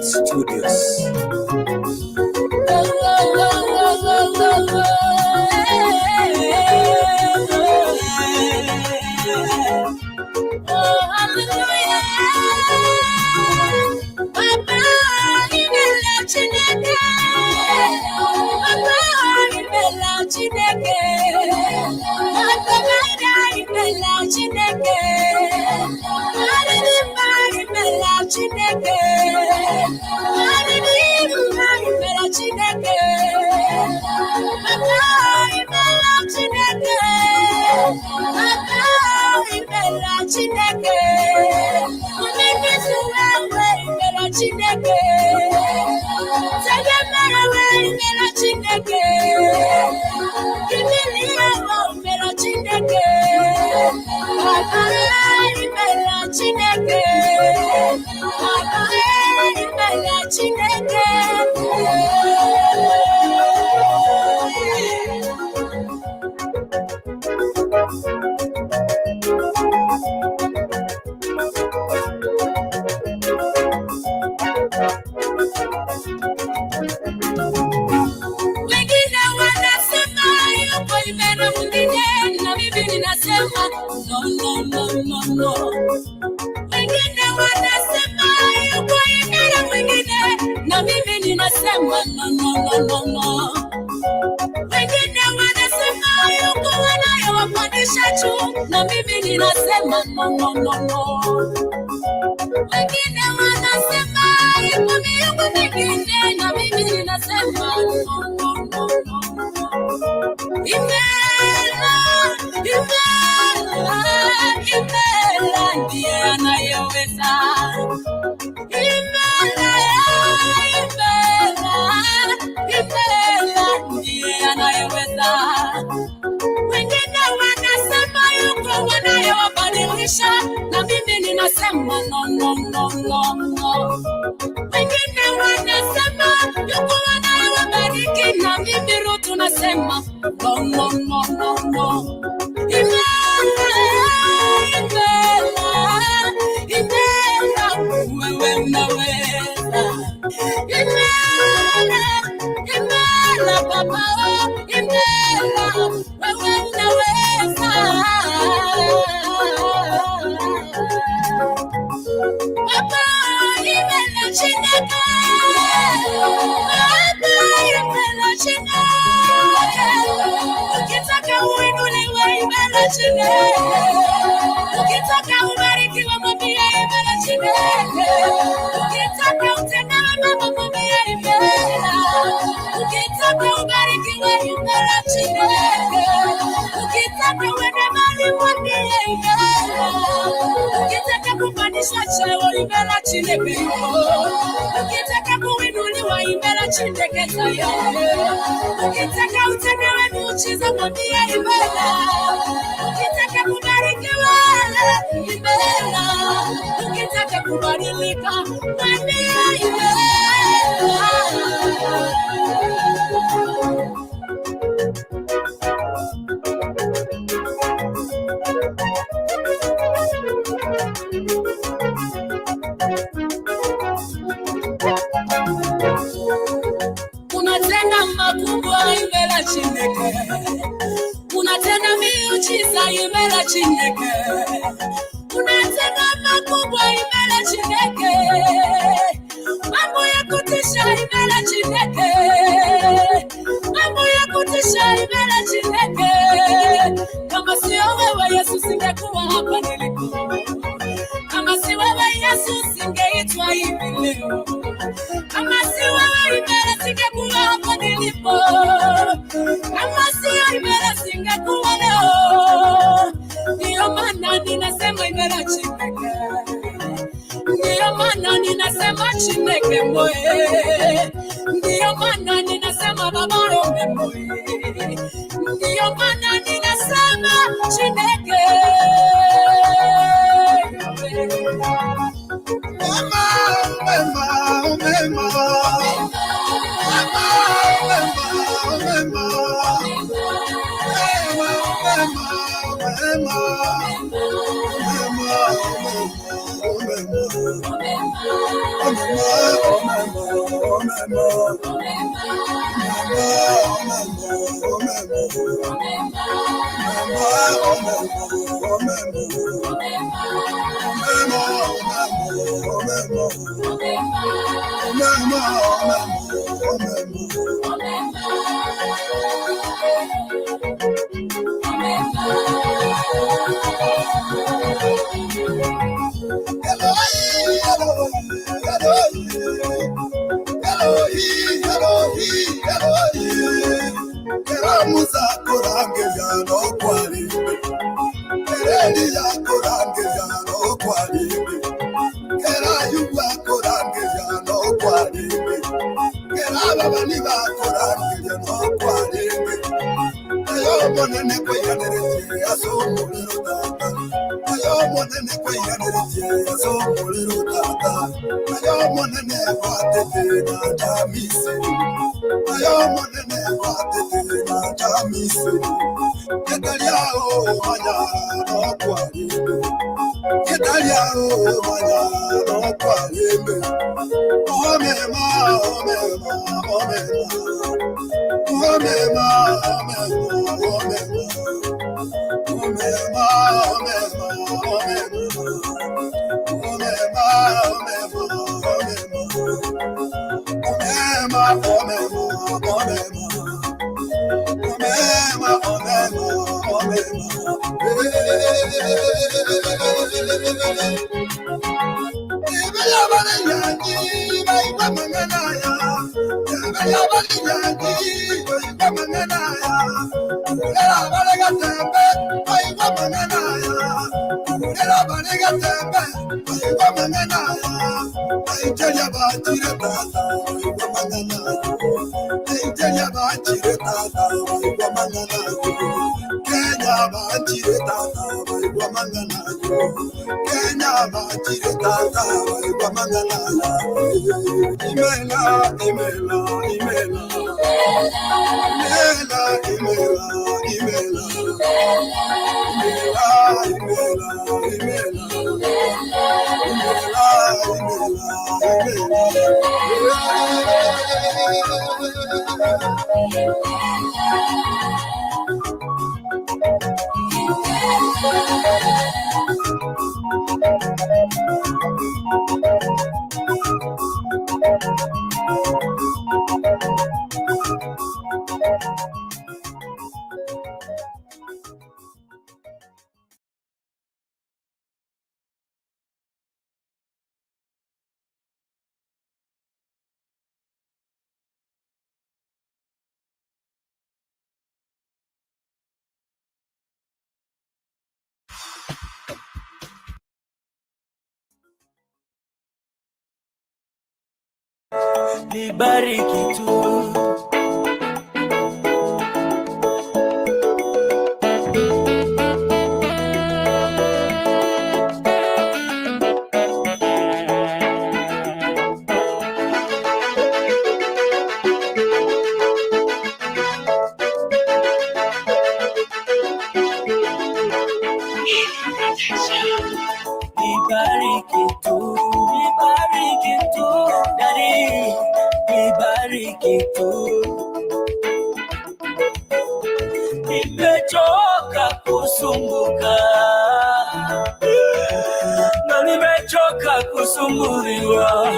Studios. Nibariki tu. Nimechoka kusumbuka na nimechoka kusumbuliwa,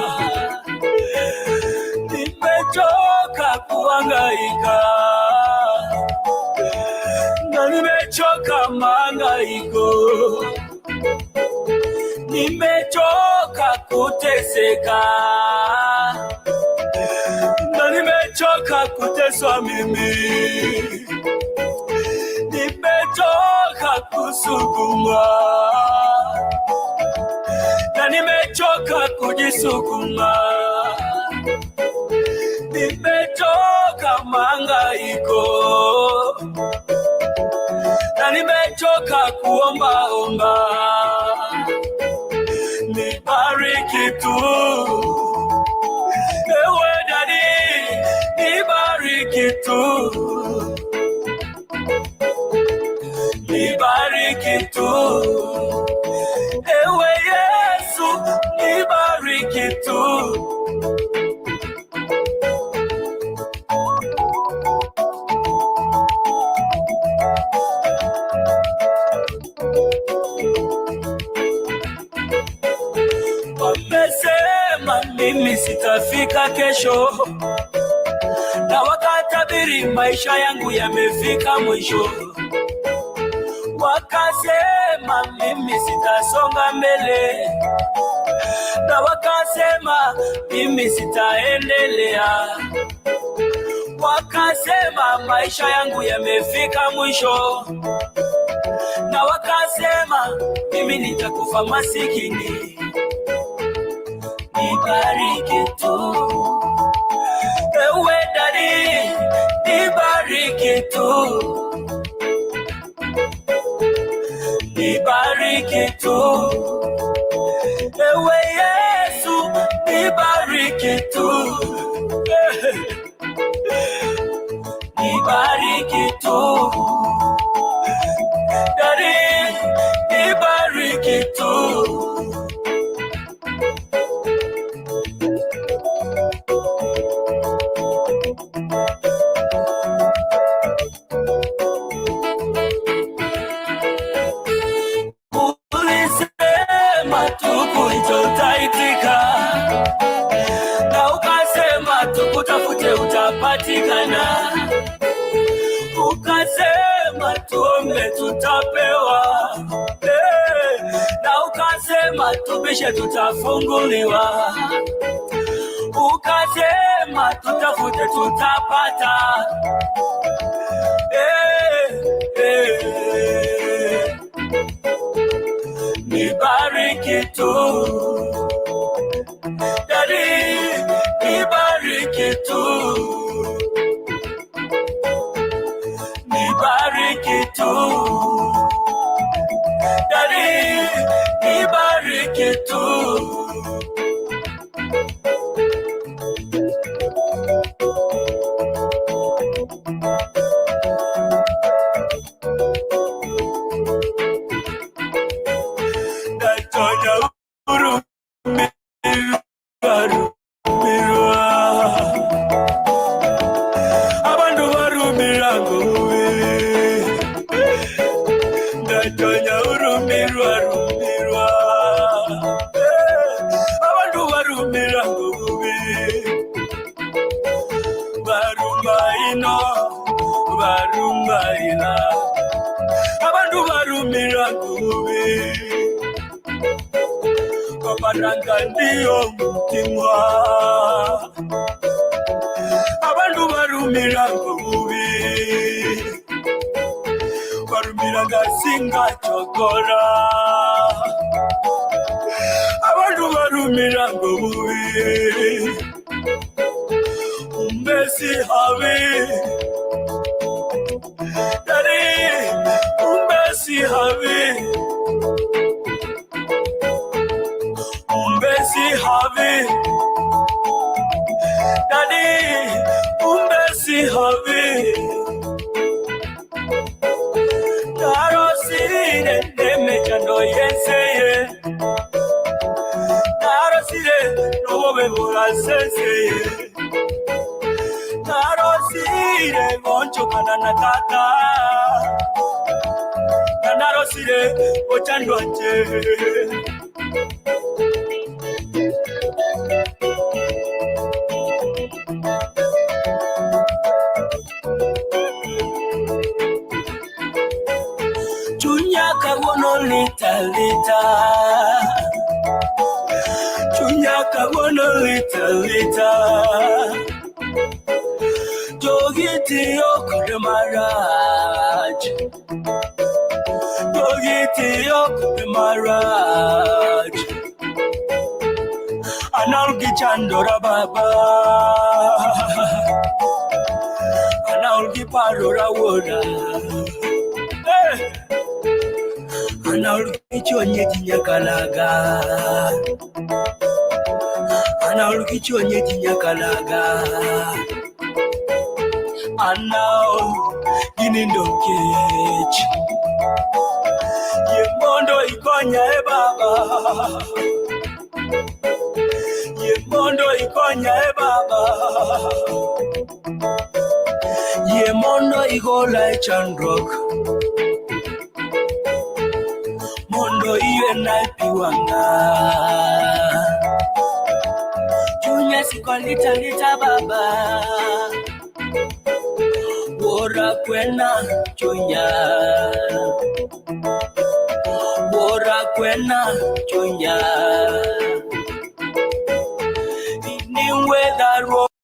nimechoka kuhangaika na nimechoka mahangaiko, nimechoka kuteseka na nimechoka kuteswa mimi, nimechoka kusukuma na nimechoka kujisukuma, nimechoka mahangaiko na nimechoka kuomba. Nibariki tu ewe Daddy, nibariki tu, nibariki tu ewe Yesu, tu. Wamesema mimi sitafika kesho, na wakatabiri maisha yangu yamefika mwisho. Wakasema mimi sitasonga mbele, na wakasema mimi sitaendelea. Wakasema maisha yangu yamefika mwisho, na wakasema mimi nitakufa masikini. Nibariki tu, ewe Daddy, nibariki tu. Nibariki tu, ewe Yesu, nibariki tu. Nibariki tu, Daddy, nibariki tu. Ulisema tukuite utaitika, na ukasema tukutafute utapatikana. Ukasema tuombe tutapewa, na ukasema tubishe tutafunguliwa. Ukasema tutafute tutapata. Nibariki tu, Daddy, nibariki tu. Nibariki tu, Daddy, nibariki tu. Abantu barumira kubi, babaranga ndiyo mutima. Abantu barumira kubi, barumira gasinga chokora. Abantu barumira kubi, umbesi habi. Daddy, umbesi habi. Umbesi habi. Daddy, umbesi habi. Narosire nemechando yenseye, narosire nobe burasenseye, narosire boncho kanana tata, narosire ochandwanje. Chunyaka wono lita lita, chunyaka wono lita lita. Jogiti okure maraj, jogiti okure maraj. Analgi chandora baba, analgi parora wora. Analgi chonye tinyakalaga, analgi chonye tinyakalaga. Anao ginindo kechi, ye mondo ikonya e baba, ye mondo ikonya e baba ye mondo igola e chandruok mondo iwe na piwanga chunya sikolita lita baba bora kwena chunya bora kwena chunya ni weather rose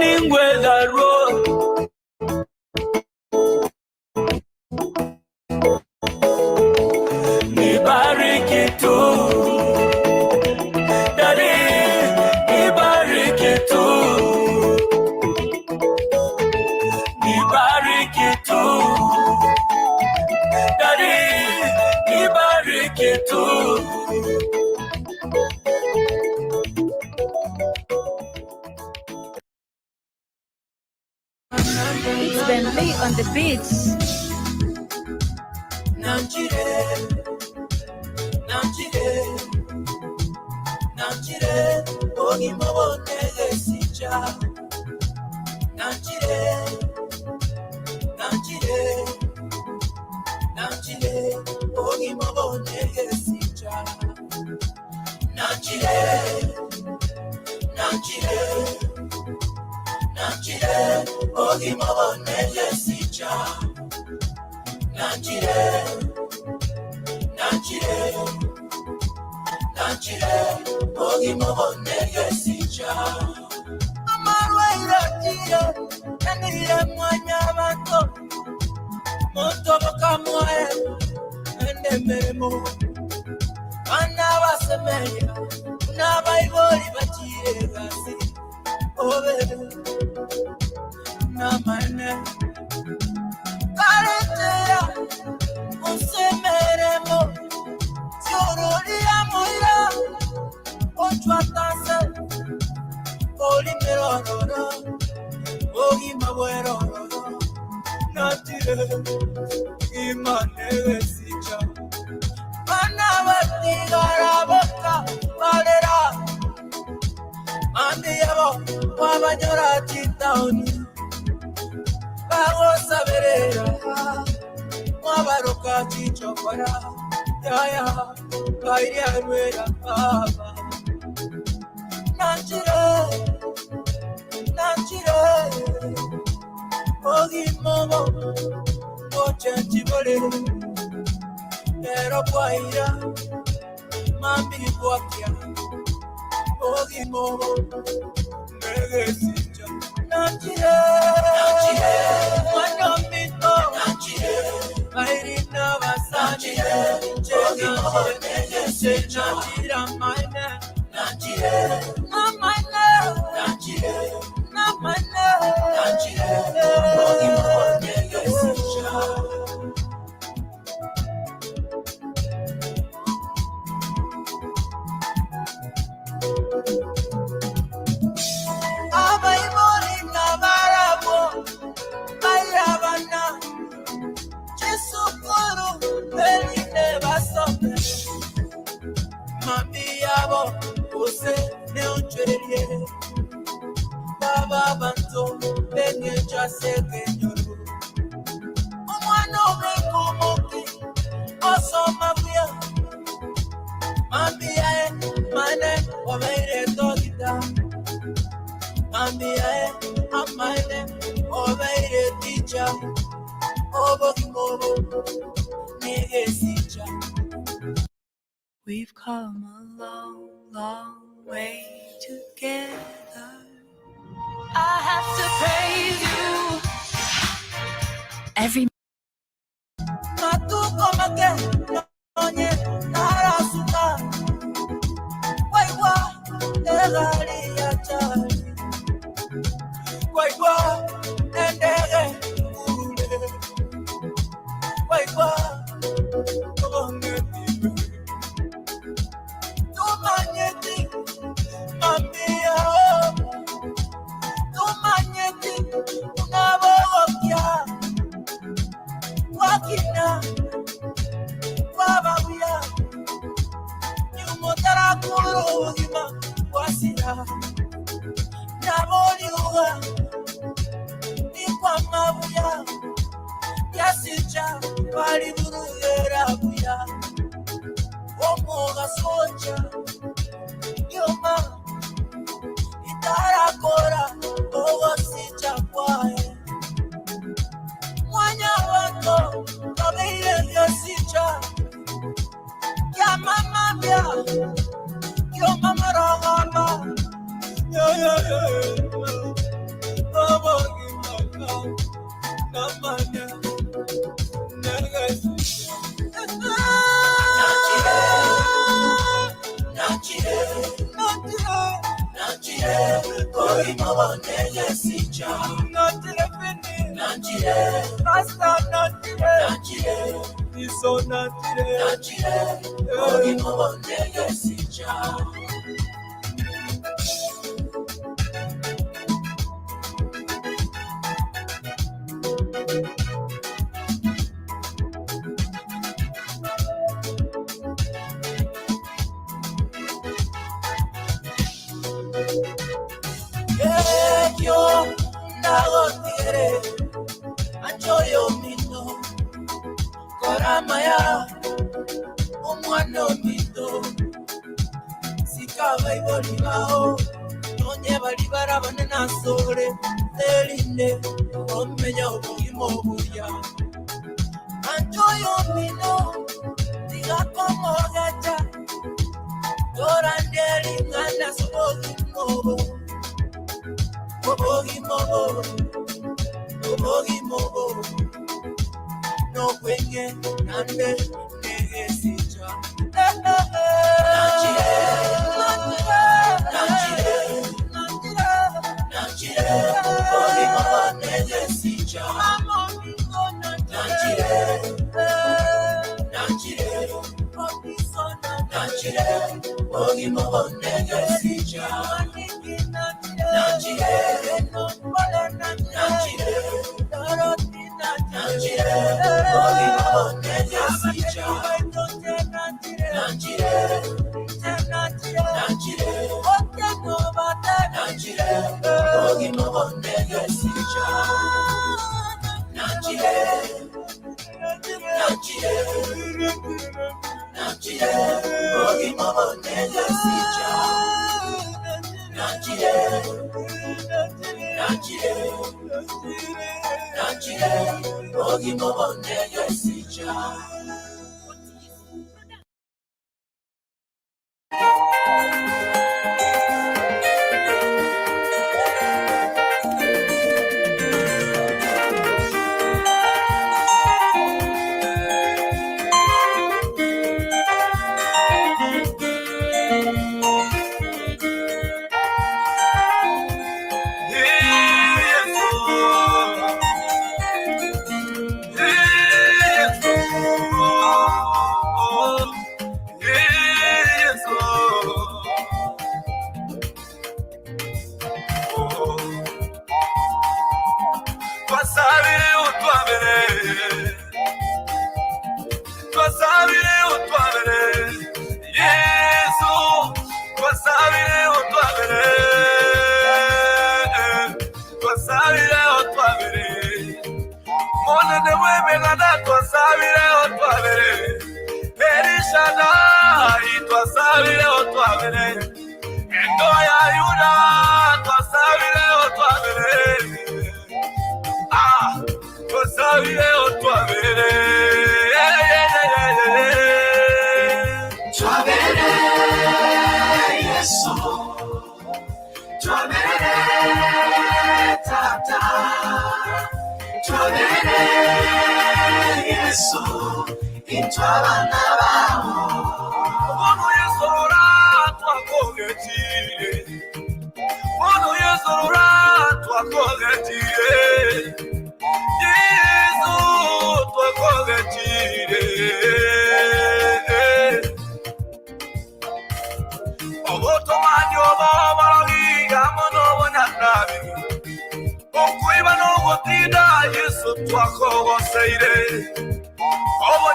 ni weather rose nibariki tu daddy nibariki tu daddy nibariki tu It's Bentley on the beach. Namchire ogi mabone esicha Namchire ogi mabone esicha Namchire ogi mabone esicha Namchire ogi mabone esicha Amarwa iratire Naniye mwanya bato Moto bokamwe Ende meremo Bana basemeya Nabaibori bachire gasi Obede Namane Karetea Unsemeremo Siororia moira Ochuatase Oli merororo Ogi mabuerororo Natire Imane vesicha Bana batigara boka Valera Andiyabo Wabanyora chitaoni Bago saberera Wabaroka chichokora Yaya Kairia ruera baba Nanchire Ogi momo Oche chibole Pero guaira Mami guakia Ogi momo Negesicha Nanchire Mano mito Nanchire Mairina basani Ogi momo Negesicha Nanchira maine Nanchire Namane Nanchire Ogi momo Negesicha Abaibori nabarabo Bayabana Chisukuru Beline basome Mambiyabo Ose neoncherie Baba banto Benye chase kenyoro Umwano mekumoki Oso mafia Mambiyae Mane Obeire togita Mambiyae Amane Obeire ticha Obokimobo Negesicha We've come a long, long way together. I have to praise you every Matuko make Nonye Narasuka Waiwa Egari Achari Waiwa Endere Ule Waiwa Ongeti Tumanyeti Mambia Tumanyeti Unabokia Wakina Kurugima wasira Naboliuga Nikwa mabuya Yasija Bali durugera buya Omoga soja Yoma Itarakora Owa sija kwae Mwanya wako Kabile yasija Ya mama bia Yo mama ragama Yeah Abogi maka Namanya Nagasi Nachire Koi mama Negesija Nachire Fini Nachire Rasta Nachire Iso Nachire Koi mama Negesija Yo nago tigre Anchoyo mito Koramaya Umwano mito Sikaba ibolibao Nonye balibara banena sore Telinde Omeya obugimo buya Anchoyo mito Diga como gata Torandeli ngana sobogimo Obogimo No kwenye nande negesija Nachire Obogimo negesija Nachire Obogimo negesija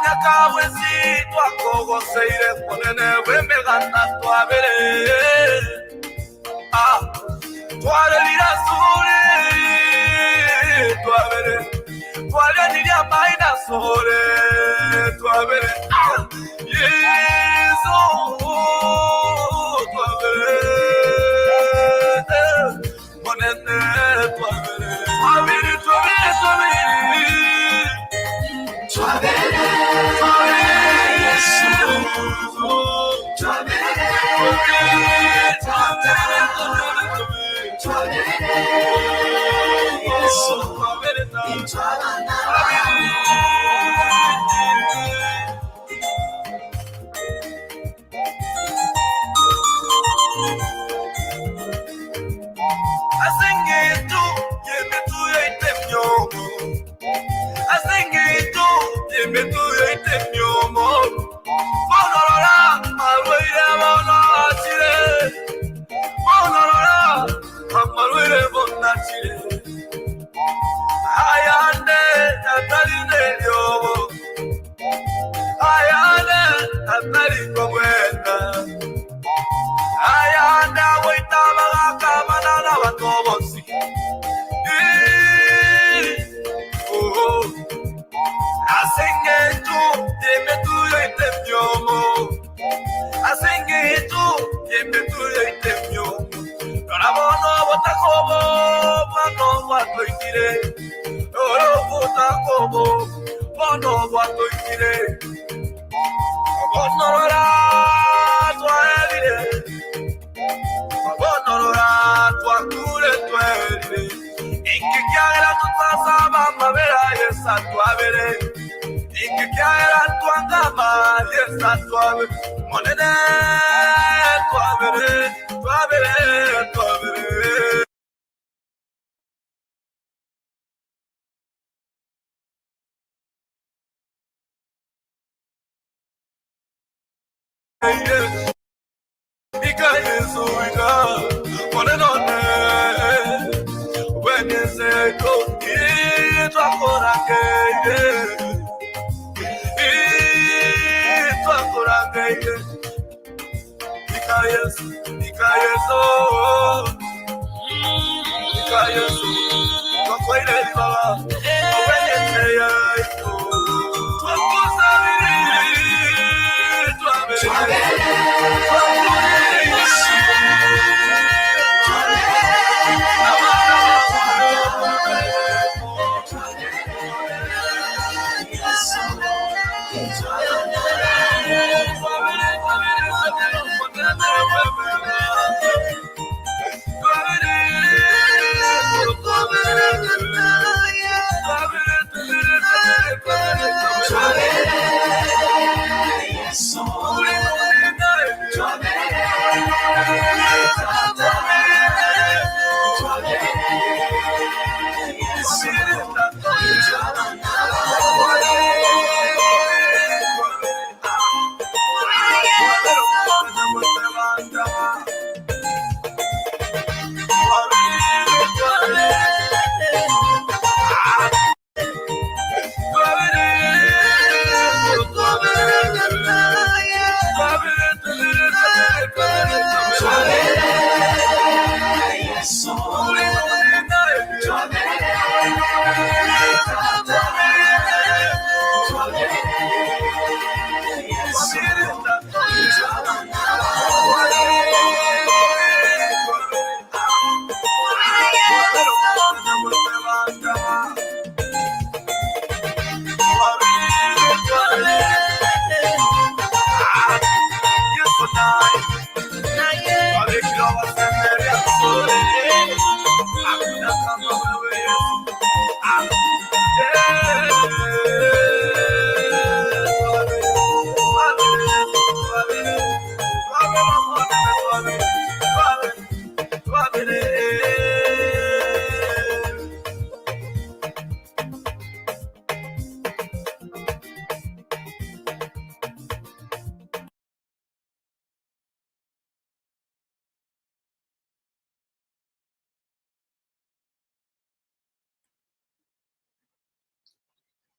nyakabwezi twakogoseire monene bw'emegana twabere twarerira sure twabere twarerira maina sore twabere Yesu twabere monene twabere twabere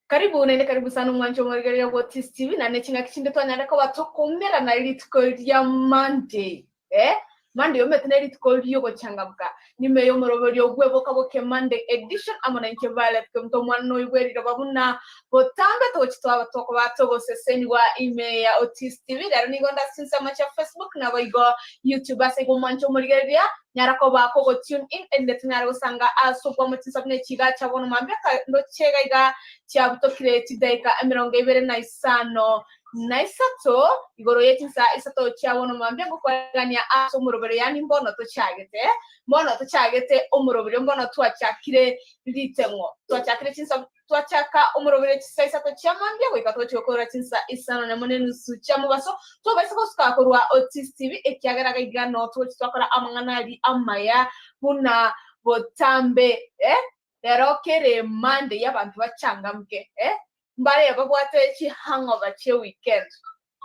Karibu sana mwanjo mwarigaria ya Otis Tv na nechinga kishinde twanyareka watokomera na ilituko ya Monday. Monday yometena ilituko liyo changabuka. Nime yomorobori EBOKABOKIE Monday edition amona nke Violet kumto mwano igweri babuna botambe tochitwa abatoko batogo seseni wa email ya Otis Tv daro nigonda sinsa macha Facebook na boigo YouTube asego mwanjo mwarigaria nyarako bako go tune in endetinaro sanga aso kwa mutisabne chiga chabono mambeka ndo chega iga chabuto create daika emirongo ibere na isano na isato igoro yetinsa isato chabono mambeka kwagania aso murobere yani mbono to chagete umurobere mbono twachakire litemwo twachakire tinsa twachaka umurobere isato chamambia ko ikato chokora tinsa isano na monenu su chamubaso to basako skakorwa Otis TV ekyagara igano twakora amanganali amaya buna botambe lero kere Monday y'abantu bacyangamke mbare babwate chi hangover che weekend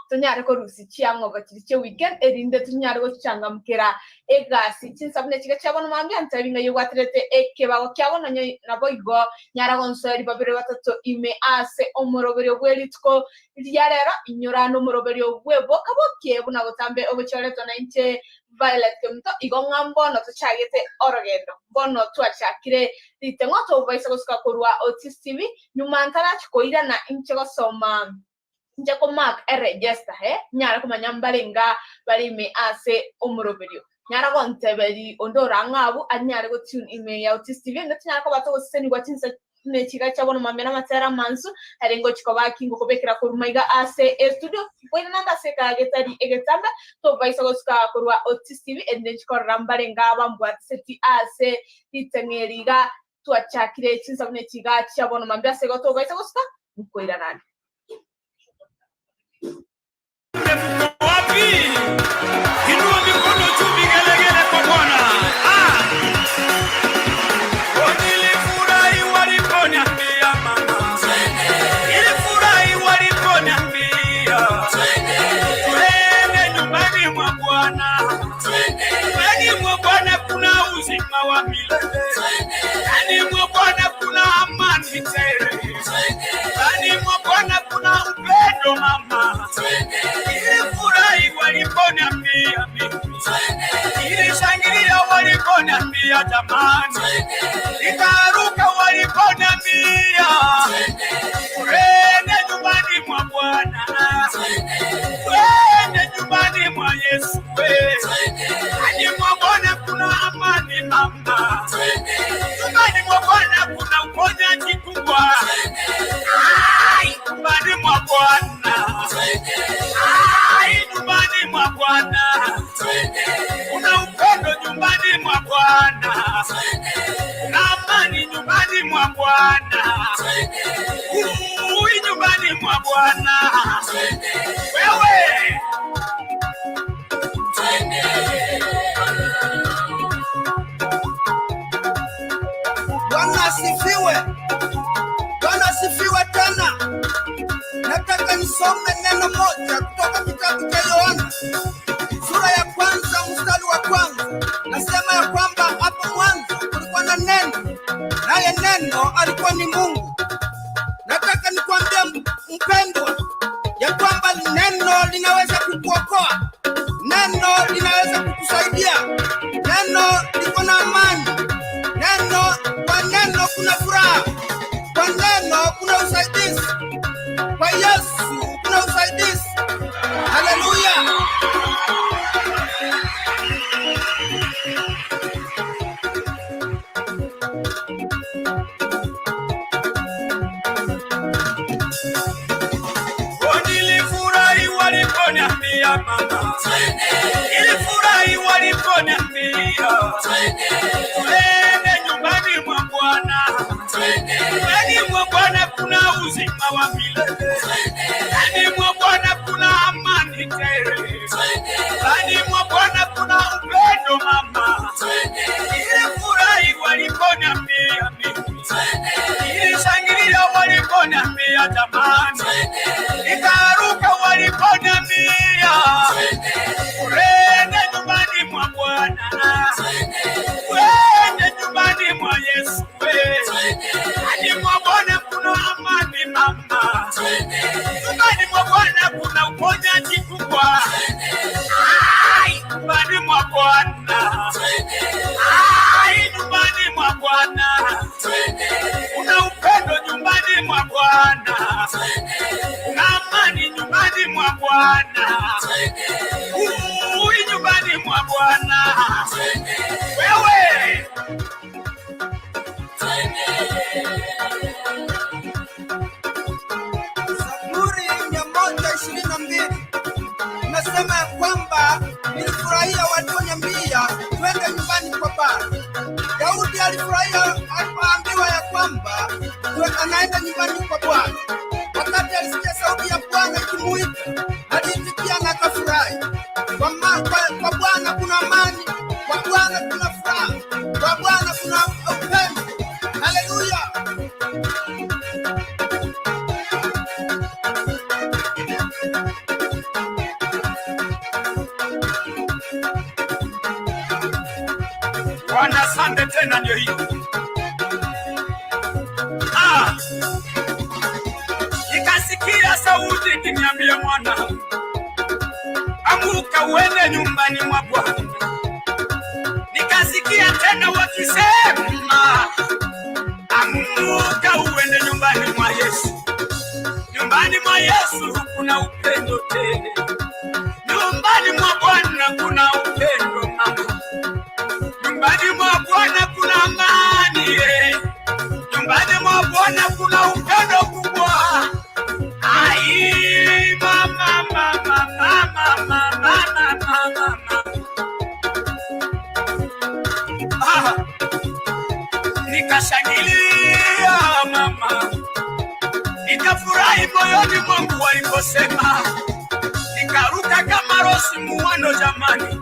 tunyare ko rusi chi hangover che weekend erinde tunyare ko cyangamkera egasi chinsabne chiga cyabona mambi antabinga yugwatrete ekeba kyabona nabo igo nyara konseri babere batatu ime ase omurobere ogweritko lyarera inyurano omurobere EBOKABOKIE buna botambe obuchore to 90 Violet kumto igonga mbono tuchagete orogendo mbono twachakire litengo to vaisa koska korwa Otis TV nyumantara chikoira na inchego soma njeko mark register nyara kumanya mbalenga bali me ase omurobero nyara kontebeli ondora ngabu anyare go tune email ya Otis TV ndatinyara ko bato seni gwatinsa nechiga chabona mamena matera mansu harengo chikoba kingo kobekera kurumaiga ase studio kwena nanda seka getari egetamba to vaisa koska korwa Otis TV ende chikora mbalenga bambwa seti ase litengeriga twachakire chinsabne chiga chabona mambya seko to vaisa koska mkoira nani wapi inua mikono juu vigelegele kwa Bwana. Nilifurahi waliponiambia mama, nilifurahi waliponiambia twende nyumbani mwa Bwana. Nyumbani mwa Bwana kuna uzima wa milele, ndani mwa Bwana kuna amani tele, ndani mwa Bwana kuna upendo mama. Nilifurahi waliponiambia mimi, nilishangilia waliponiambia jamani, nikaruka waliponiambia twende nyumbani mwa Bwana, twende nyumbani mwa Yesu. Ndani mwa Bwana kuna amani mama, nyumbani mwa Bwana kuna uponyaji kubwa. Nyumbani mwa Bwana, nyumbani mwa Bwana kuna upendo, nyumbani mwa Bwana kuna amani, nyumbani mwa Bwana nyumbani mwa Bwana wewe Bwana asifiwe. Bwana asifiwe tena. Nataka nisome neno moja kutoka kitabu cha Yohana sura ya 1 mstari wa 1. Nasema ya kwamba hapo mwanzo kulikuwa na neno, naye neno alikuwa ni Mungu. Nataka nikwambie mpendwa ya kwamba neno linaweza kukuokoa, neno linaweza kukusaidia, neno liko na amani, neno kwa neno kuna furaha, kwa neno kuna usaidizi, kwa Yesu kuna usaidizi. Haleluya. Nilifurahi waliponiambia mama, nilifurahi waliponiambia twende nyumbani mwa Bwana. Nyumbani mwa Bwana kuna uzima wa milele, ndani mwa Bwana kuna amani tele, ndani mwa Bwana kuna upendo mama. Nilifurahi waliponiambia mimi, nilishangilia waliponiambia jamani, nikaruka waliponiambia twende nyumbani mwa Bwana, twende nyumbani mwa Yesu. Ndani mwa Bwana kuna amani Bwana. Wewe Zaburi 122 nasema ya kwamba nilifurahia waliponiambia twende nyumbani kwa Bwana. Daudi alifurahia alipoambiwa ya kwamba anaenda nyumbani kwa Bwana. Wakati alisikia sauti ya Bwana ikimuita, aliitikia na akafurahi. Kwa Bwana kuna amani, kwa Bwana kuna furaha, kwa Bwana kuna upendo. Haleluya! Bwana, asante tena, ndio hiyo. Nikasikia sauti ikiniambia, mwana, amuka uende nyumbani mwa Bwana. Nikasikia tena wakisema, amuka uende nyumbani mwa Yesu. Nyumbani mwa Yesu kuna upendo tele. Nyumbani mwa Bwana kuna upendo mama. Nyumbani mwa Bwana kuna amani. Nyumbani mwa Bwana kuna upendo kubwa. Ai mama mama mama mama mama. Nikashangilia mama. Nikafurahi moyoni mwangu waliposema. Nikaruka kama rosi muwano jamani.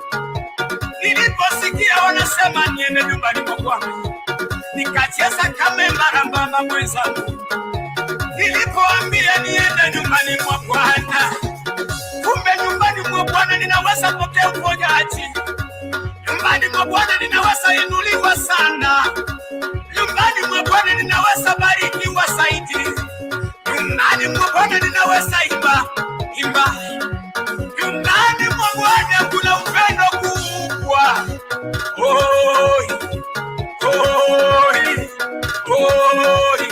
Niliposikia wanasema niende nyumbani mwa Bwana, nikacheza kama marambamba mwenzangu. Nilipoambia niende nyumbani mwa Bwana, kumbe nyumbani mwa Bwana ninaweza pokea uponyaji. Nyumbani mwa Bwana ninaweza inuliwa sana. Nyumbani mwa Bwana ninaweza barikiwa zaidi. Nyumbani mwa Bwana ninaweza imba. Nyumbani mwa Bwana kuna upendo kubwa. Oi, oi, oi,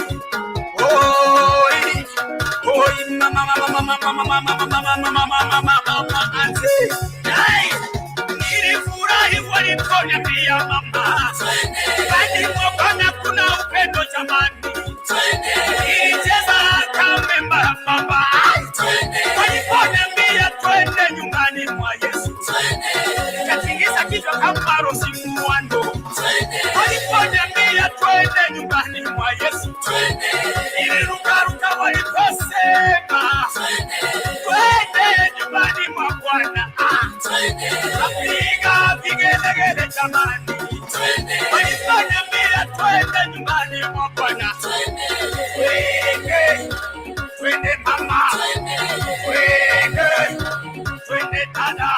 oi, oi, mama, mama, mama, mama, mama, mama, mama, auntie. Hey, nilifurahi waliponiambia mama, nyumbani mwa Bwana kuna upendo jamani. Nilicheza kama mama, waliponiambia twende nyumbani mwa Yesu. Nikatingiza kichwa kama rosi muwando. Waliponiambia twende nyumbani mwa Yesu. Nilirukaruka waliposema twende nyumbani mwa Bwana. Napiga vigelegele jamani. Waliponiambia twende nyumbani mwa Bwana. Twende mama. Twende dada.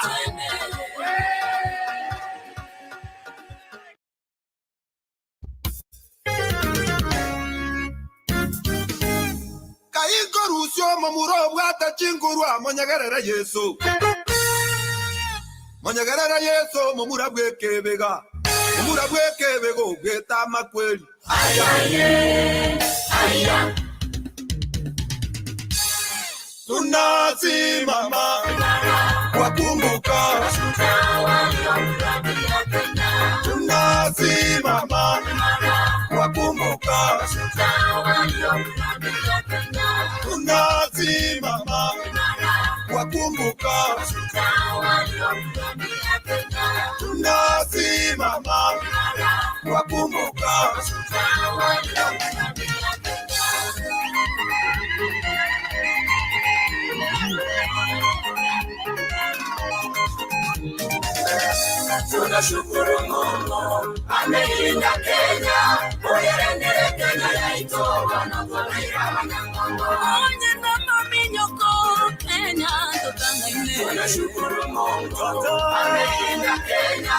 Kaiko rusyo mamuro bwata chingurwa monyagerera Yesu. Monyagerera Yesu mamura bwekebega. Mamura bwekebego bweta makweli. Ayaye. Aya. Tunasimama wakumbuka. Tunasimama wakumbuka. Tunasimama wakumbuka. Tunasimama wakumbuka. Tunashukuru Mungu ameilinda Kenya, uyerendere Kenya yaitoa na kuwaira wanyangongo. Onye kama minyoko Kenya tutangaine. Tunashukuru Mungu ameilinda Kenya,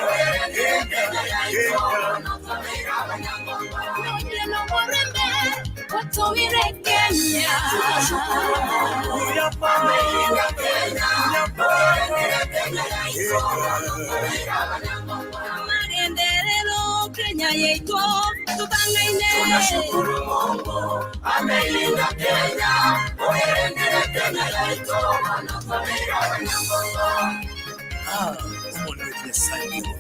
uyerendere Kenya yaitoa na kuwaira wanyangongo. Onye no morembe watuwire Kenya. Tunashukuru Mungu ameilinda Kenya, uyerendere Kenya yaitoa na kuwaira wanyangongo. Marenderero Kenya yetu tutangaine. Tunashukuru Mungu ameilinda Kenya, uyerendere Kenya yetu na kuwaira wanyangongo. umuntu yasangiye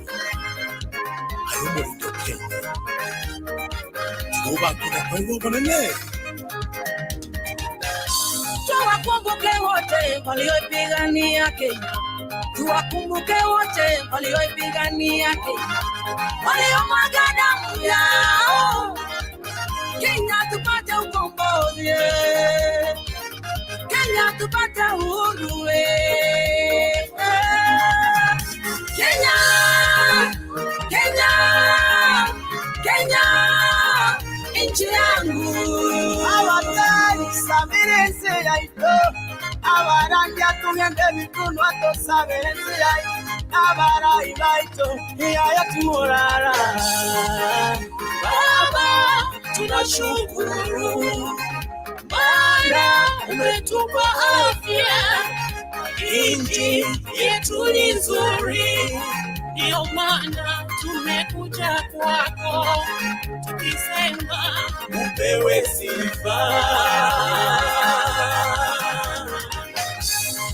ayobora Kenya tubakira kwa hivyo nene tuwakumbuke wote walioipigania Kenya, tuwakumbuke wote walioipigania Kenya, waliomwaga damu yao Kenya tupate ukombozi, Kenya tupate uhuru, Kenya, Kenya, Kenya, nchi yangu. Abatari sabirense yaito abaranja tungende mikuno atosaberense yaito abarai baito yaya tumurara. Baba tunashukuru maana umetupa afya, nchi yetu ni nzuri, ndio maana tumekuja kwako tukisema upewe sifa.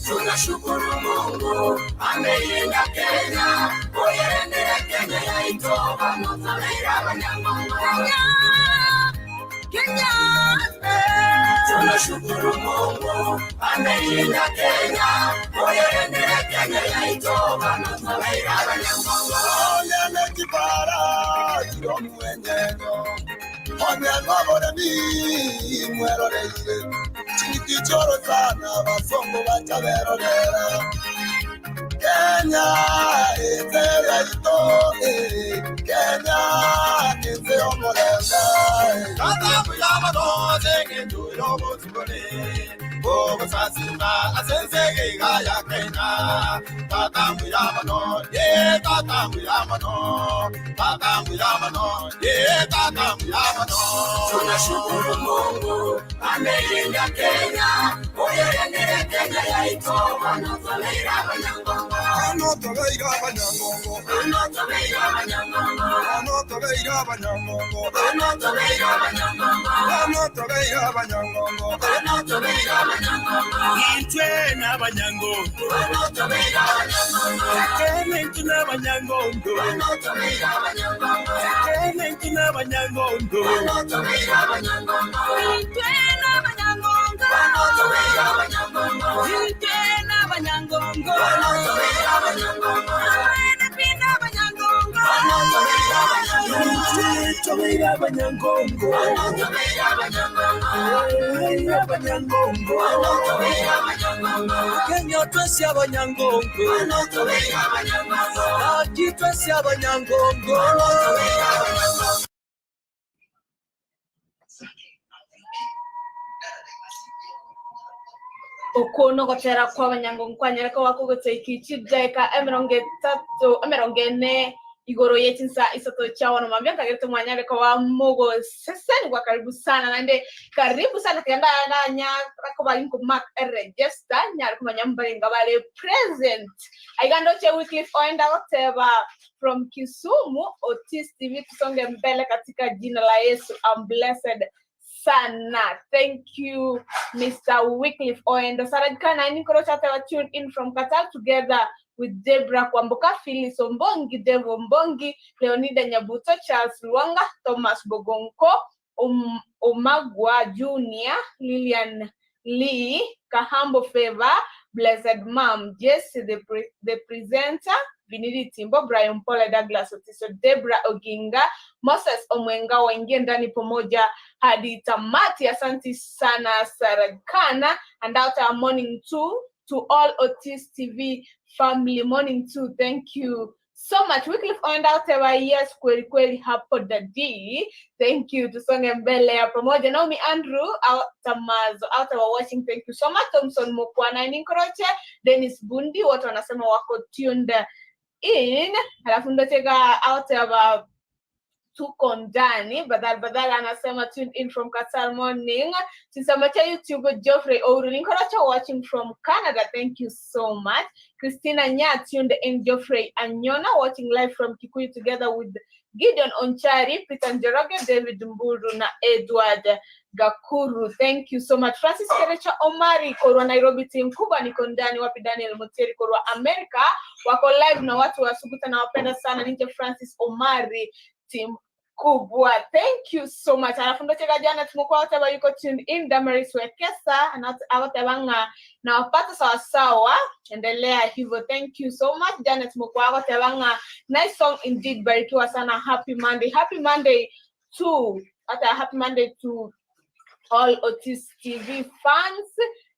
Tunashukuru Mungu ameilinda Kenya, uiendele Kenya yaito wanotabira Abanyangongo. Kenya, tunashukuru Mungu ameilinda Kenya, uiendele Kenya yaito wanotabira Abanyangongo. Oyele kibara tiro mwenyenyo Onyango bore mi mwero reise Chini choro sana basongo bachabero lera Kenya etere ito Kenya nise omolenda Kata muyama no zenge tuyo botubone Bogo sasima asensege gaya Kenya Kata muyama no ye kata muyama no Kata muyama no ye kata muyama no. Tunashukuru Mungu ameilinda Kenya, uiendele Kenya yaito wanotabira Abanyangongo. Anotobeira Abanyangongo Wanotabira Abanyangongo. Anotobeira Abanyangongo Wanotabira Abanyangongo. Anotobeira Abanyangongo Wanotabira Abanyangongo. itwe n'abanyangongo Wanotabira Abanyangongo. Kenya n'abanyangongo Wanotabira Abanyangongo. Kenya n'abanyangongo Wanotabira Abanyangongo. Itena Abanyangongo. Wanotabira Abanyangongo. Itena Abanyangongo. Wanotabira Abanyangongo. Wanotabira Abanyangongo. Wanotabira Abanyangongo. tubira abanyangongo Wanotabira Abanyangongo. abanyangongo Wanotabira Abanyangongo. Kenya twese abanyangongo Wanotabira Abanyangongo. ati twese abanyangongo Wanotabira Abanyangongo. Okono gotera kwa Abanyangongo kwanyereka wakugotse ikichideka emerongene igoro yetinsa isoto chawa no mambia kagete mwanyareka wa mogo seseni kwa karibu sana nande karibu sana kenda nanya rakoba linko mark register nyari kumanyambari ngabale present aigando che weekly find out from Kisumu Otis Tv tusonge mbele katika jina la Yesu. I'm blessed sana. Thank you, Mr. Wycliffe Oendo. Saradkana, Nikorocha, tuned in from Qatar together with Deborah Kwamboka, Phyllis Ombongi, Devo Mbongi, Leonida Nyabuto, Charles Luanga, Thomas Bogonko, Omagwa Jr., Lillian Lee, Kahambo Favor, Blessed Mom, Jesse, the presenter, Vinidi Timbo, Brian Paula Douglas Otiso, Deborah Oginga, Moses Omwenga waingie ndani pamoja hadi tamati. Asante sana Saradkana, and out our morning to all Otis TV family, morning too. Thank you so much. Wycliffe on out our yes kweli hapo dadi. Thank you tusonge mbele ya pamoja. Naomi Andrew out our watching. Thank you so much. Thompson Mokwana Ninkroche, Dennis Bundi, watu wanasema wako tuned in. Halafu ndotega out our tuko ndani badala anasema tuned in from Qatar morning. Sisamacha YouTube Geoffrey Ouru Ninkroche watching from Canada. Thank you so much. Christina Nya tuned in. Geoffrey Anyona watching live from Kikuyu together with Gideon Onchari, Peter Njoroge, David Mburu na Edward Gakuru. Thank you so much. Francis Kerecha Omari Korwa Nairobi team kubwa niko ndani, wapi Daniel Moteri Korwa America wako live na watu wa Suguta na wapenda sana. Ninje Francis Omari team kubwa. Thank you so much. Alafu ndo chega jana tumekuwa wote wa yuko tuned in Damaris Wekesa na wote wanga na wapata sawa sawa. Endelea hivyo. Thank you so much. Jana tumekuwa wote wanga. Nice song indeed. Barikiwa sana. Happy Monday. Happy Monday to happy Monday to all Otis TV fans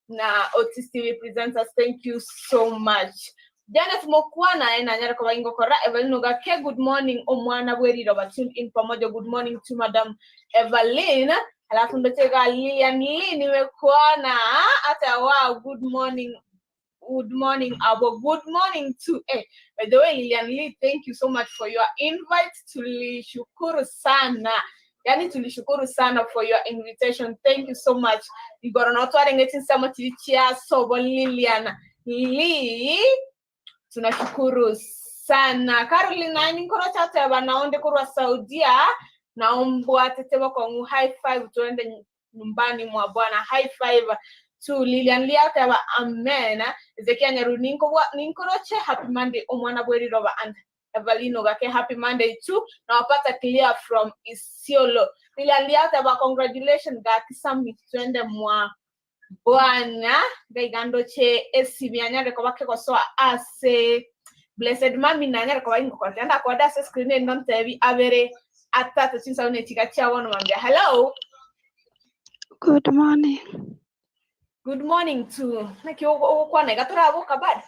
na Otis TV presenters. Thank you so much. Jana tumekuwa na Nyara kwa ingo kora Evelyn Gake. Good morning omwana bweriro ba tune in pamoja. Good morning to Madam Evelyn. Alafu ndotega Lilian Lee nimekuwa na hata wow. Good morning Abo. Good morning to by the way Lilian Lee, thank you so much for your invite. Tulishukuru sana. Yani tulishukuru sana for your invitation. Thank you so much. Igoro na watu warengeti nsamo tilichia sobo Lilian Lee. Tunashukuru sana. Carolina nikoro chate banaonde kurwa Saudia naomba teteba kwa high five tuende nyumbani mwa bwana. High five to Lilian Liataba amen. Ezekia Nyaru ninkoroche happy Monday omwana bweri roba and Evalino Gake happy Monday too. Na wapata clear from Isiolo. Lilian Liataba congratulations gaki summit tuende mwa bwana gaigando che esibianyare kwa wake kwa soa ase blessed mami nanyare kwa ingo kwa tenda kwa dasa screen non TV abere atata chinsa une chikacha wono mambia hello. Good morning. Good morning to naki kwa na gatora aboka bad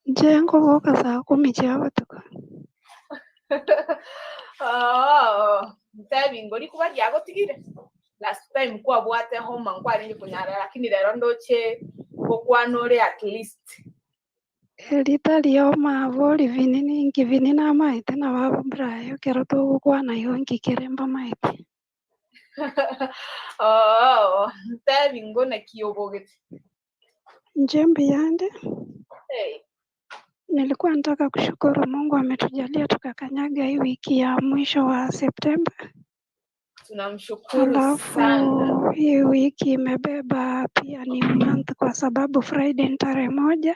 Jengo boka saa 10 chao tuko. Mtabi ngori kuba yago tigire. Last time kwa bwate home ngwa ni kunyara lakini lero ndoche kwa nore at least. Elita lio mavoli vinini ngivinina maite na baba brayo kero to kwa na yo ngikiremba maite. Mtabi ngona kiobogeti. Njembi yande. Hey. Nilikuwa nataka kushukuru Mungu ametujalia tukakanyaga hii wiki ya mwisho wa Septemba. Tunamshukuru sana. Hii wiki imebeba pia ni month kwa sababu Friday ni tarehe 1.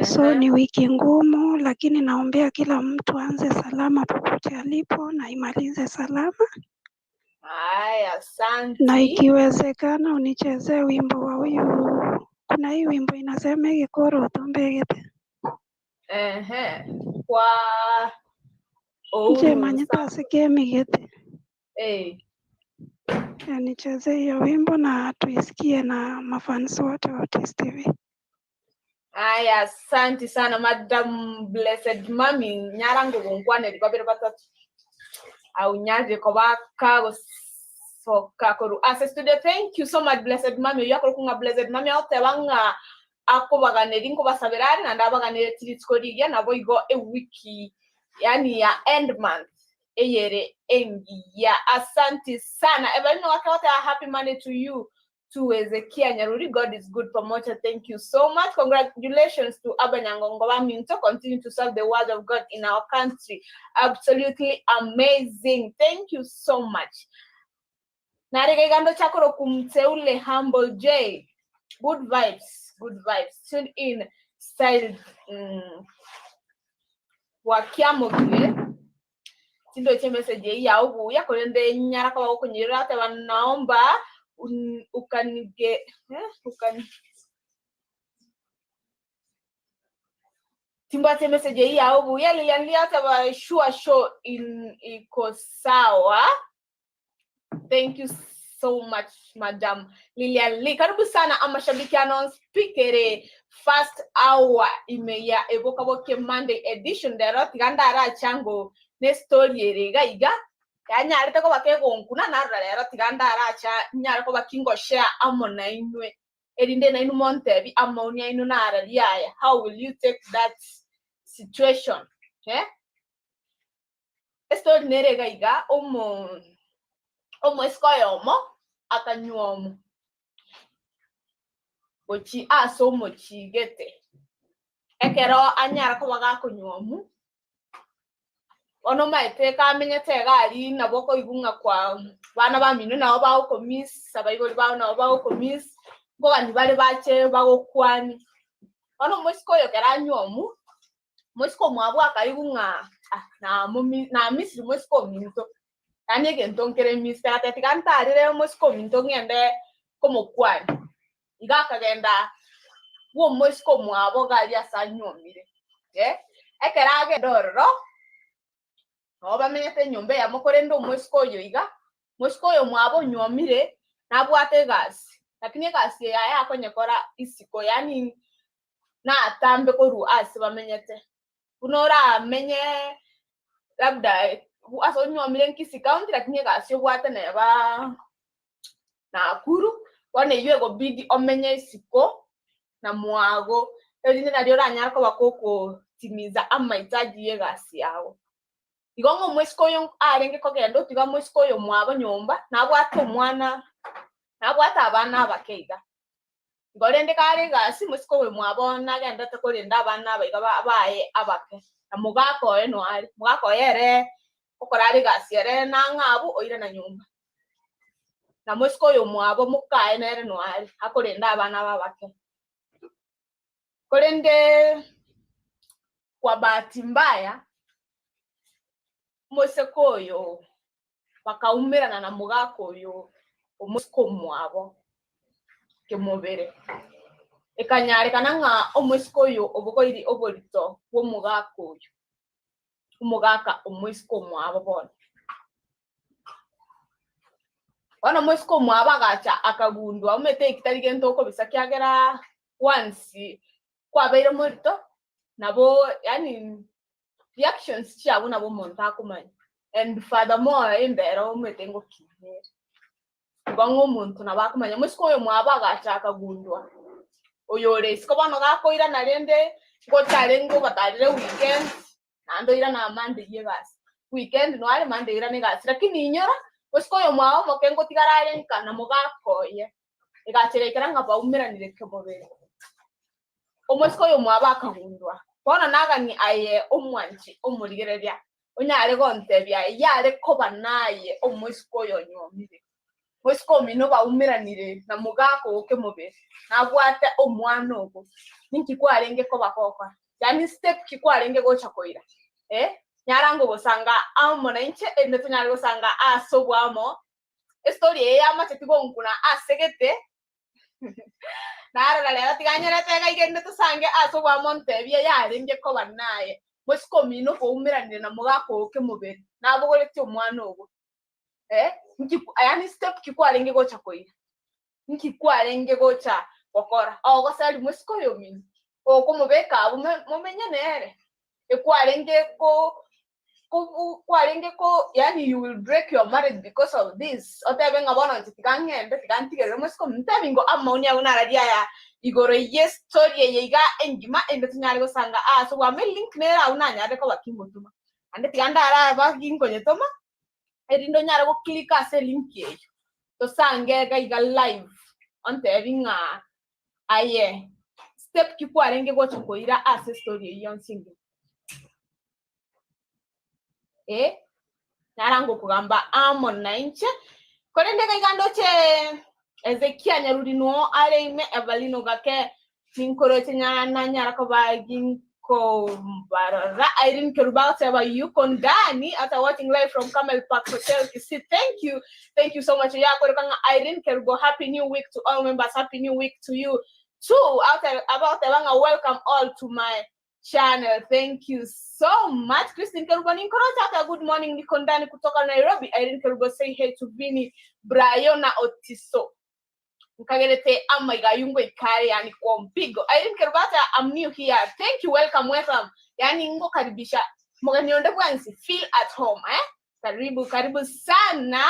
So ni wiki ngumu lakini naombea kila mtu anze salama popote alipo na imalize salama. Haya, asante. Na ikiwezekana unichezee wimbo wa huyu. Kuna hii wimbo inasema ikoro utombegete. Kwa Je manyita sikemi gete. Nichezee hiyo wimbo na tuisikie na mafansi wote wa Otis TV. Aya, asante sana Madam Blessed Mami nyarango ngwane dikobere batatu. Au nyaje kobaka soka koru. As a student, thank you so much Blessed Mami. Yako kunga Blessed Mami ote wanga ako baganeri nko basaberari na ndabaganere tilitskorigia nabo igo a wiki yani ya end month eyere engi ya asante sana. Evelyn wakawata happy Monday to you to Ezekia Nyaruri. God is good promoter. Thank you so much. Congratulations to Abanyangongo Minto. Continue to serve the word of God in our country. Absolutely amazing. Thank you so much. Naregegando chakoro kumteule Humble J. Good vibes. Good vibes. Tune in style wakiamo kile. Tindo che message ya ubu ya kolende nyara kwa kunyira te wanaomba ukanige Timba che message ya ubu ya Lilian te wa show in iko sawa. Thank you so much Madam Lilian Lee. Karibu sana amashabiki anon speaker first hour imeya EBOKABOKIE Monday edition dero tiganda ara chango ne story erega iga kanya arete ko bakego nkuna narra lero tiganda ara cha nyara ko bakingo share amona inwe erinde na inu montebi amonia inu nara liaya. How will you take that situation? Story nerega iga omo eskoyomo akanyuomo ochi aso mochi gete ekero anyara ko baga kunyuomu ono maite kamenyete gari naboko igunga kwa bana ba mino nabo bawo komis abayigoli bawo nabo bawo komis ngoba ndibale bache bagokwani ono mosiko yo keranyomu mosiko mwabo akayigunga na misri mosiko minto kanye gentonkere misri ateti kantarire mosiko minto ngende komo kwani igaka genda wo mosiko mwabo gari asanyomire ekerage dorro oba menyete nyombe ya mokorendo mosiko yo iga mosiko yo mwabo nyomire nabwate gasi lakini gasi ya akonyekora isiko yani na atambe koru asibamenyete unora menye labda aso nyomire nkisi county lakini gasi obwate neba na kuru wane yuego bidi omenye isiko na mwago elinde na diora nyarko bakoko timiza amahitaji ye gasi yawo igongo mwisiko yo arenge kogendo tiga mwisiko yo mwabo nyomba nabwate omwana nabwate abana bakeiga ngorende kare gasi mwisiko we mwabo nagenda tekorinda abana baiga baye abake amugako eno ari mugako yere okorari gasi yere na ngabu oire na nyomba na mwisiko yo mwabo mukae nere no ari akorinda abana babake korende kwa bahati mbaya mwisiko yo bakaumirana na mugako yo omusiko mwabo kemobere ekanyare kananga omusiko yo obokoiri oborito wo mugako yo umugaka omusiko mwabo bona wana musiko mwabo gacha akagundwa umete ikitari gento ko bisakyagera once kwabeire morito nabo yani reactions cyabo nabo monta kumanya and furthermore imbero umete ngo kinere bango muntu nabakumanya musiko yo mwabo gacha akagundwa oyore siko bano gakoira narende ngo tarengo batarire weekend nando ira na mande yebasi weekend no ale mande ira negasi lakini inyora musiko yo mwabo mokengo tigarare nkana mugakoye igacherekera ngaba umiranire kemobere omusiko yo mwabo akagundwa bona nagani aye omwanchi omurigereria onyare gontebya yare koba naye omusiko yo nyomire musiko mino ba umiranire na mugako okemobere nabwate omwana ogo ninki kwarenge koba kokwa yani step kikwarenge gocha koira nyarango bosanga amona inche endeto nyargo sanga asobwamo story ya machetigo nkuna asegete nara la tiganyera tega igende tusange asobwamo ntebye yarenge koba naye musiko mino ko umiranire na mugako okemobere nabogorete omwana ogo yani step kikwarenge gocha koira nkikwarenge gocha kokora ogo sali musiko yo mino okomobeka mumenye nere ekwarenge ko yani you will break your marriage because of this otebe ngabona ntikangende tikantigere musiko mtabingo amoni ya unaradia ya igoro yes story yeiga engima ende tunyari gosanga so wa me link nera unanyare ko bakimotuma ande tigandara bagingo nyetoma erindo nyare go click ase link yeyo to sange ga live ontebinga aye step kikwarenge go chokoira ase story yonsingi narango kugamba amona inche korende gaigando che Ezekia nyarudino areime evalino gake ninkoroche nyara ko baginko barara Irene Keruba seba yuko ndani after watching live from Camel Park Hotel Kisii. Thank you so much ya korokanga Irene Keruba. Happy new week to all members, happy new week to you too. About welcome all to my channel. Thank you so much. Christine Keruba ninkorocha good morning niko ndani kutoka Nairobi. Irene Keruba say hey to Vini Brayona Otiso Nkagerete amaiga yungo ikari yani kwa mpigo. Irene Keruba, I'm new here. Thank you, welcome. Yani ngo karibisha. Mganionde bwansi feel at home karibu sana.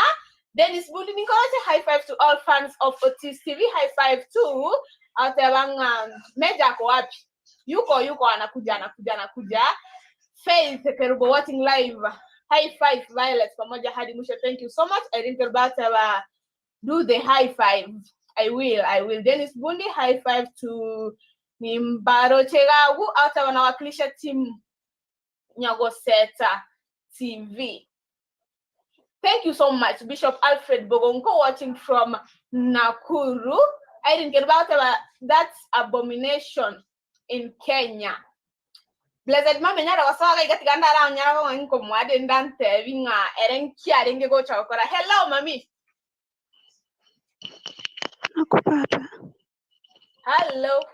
Dennis Bundi nikorocha high five to all fans of Otis TV. High five to atebanga meja ko wapi. Yuko anakuja. Faith Keruba watching live. High five Violet pamoja hadi mwisho. Thank you so much. Irene Keruba, do the high five. I will. Dennis Bundi, high five to Nimbaro Chegawu. Out wanawakilisha team Nyagoseta. TV. Thank you so much, Bishop Alfred Bogonko, watching from Nakuru. I didn't get about that's abomination in Kenya. Blessed mama nyara wasaga igatika ndara nyara wa nko mwade ndante vinga erenkia renge go chakora. Hello mami. Nakupata. Hello.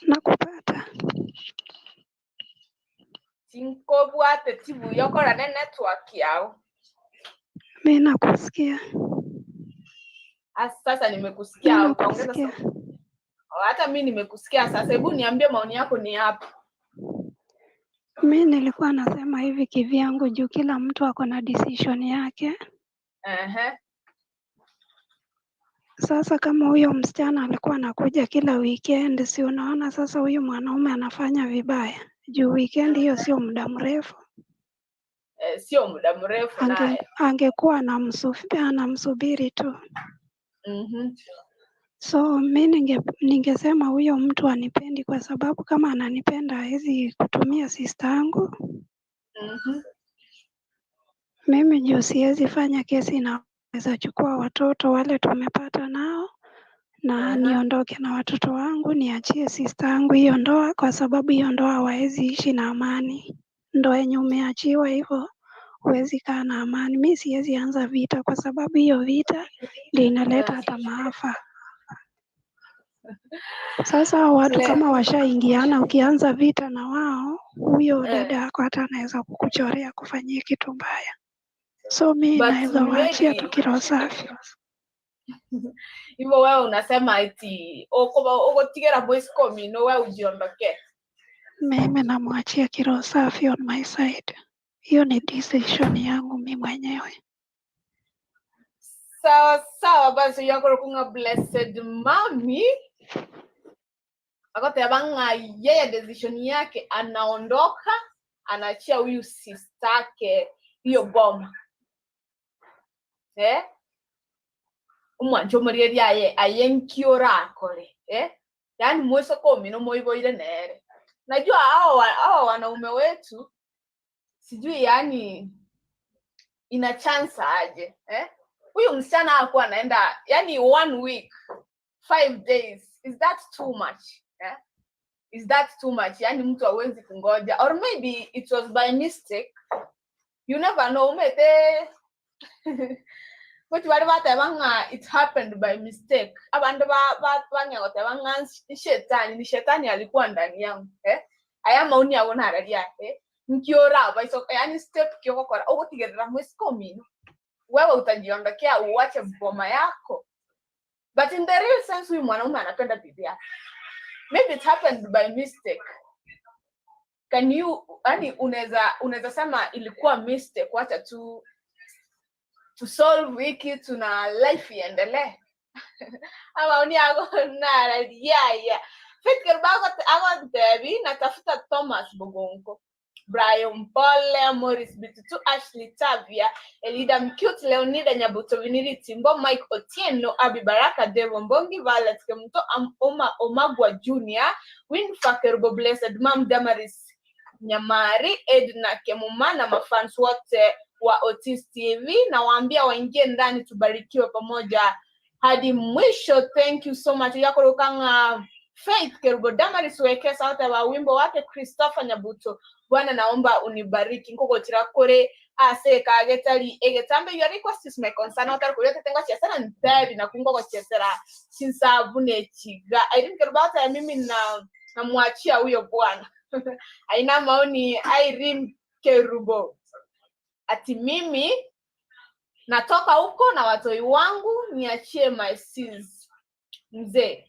Nakupata. Tinko bwate tibu yokora na network yao. Mimi nakusikia. Sasa nimekusikia utaongeza sauti. Hata mimi nimekusikia sasa. Hebu niambie maoni yako ni yapi? Mimi nilikuwa nasema hivi kivyangu juu kila mtu ako na decision yake. Sasa kama huyo msichana alikuwa anakuja kila weekend, si unaona sasa huyu mwanaume anafanya vibaya. Juu weekend hiyo sio muda mrefu. Sio muda mrefu naye. Angekuwa anamsubiri tu. So mimi ningesema huyo mtu anipendi kwa sababu kama ananipenda hawezi kutumia sister yangu. Mimi juu siwezi fanya kesi na naweza chukua watoto wale tumepata nao na niondoke na watoto wangu niachie sister yangu hiyo ndoa kwa sababu hiyo ndoa hawezi ishi na amani. Ndoa yenye umeachiwa hivyo huwezi kaa na amani. Mimi siwezi anza vita kwa sababu hiyo vita ndio inaleta hata maafa. Sasa watu kama washaingiana ukianza vita na wao, huyo dada yako hata anaweza kukuchorea kufanyia kitu mbaya. So mimi naweza waachia tu kiroho safi. Hivyo wewe unasema eti uko tigera boys komi no wewe ujiondoke. Mimi namwachia kiroho safi on my side. Hiyo ni decision yangu mimi mwenyewe. Sawa basi yako kunga blessed mami. Akati banga yeye decision yake anaondoka, anaachia huyu sister yake hiyo boma. Umwanjo muri yaye ayenkiora akore. Yaani mweso komi no moiboire nere. Najua hao wanaume wetu sijui yani ina chance aje. Huyu msichana hakuwa anaenda yani 1 week 5 days. Is that too much? Is that too much? Yani mtu hawezi kungoja, or maybe it was by mistake. You never know. Umete but it happened by mistake. Abantu banya banga shetani alikuwa ndani yangu. Aya maoni yao na radia nkiora baiso yani step kioko kwa ugotigera mwezi komino wewe utajiondokea uache boma yako. But in the real sense huyu mwanaume anapenda bibi yake. Maybe it happened by mistake. Can you yani unaweza sema ilikuwa mistake, wacha tu to solve wiki tuna life iendelee. Ama uniago na radia fikir bago ago debi natafuta Thomas Bogonko, Brian Pole, Morris Bitutu, Ashley Tavia, Elida Mcute, Leonida Nyabuto, Vinili Timbo, Mike Otieno, Abi Baraka, Devon Bongi, Violet Kemuto, Omagwa Junior, Winfaker, Blessed Mam Damaris Nyamari, Edna Kemuma na mafans wote wa Otis TV na waambia waingie ndani tubarikiwe pamoja hadi mwisho. Thank you so much. Yako rukanga Faith Kerubo Damaris weke sauti wa wimbo wake Christopher Nyabuto. Bwana naomba unibariki nkoko tirakore ase kagetali egetambe your request is my concern otar kuleta tengo chesera ntabi na kungoko chesera sinsa bune chiga. I didn't care about mimi na muachia huyo bwana. Aina maoni Irene Kerubo. Ati mimi natoka huko na watoi wangu niachie my sis mzee.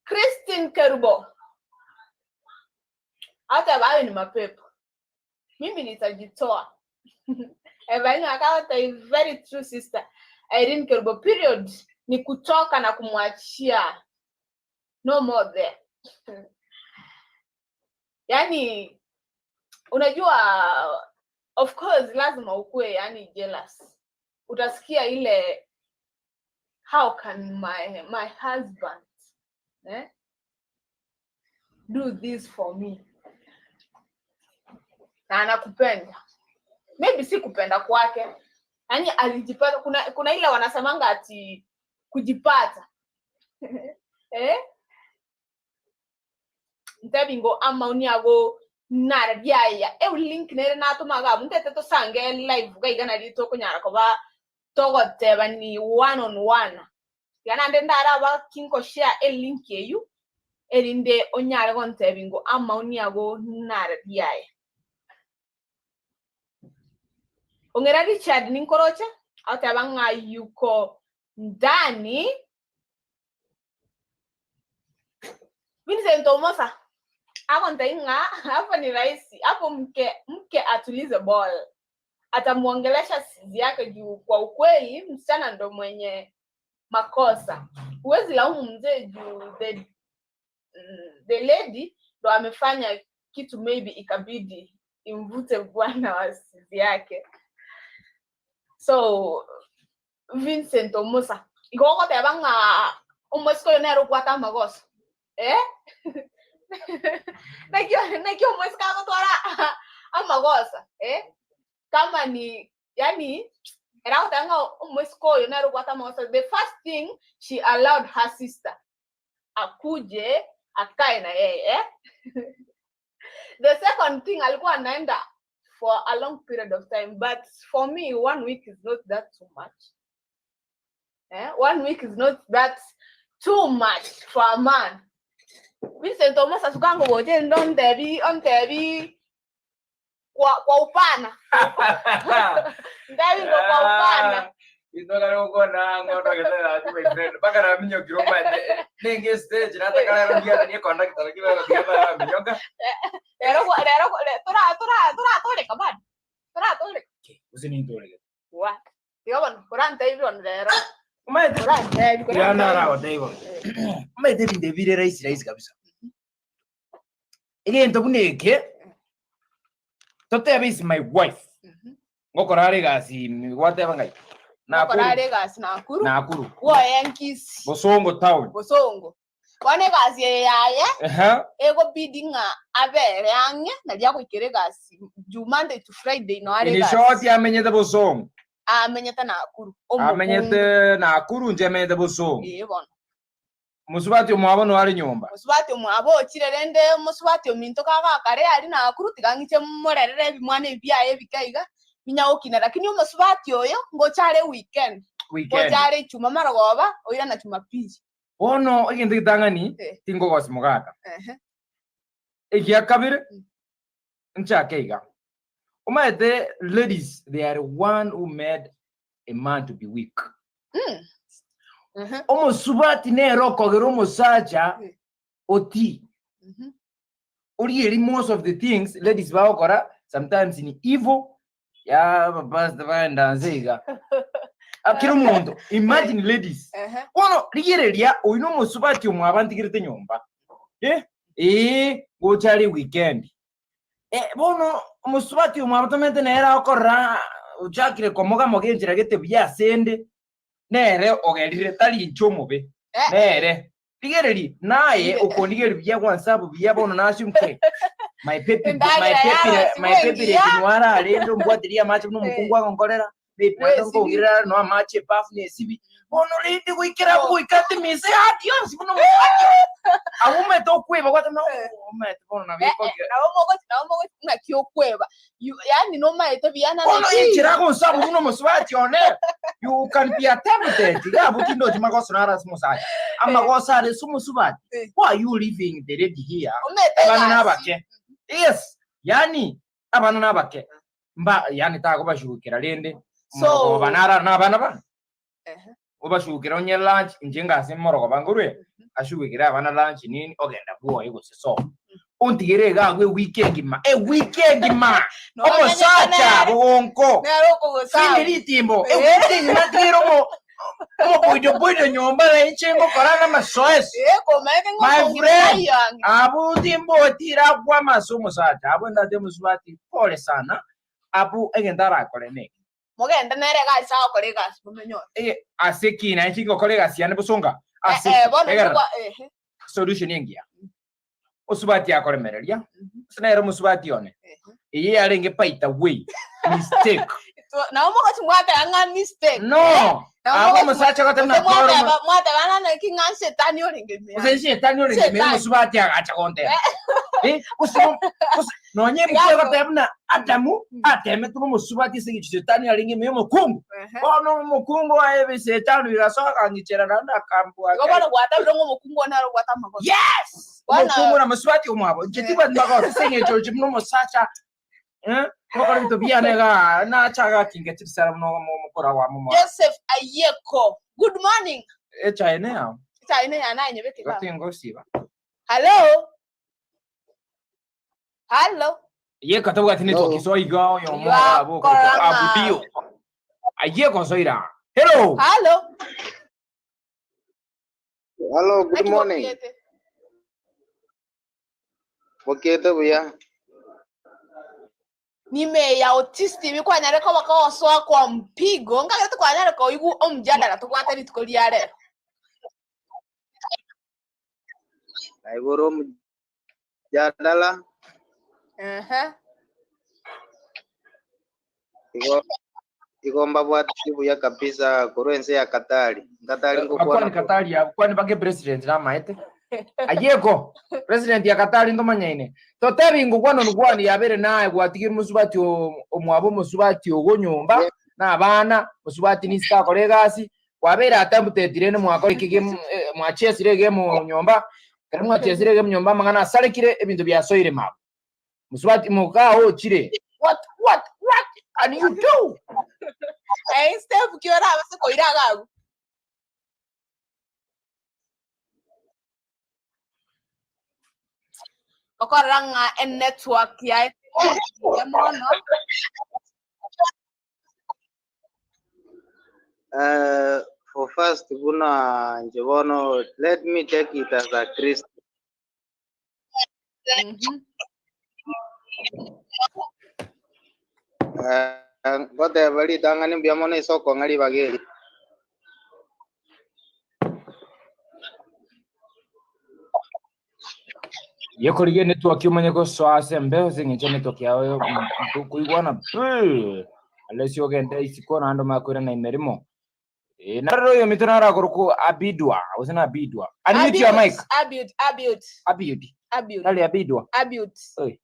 Christine Kerubo. Hata bawe ni mapepo. Mimi nitajitoa. Evaini akawata a very true sister. Irene Kerubo period ni kutoka na kumwachia. No more there. Yani unajua of course lazima ukue yani jealous. Utasikia ile how can my husband do this for me. Na anakupenda. Maybe si kupenda kwake. Yaani alijipata, kuna ile wanasemanga ati kujipata. Ntabingo ama uniago narabyaya link nere natumaga mutete to sange live gaigana rito kunyara koba togoteba ni one on one yana ndara ba kinko share link yeyu erinde onyara gontebingo ama uniago narabyaya ongera Richard ninkorocha atabanga yuko ndani Vincent Omosa hapo ntainga hapo ni rahisi hapo mke atulize ball atamuongelesha sizi yake juu kwa ukweli msichana ndo mwenye makosa huwezi laumu mzee juu the lady ndo amefanya kitu maybe ikabidi imvute bwana wa sizi yake. So Vincent Omosa igoko tebanga umwesko yonero kwata magoso Nakio mweska kutora amagosa kama ni yani era utanga mwesko yonero kwata magosa. The first thing she allowed her sister akuje akae na yeye The second thing alikuwa anaenda for a long period of time, but for me 1 week is not that too much. 1 week is not that too much for a man. Vincent Thomas asukango boje on tebi kwa upana. Ndawi kwa upana. Idola roko na ngoto ketela ati my friend. Baka na minyo kiroma nenge stage nata kana rugia ni contact takiwa kwa minyoka. Tora tole kaban. Tora tole. Usini tole. Wa. Diwan Quran tayi on lero. Yana rawa daiwa. Umete binde rahisi kabisa. Ile ntokuneke. Tote is my wife. Ngokorare gasi whatever ngai. Ngokorare gasi nakuru. Wo Yankees. Bosongo town. Bosongo. Wane gasi yaye. Ego bidinga abere ange na dia kwikere gasi. Monday to Friday no are gasi. Ni short ya menyete Bosongo. Amenyete nakuru. Amenyete nakuru nje menyete Bosongo. Yebona. Musubati omwabo no ari nyomba. Musubati omwabo kirerende musubati ominto kare ari nakuru tigangiche murerere bimwane byaye bikaiga binyawo kina lakini musubati oyo ngochare weekend. Ngochare chuma marogoba oira na Jumapili. Ono igende gitangani tingo gosimugata. Egia kabire ncha keiga. Umaete ladies, they are one who made a man to be weak. Omo subati nero kogero mosaja oti. Uri most of the things ladies baokora sometimes in evil ya babas davanda nzega. Akiro mondo imagine ladies. Ono rigereria oino mo subati omwabandi girete nyomba. Gochari weekend. Bono musubati umwabatomente nera okora uchakire komoga mogenjira gete bya sende nere ogerire tali nchomobe nere tigereri naye ukonigeri bya kwansabu bya bono nashimke my pepe kinwara alendo mbwatiria macho no mukungu akongorera bepe ngongirira no amache pafu ne sibi bono lindi kuikira kuikate mise adio sibuno mwacho awume to kweba kwata no ume bono na biko nawo na kyokweba yani no maete byana na ichira ko sabu uno muswati one you can be attempted ya butindo timakoso na rasmo saja ama kosa le sumusubati why are you leaving the lady here bana nabake yes yani abana nabake mba yani tako bashukira lende so banara na bana ba ubashukira onye lunch njinga simoro bangurwe ashukira abana lunch nini ogenda bwo yego so untigere gagwe weekend ma omo sacha bonko sindiri timbo weekend matiro mo boido nyomba na ichengo karanga masoes my friend abu timbo tira kwa masomo sacha abu ndate muswati pole sana abu egendara kolene mogenda nere gasa okorega bumenyo asekina ichingo kolega siane busonga bona solution yengia musubati akoremereria sinero musubati one iye arenge paita way mistake na umukati mwata yanga mistake no abo musacha katana mwata bana na kinga shetani orenge shetani orenge musubati acha konte nonye mkwe katabna Adamu ateme tumo musubati sigi shetani arenge memo kungu ono mukungu aye shetani birasoka ngichera nanda kambu ngobana gwata ngo mukungu na gwata makosa yes mukungu na musubati umwabo ngitiba ndako senge George muno musacha Mokora mtu bianega na chaga kinge tsara muno mukora wa mumo Joseph Ayeko good morning China ya na nyebete ba Gatingo siba hello ye katabuga tini to kisoi go yo mo abo abudio Ayeko soira hello good morning Bokete buya Nime ya Otis Tv kwa nyare kwa wakawaswa kwa mpigo ngakete kwa nyare kwa igu omjadala tukwata litukoli rero Aigoro mjadala igomba bwati buya kabisa kurense ya Katari ngokwana Katari ya kwani bage president na maete Ayeko president ya Katari ndo manyaine to tebi ngokwana nugwani yabere naye gwatigi musubati omwabo musubati ogonyomba na abana musubati nisika kolegasi wabere atambutetire ne mwakore kige mwachesire mu nyomba kandi mwachesire mu nyomba mangana sarekire ebintu byasoire mabo musubati mukao chire what and you do step kiora base koiraga okoranga en network ya mono for first kuna njobono let me take it as a Christ bote bali dangani biamone isoko ngali bageli yekorige network yumanye ko swase mbeo singiche network yawe kuigwana alesio gende isikona ando makwira na imerimo naro yo mitonara koruko abidwa usina abidwa unmute your mic abid ali abidwa oi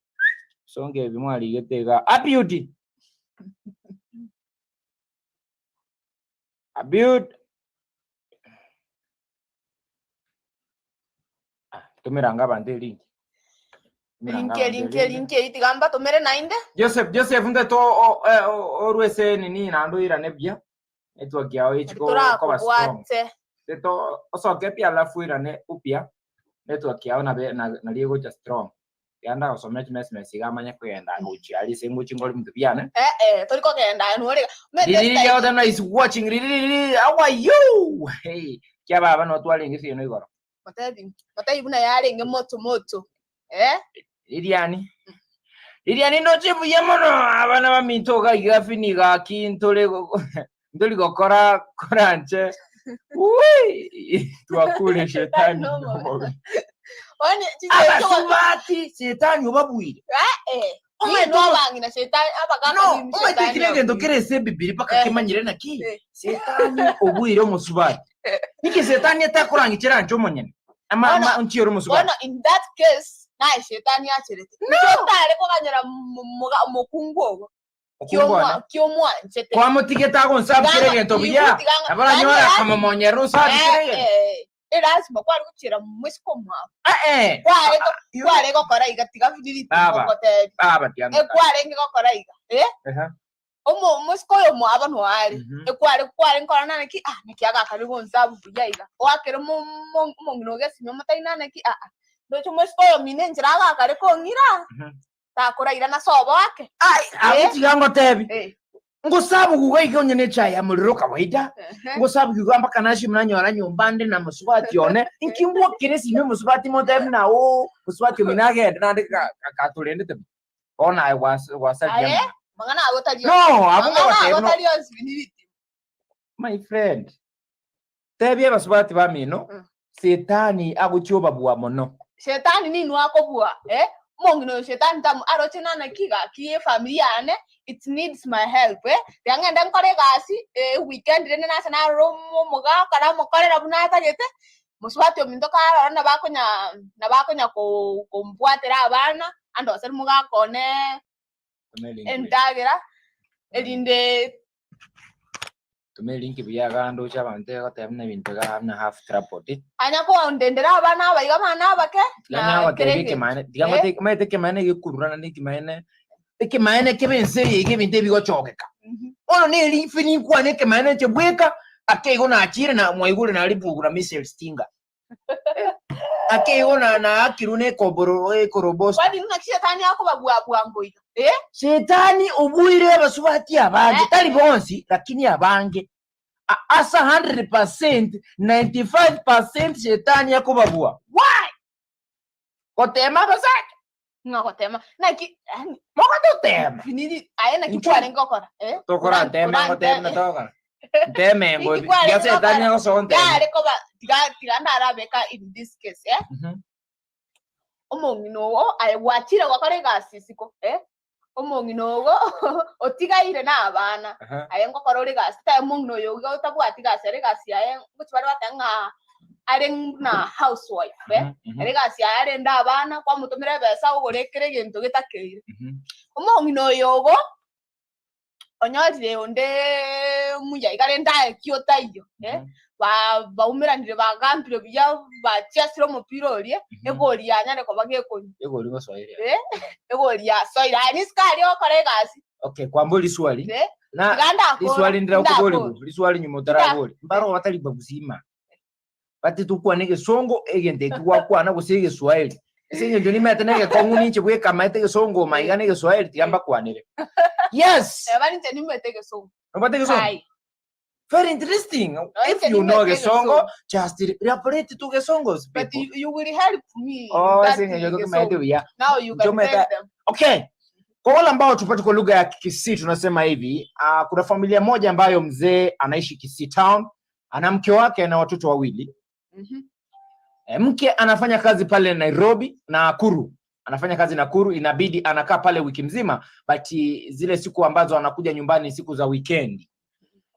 songe bimwali getega abid tumiranga bandeli linke itigamba tomere nainde Joseph ndeto orwese nini nando ira nebia network yao ichiko kwa strong ndeto osoke pia alafu ira ne upia network yao na liego cha strong yanda osomech message gamanya kwenda uchi ali sengu chingoli mtu biana toliko kenda nore Lili yao tena is watching Lili how are you hey kya baba no twali ngisi no igoro matabi buna yale nge moto Liliani no chifu yamono abana bamitoka igafiniga kintole ndoli gokora koranche tuakule shetani One abasubati shetani obabwire no shetani no ometekirege ndokere bibiri paka kimanyire naki shetani obwire omusubati niki shetani atakurangikira njo monyene ama unchiro musubati in that case na shetani acherete shetani ko kanyera mukungo kiomwa nchete kwa mutigeta ko nsabukirege ntobuya abaranyora kama monyero nsabukirege lazima kwari kuchira mwisiko mwa kware ko kora igatiga vidiri baba tianga kware ngikokora iga omo mwisiko yo mwa abantu wari kware nkora nanaki nakiaga karibo nzabu bujaiga wakere mo nginoge sinyo mataina naki ndocho mwisiko yo mine njiraga kare ko ngira takora ira na sobo wake abutigango tebi ngosabu kugaika onyene chaya muliro kawaida ngosabu kugamba kanashi mnanyora nyombande na musubati one inkimbo kiresi nyo musubati motebi na musubati minage ndande katulende te ona I was again mangana abotali no abunga my friend tebi abasubati bamino setani aguchoba bwa mono shetani nini wako bua mongino shetani tamu arochina na kiga kie familia ane it needs my help yanga ndang kore gasi weekend rene na sana romo moga kara mokare rabuna tagete muswati omindo kara na bakonya ko mbwatera abana ando aser moga kone endagira elinde tumelinki bya gando chabante ko temna bintu ga na half trapoti anya ko ndendera abana bayiga mana bake na kereke mane digamba mete ke mane yikurana ni kimane ke mane ke bense yige binte bigo chokeka ono ne lifini kwa ne ke mane chebweka akego na achire na mwaigule na alipugura missile stinger akego na akirune koboro korobos kwani unakisha tani yako babwa ngoiga shetani ubuire basubati abange tali bonsi lakini abange asa 100% 95% shetani yako babua why kotema basaka ngakotema naki moko tema finidi ayena kitwale ngokora tokora tema ngotema toka tema ngo ya shetani yako sonte ya reko ba tiga ndara beka in this case omongino ayewachira wakare gasisiko omonginogo otigaire na abana ayengo korore gasi ta mongino yoga otabwati gasere gasi ayen guchibara batanga na housewife ere gasi are nda abana kwa mutumire besa ugorekere gento gitakeire omongino yogo onyarire onde muya igare nda kiota iyo ba umiranire bagambire bya bachasiro mupirori egori anyare ko bagekoni egori ngo Swahili egori ya Swahili ani skari okore gasi okay kwambuli swali na swali ndira ukuboli swali nyumo taraboli mbaro batali babuzima bati tukwa nege songo egende kwa na gusige Swahili sinye ndoni mete nege konguni chibwe kama ete songo maigane ge Swahili tiamba kwanire yes bani teni mete ge songo batege songo very interesting. If you know the song, just repeat to the songs. But you will help me. Oh, I think you're going to do now you can tell them. Okay. Kwa wale ambao tupate kwa lugha ya Kisii tunasema hivi, kuna familia moja ambayo mzee anaishi Kisii town, ana mke wake na watoto wawili. Mke anafanya kazi pale Nairobi na Nakuru. Anafanya kazi Nakuru, inabidi anakaa pale wiki mzima, but zile siku ambazo anakuja nyumbani siku za weekend.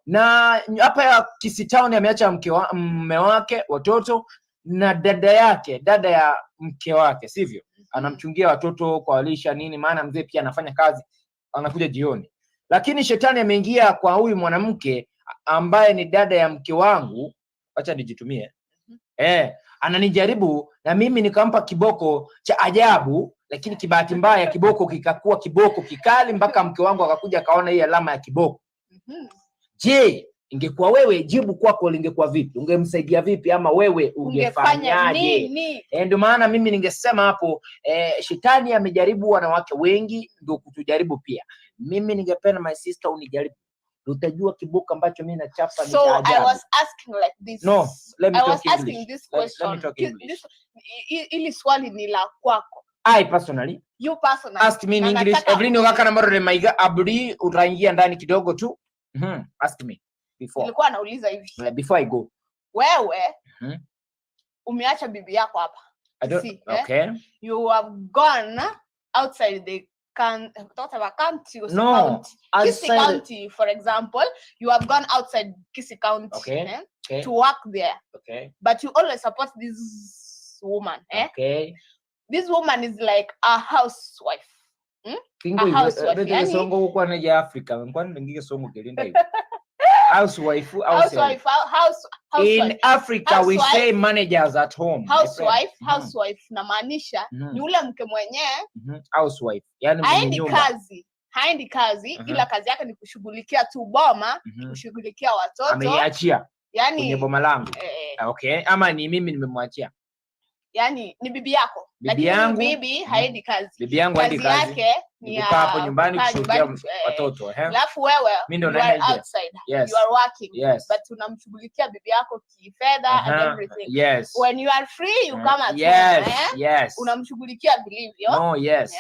Na hapa ya Kisii town ameacha mume wake, watoto na dada ya mke wake, sivyo? Anamchungia watoto kwa walisha nini, maana mzee pia anafanya kazi, anakuja jioni. Lakini shetani ameingia kwa huyu mwanamke ambaye ni dada ya mke wangu, acha nijitumie. Ananijaribu na mimi nikampa kiboko cha ajabu, lakini kibahati mbaya kiboko kikakuwa kiboko kikali mpaka mke wangu akakuja akaona hii alama ya kiboko. Je, ingekuwa wewe jibu kwako lingekuwa vipi? Ungemsaidia vipi ama wewe ungefanyaje? Ndio maana mimi ningesema hapo shetani amejaribu wanawake wengi, ndio kutujaribu pia. Mimi ningependa my sister unijaribu. Utajua kibuka ambacho mimi nachapa ni ajabu. So I was asking like this. No, let me I talk was English. asking this question. Let me talk English. Ili swali ni la kwako. I personally. You personally. Ask me in English. Every wakati nambaro remaiga abudi utaingia ndani kidogo tu. Ask me before. Nilikuwa nauliza hivi. Before I go. Wewe umeacha bibi yako hapa. I don't. Okay. You have gone outside the country. No. Kisii County, for example, you have gone outside Kisii County to work there. Okay. But you always support this woman. Okay. This woman is like a housewife. Housewife. Songo kwa na Africa. Kwani ngike songo kelinda hivi. Housewife. In Africa housewife, we say managers at home. Housewife na maanisha ni ule mke mwenyewe. Housewife. Yani haendi kazi ila kazi yake ni kushughulikia tu boma, kushughulikia watoto. Ameiachia. Yani kwenye boma langu. Okay, ama ni mimi nimemwachia. Yani ni bibi yako. Bibi haendi kazi. Bibi yangu haendi kazi. Yake ni hapo nyumbani kushughulikia watoto, Alafu wewe mimi ndo naenda outside. You are working. But unamshughulikia bibi yako kifedha and everything. When you are free you come at home. Unamshughulikia vilivyo. No, yes.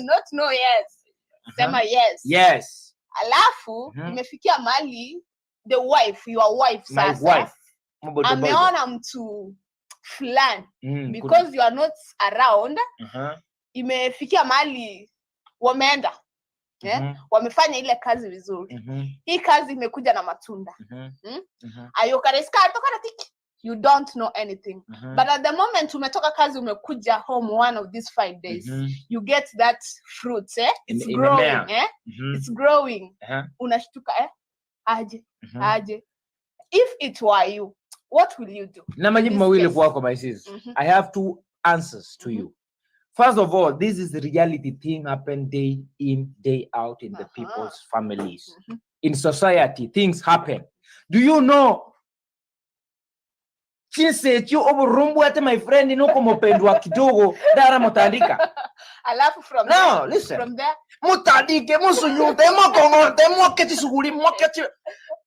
Not no yes. Sema yes. Alafu imefikia mahali the wife, your wife sasa. My wife. Ameona mtu fulani because you are not around. Imefikia mahali wameenda wamefanya ile kazi vizuri. Hii kazi imekuja na matunda. Ayokareska toka tiki. You don't know anything. But at the moment umetoka kazi umekuja home one of these 5 days, you get that fruit, it's growing, it's growing. Unashtuka, aje. If it were you, what will you do? Na majibu mawili kwako, my sis. I have 2 answers to you. First of all, this is the reality thing happen day in, day out in the people's families. In society, things happen. Do you know? Chinsechu oburumbu ate my friend inuko mopendwa kidogo dara mutandika. Alafu from no, listen. From there mutandike musunyute mokongote moketi suguli moketi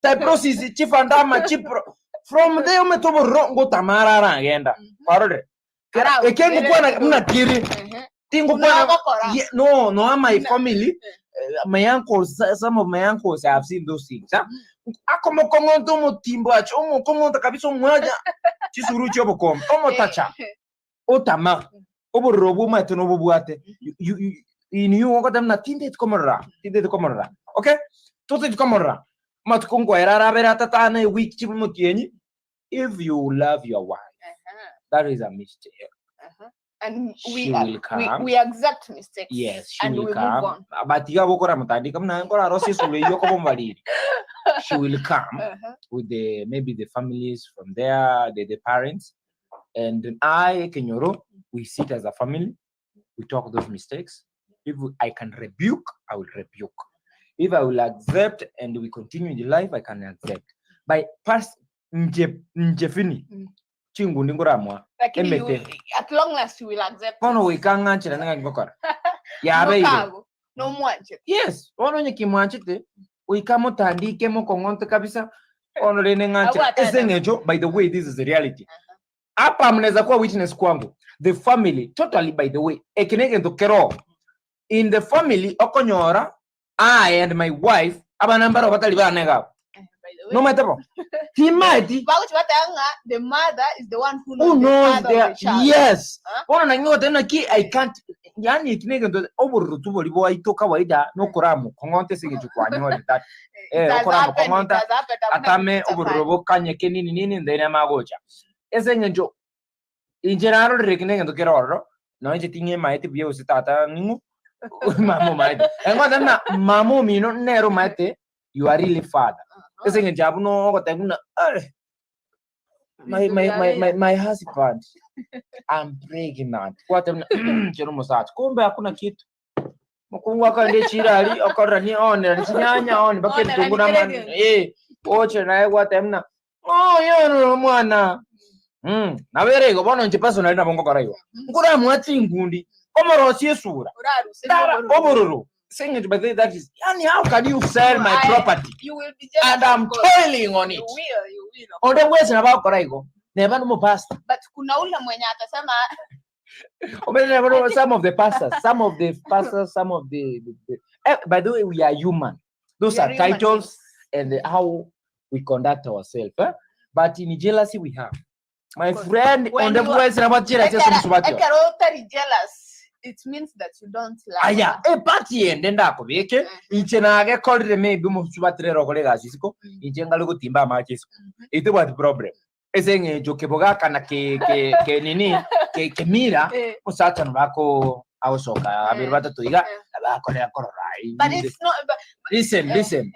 type process chifandama chipro. From there umetobo rongo tamara rangenda. Parode. Ekengu kwa na mnakiri. Tingu kwa no my family. My uncles, some of my uncles have seen those things. Akomo kongonto mutimbo acho omo kongonto kabisa mwaja chisuruchi obokom omo tacha otama oborobu mate no bobuate you ngota na tinde komora okay toto komora matkongo erara berata tane week chimutieni. If you love your wife, that is a mistake. And we accept mistakes. Yes, she and will we come. move on. But you have she will come with maybe the families from there, the parents, and I, Kenyoro, we sit as a family, we talk those mistakes. If I can rebuke, I will rebuke. If I will accept and we continue in the life, I can accept. By past njefini. Chingu ndingoramwa at long as you will accept. Kono wikanga chira nga ngokora ya baile no mwanche. Yes, ono nyeki mwanchite wikamo tandike mo kongonte kabisa ono lene ngachira esengejo. By the way, this is the reality. Hapa mnaweza kuwa witness kwangu. The family totally, by the way, ekinege ndokero in the family okonyora I and my wife abanambara batali banega. No matter what. He might. The mother is the one who knows the child. Yes. I can't. Yani kinege ndo oburutu bolibo aitoka waida no koramu kongonte singeju kwa nyori that. Koramu kongonta atame oburubo kanye kenini nini ndene magocha. Esengejo in general rekinege ndo keroro no nje tinge maite biyo sitata ningu mamo maite. Engwa na mamo mino nero maite. You are really father. My husband, I'm pregnant. What kumbe hakuna kitu. Mkungu akande chirali akora ni one nyanya one baketi tunguna man oche nae watemna. Oh yo mwana. Na berego bono nje personal na bongo karayo. Ngura mwati ngundi. Omorosi esura. Dara obororo. Saying it, but that is, how can you sell my property? You will be and I'm toiling on it. You will. On the ways about Koraigo, never no past. But kunaula mwenye atasema. Some of the pastors, some of the by the way, we are human. Those are titles and how we conduct ourselves. But in jealousy we have. My friend, on the ways about jealousy, jealous. It means that you don't like. Aya, party ndenda ko beke ichenage kolre maybe mu subatrero kolega sisiko ichenga lugo timba machis. Ito what problem. Esenge jokeboga kana ke nini ke mira usacha nbako awsoka abirwata tuiga abako le akororai. But it's not listen.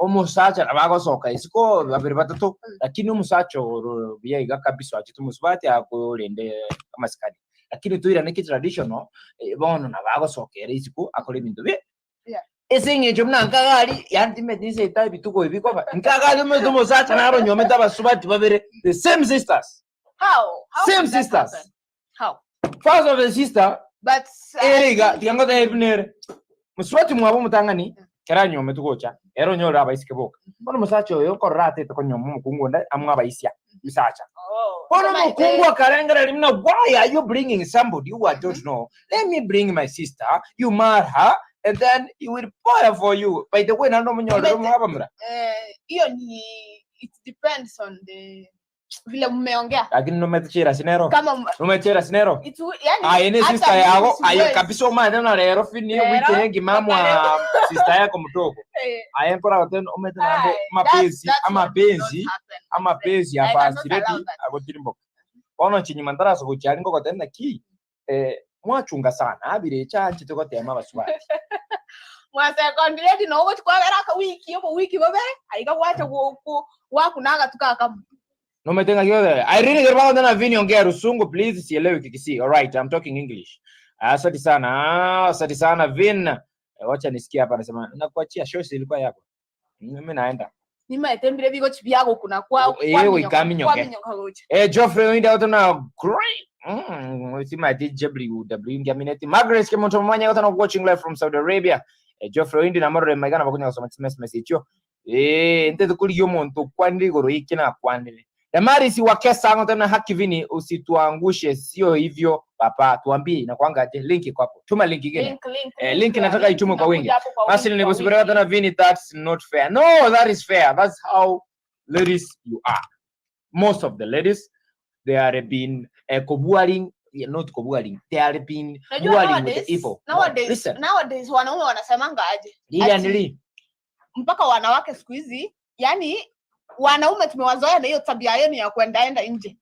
Omusacha abako soka isiko abirwata to lakini umusacho biega kabisa achitu musubati akolende kamaskadi. Lakini tuira neki traditional bono na bago sokera isiku akole bintu be esenye jomna nkagari yanti medise type bituko ibiko ba nkagari mezo mosacha naro nyometa basubati babere the same sisters. How same sisters happen? How first of the sister but eriga tiango da ibnere musubati mwabo mutangani kera nyometu gocha ero nyora abaisike boka bono mosacho yo korate to konyomu kungonda amwa abaisia misacha. Why are you bringing somebody who I don't know? Let me bring my sister. You marry her, and then you will buy for you. By the way, it depends on the vile mmeongea. Lakini numechera sinero. Kama numechera sinero. Yani Ine sister yako kabisa umane na rero fini wiki yengi mamwa sister yako mtoko. Ayempora watendo umetena mapenzi ya basi ready agotirimbo. Ono chinyuma ndaraso kuchali ngo kotenda ki mwachunga sana abire chanchi toko tema baswati. Mwa second ready no go twagera ka wiki babe aiga wacha wakunaga tukaka. No me tenga yo de. I really get na vini ongea Rusungu please sielewi kikisi. All right, I'm talking English. Asante sana Vin. Wacha nisikia hapa anasema nakuachia shows ilikuwa yako. Mimi naenda. Nimetembele bigo chibyako kuna kwa ikaminyoke. Geoffrey Winda utana great. Sima DJW Ngamineti. Margaret Kemonto Mwanya utana watching live from Saudi Arabia. Geoffrey Winda na moro magana bakunya kusoma message yo. Nteto kuli yo monto kwandi goro ikina kwandi. Damari si wakesa ngo tena haki Vini usituangushe sio hivyo papa tuambie na kuangaje link hapo. Tuma link gani? Link nataka itumwe kwa wengi. Basi niliposipeleka tena Vini that's not fair. No, that is fair. That's how ladies you are. Most of the ladies they are being cobualing, not cobualing. They are being cobualing with the evil. Nowadays wanaume wanasemanga aje? Nili mpaka wanawake siku hizi yani wanaume tumewazoea na hiyo tabia yenu ya kwenda nje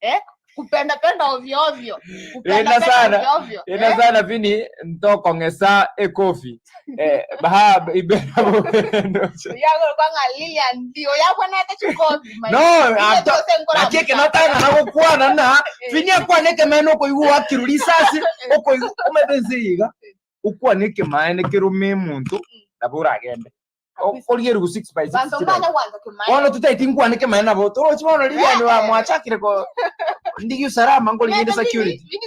kupenda ovyo ovyo kupenda ovyo ina sana Vini ntoko ngesa ekofi bahab ibera bopendo yako kwanga Lilian ndio yako na hata chikofi no akeke nataka na gukwana na Vini akwaneke meno ko igu akirulisasi oko umebenziga ukwaneke maene kirume muntu dabura agende Oligeru 6 by 6. Ono tutaitingwa nike maana bo. Toro chimono Lilian wa mwachakire ko ndigi usalama ngoli ngende security.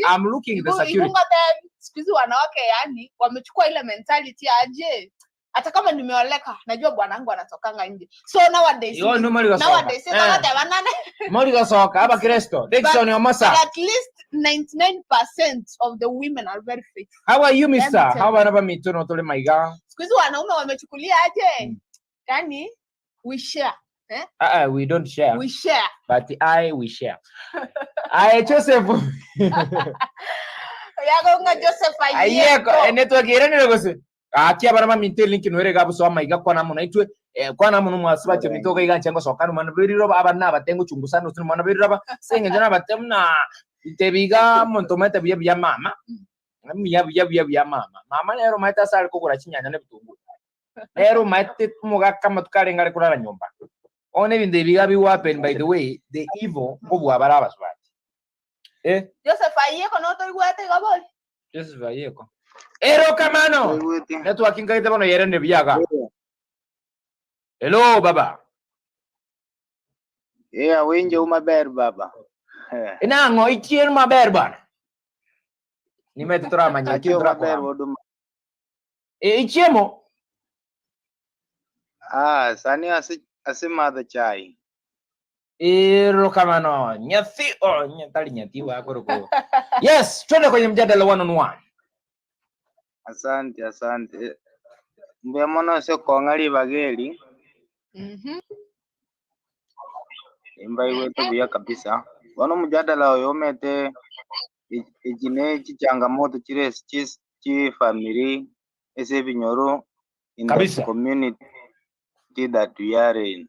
I'm looking the security. Squeeze wanawake yani wamechukua ile mentality aje. Hata kama nimeoleka najua bwanangu anatokanga nje. So nowadays sasa tabanane. Mori gasoka aba Kristo. Dixon Omasa. At least 99% of the women are very faithful. How are you mister? How are you no tole maiga? Squeeze wanaume wamechukulia aje? Yani we share. We don't share. We share. But we share. Joseph. Yago nga Joseph ayeko network irene logose. Akia barama minte link nwere gabu so maiga kwa namu naitwe kwa namu no mwasibati mitoka igancha so kanu manabiriro abana batengo chungusano tunu manabiriro senge jana batemna itebiga montometa bya mama. Bya mama. Mama lero maita sali kugura chinyanya ne bitungu. Lero maite tumuga kama tukarengare kulala nyumba. One binde biga happen by the way the evil obu abaraba swati. Joseph ayeko no to igwate gabol. Joseph ayeko. Ero kamano. Network ngaite bono yerende biyaga. Hello baba. Winjo maber baba. Inango ichien maber bana. Nimetutora manyaki maber boduma. Ichiemo. Sani asimadho chai. Ero kamano. Nyathi nyatali nyati wako roko. Yes, twende kwenye mjadala 1-on-1. Asante. Mbemono sio kongali bageli. Imba iwetu bia kabisa. Wano mjadala oyomete ijine changamoto chi family ese binyoro in the community that we are in.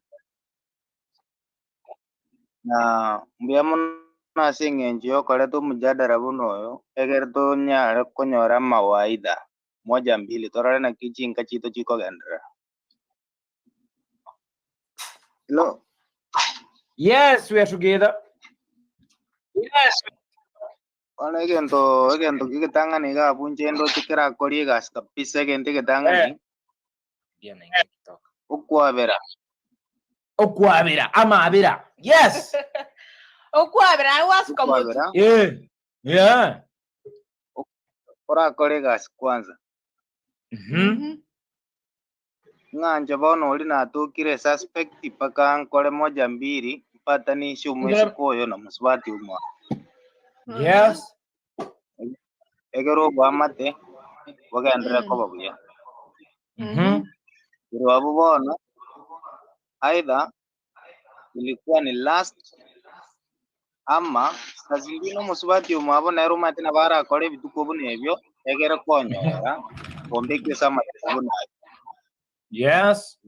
Na mbemono asinge njio kole tu mjadala buno egerto nyara konyora mawaida moja mbili torare na kichinga chito chiko gendra. Hello. Yes, we are together. Yes. Ona egento kikitanga ni ga punchendo tikira korigas kapisa gente kitanga ni. Bien TikTok. Okwabera ama abera. Yes. Okwabera wasuka moto. Yeah. Ora korigas kwanza. Nganja bono oli na tukire suspect paka nkole moja mbili mpata ni shumwe koyo na muswati umwa. Yes. Egero bamate wakaendera ko babuya. Iro bono aidha ilikuwa ni last Ama sazingine musubati umabo na rumati na bara kore bituko bunebyo egera konyora bombeke sama buna. Yes.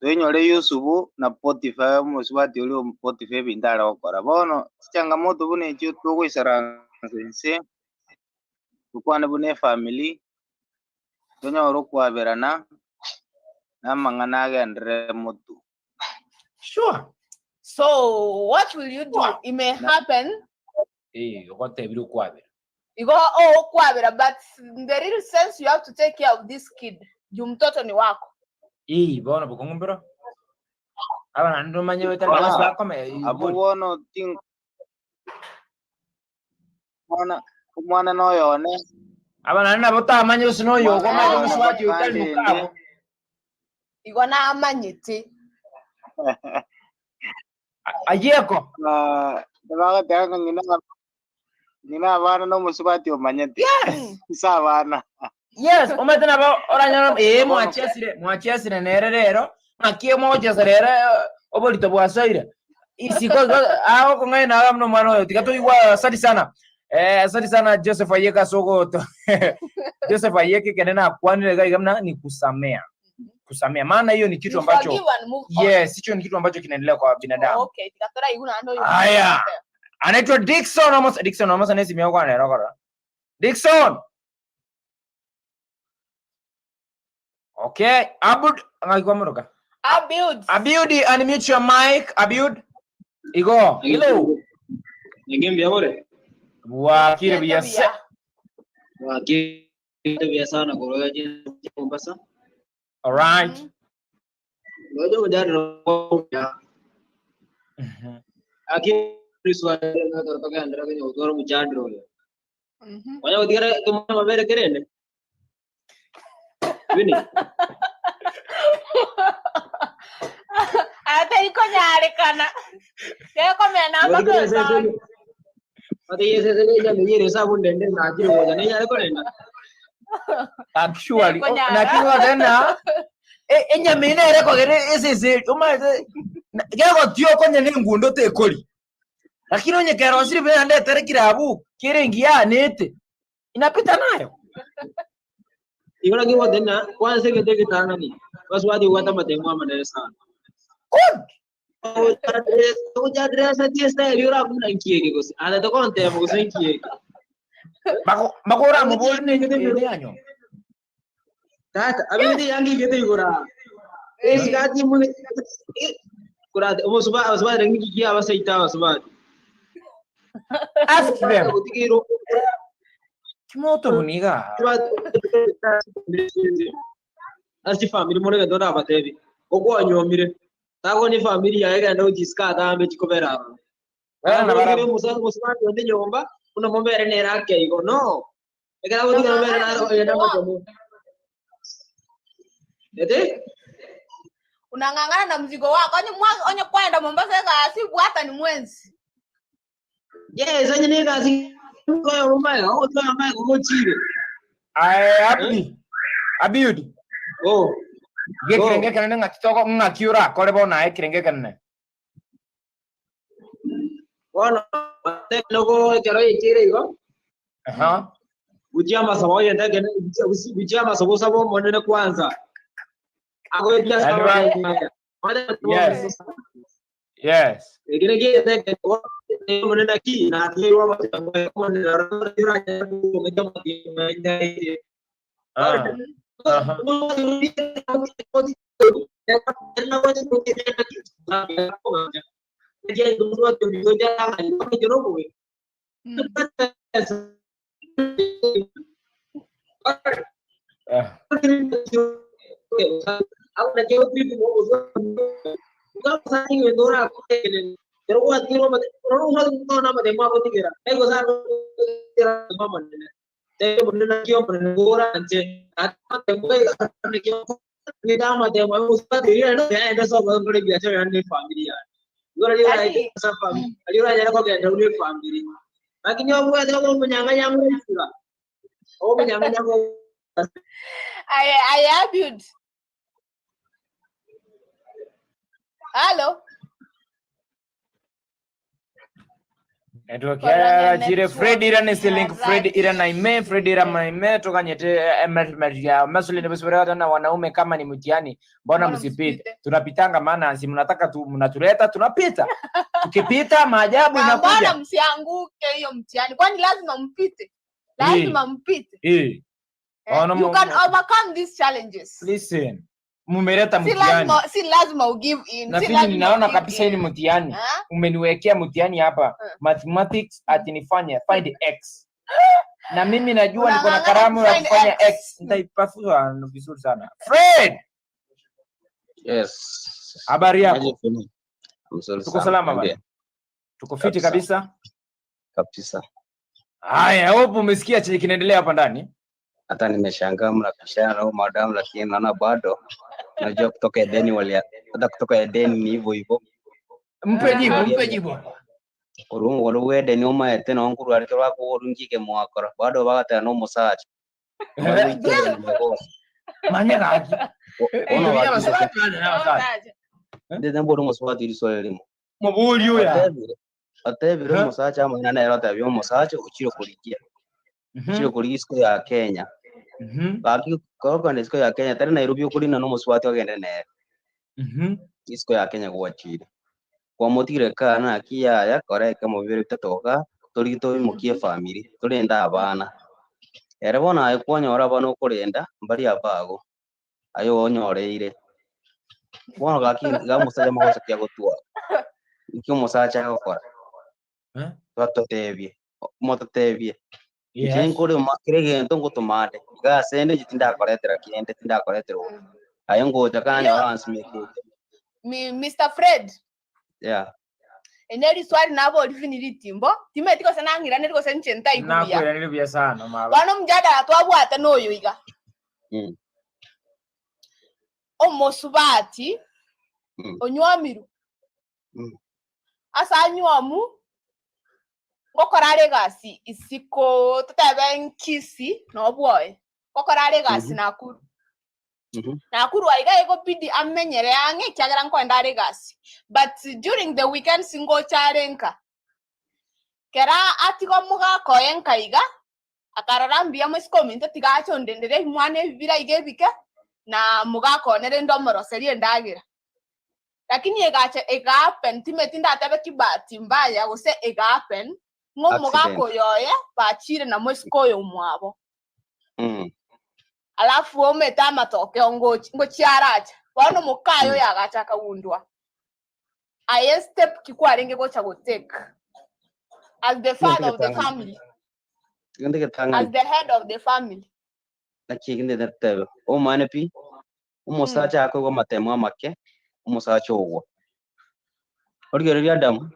Twenyore Yusufu na Potifa musubati uli Potifa bindara okora bono changamoto bune cyo tugo isara nse tukwana bune family tonyoro kwaberana na mangana gendre mutu. Sure. So what will you do? It may happen. What they will kwabera. You go kwabera, but in the real sense you have to take care of this kid. Mtoto ni wako. Bona bukungumbira. Abana ndo manye wetana baswa kome. Abuwono ting mwana no yone. Abana nna bota manye usino yo koma muswati utali mukabo. Igona amanyiti. Ayeko. Daga daga ngina bana no muswati omanyiti. Yes. Sabana. Yes, umetena ba oranya mwachesire nerero makie moja serere obolito bwasoire isiko aho kongai na gamno mwana yo tikato iwa asante sana Joseph Ayeka Sogoto. Joseph Ayeka kenena kwanile gai gamna ni kusamea maana hiyo ni kitu ambacho hicho ni kitu ambacho kinaendelea kwa binadamu. Okay, tikatora iguna ando yo. Haya, anaitwa Dickson almost anesi miao kwa nero kora Dickson. Okay, Abud ngakwa muruka. Abud, unmute your mic. Abud. Igo. Hello. Ngembia bore. Wa kire biasa. Wa kire biasa na koroga je Mombasa. All right. Ngoja udaro ya. Aki riswala na kutoka ndara kwenye udoro mjadro. Ngoja udira kama mabere kerene. Wini. Ate iko nyare kana. Yeko mena makosa. Ate yese ya mwenye sabu ndende na ajiri moja ni nyare kona. Actually, na kiwa tena enya mena ere ko gere ese umaze gego tio konye ni ngundo te koli. Lakini onye kero asiri bena ndete tere kirabu kirengia nete. Inapita nayo. Igora kiwa tena kwanza kete kitana ni waswadi wata matengwa manene sana. Good. Uja dresa tiesta yura kuna nkiege gosi. Ada to konte mo gosi nkiege. Makora mo bolne ngene anyo. Tata abindi yangi kete igora. Sigati mun kura mo suba rengi kia basa itawa suba. Ask them. Kimoto buniga. Asi family mo ne dona batevi. Ogwo anyomire. Tago ni familia yake ndio jiskata ambe chikobera. Na bara musa ndi nyomba una mombere ne rake iko no. Ekara wodi mombere na yenda moto. Ete? Unangangana na mzigo wako. Onye kwenda Mombasa kasi bwata ni mwenzi. Yes, onye ni kasi kwa mama, au kwa mama kwa chile. Abudi. Oh. Gekenge kanene ngakitoko ngakiura kore bona ekirenge kanene. Wana logo kero ikire igo. Ujia masawo yenda gene ujia masawo sabo monene kwanza. Ako ita Yes. Egene gete monene ki na atlewa monene yura I Abud. Hello. Netokera chire Fred ira ni link Fred ira na ime Fred ira maime tokanyete ya masuli ni busubira na wanaume kama ni mtihani mbona msipite tunapitanga maana si mnataka tu mnatuleta tunapita tukipita maajabu inakuja mbona msianguke hiyo mtihani kwani lazima mpite mpite you can overcome these challenges. Listen mumeleta mtihani si lazima u give in na mimi ninaona kabisa ni mtihani umeniwekea mtihani hapa mathematics ati nifanye find x na mimi najua niko na karamu ya kufanya x nitaipafua vizuri sana. Fred yes habari yako? Tuko salama bwana, tuko fiti kabisa. Haya, hope umesikia chenye kinaendelea hapa ndani. Hata nimeshangaa mnapishana na madam, lakini naona bado najua kutoka Edeni hata kutoka Edeni ni hivyo. Mpe jibu. Urungu wale Edeni umaete na nguru alikwa ko urungike mwakora bado bagata no musacha. Manya gaji. Ono waswati ndende mboro muswati risole limo. Mubuli uya. Atebire musacha amana na erota byo musacha ukiro kulikia. Ukiro kulisko ya Kenya. Baki kwa ndisko ya Kenya tari Nairobi ukuri na no muswati wagende ne. Isko ya Kenya gwachire. Kwa motire kana akiyaya koreka mubiri bitatoka turito bimukie family turenda abana. Ere bona ayikonyora bano kurenda mbali abago. Ayo onyoreire. Bona gaki gamusaje makosa kya gotua. Ikyo musacha gakora. Twatotebye. Mototebye. Jenkore makirege ntongo tomate. Gasende jitinda koretera kiende tinda koretera. Ayo ngoja kana once make. Mr. Fred. Yeah. Eneri swali nabo olifiniri timbo. Timetiko sana ngira neriko senchenta ikuya. Nakwira nilibya sana mama. Bano mjadala twabwata noyo iga. Omosubati. Onywamiru. Asa anywamu. Gokorare gasi isiko tutebe nkisi no boy. Gokorare gasi nakuru. Nakuru aiga ego bidi amenyere yange kyagera nkwenda are gasi. But during the weekend singo charenka. Kera atiko muga koyenka iga akararambia mwiskominte tigacho ndendere mwane bibira igebike na muga konere ndomoro serie ndagira. Lakini ega happen timetinda atabe kibati mbaya gose ega happen ngo muga koyoye bachire na mwiskoyo mwabo. Alafu ometa matokeo ngo chiaracha bano mukayo yagataka wundwa aye step kikwarenge go chago take as the father of the family as the head of the family nakiginde datebe o manepi umusacha akwe matemo make umusacha ogwo origere Adam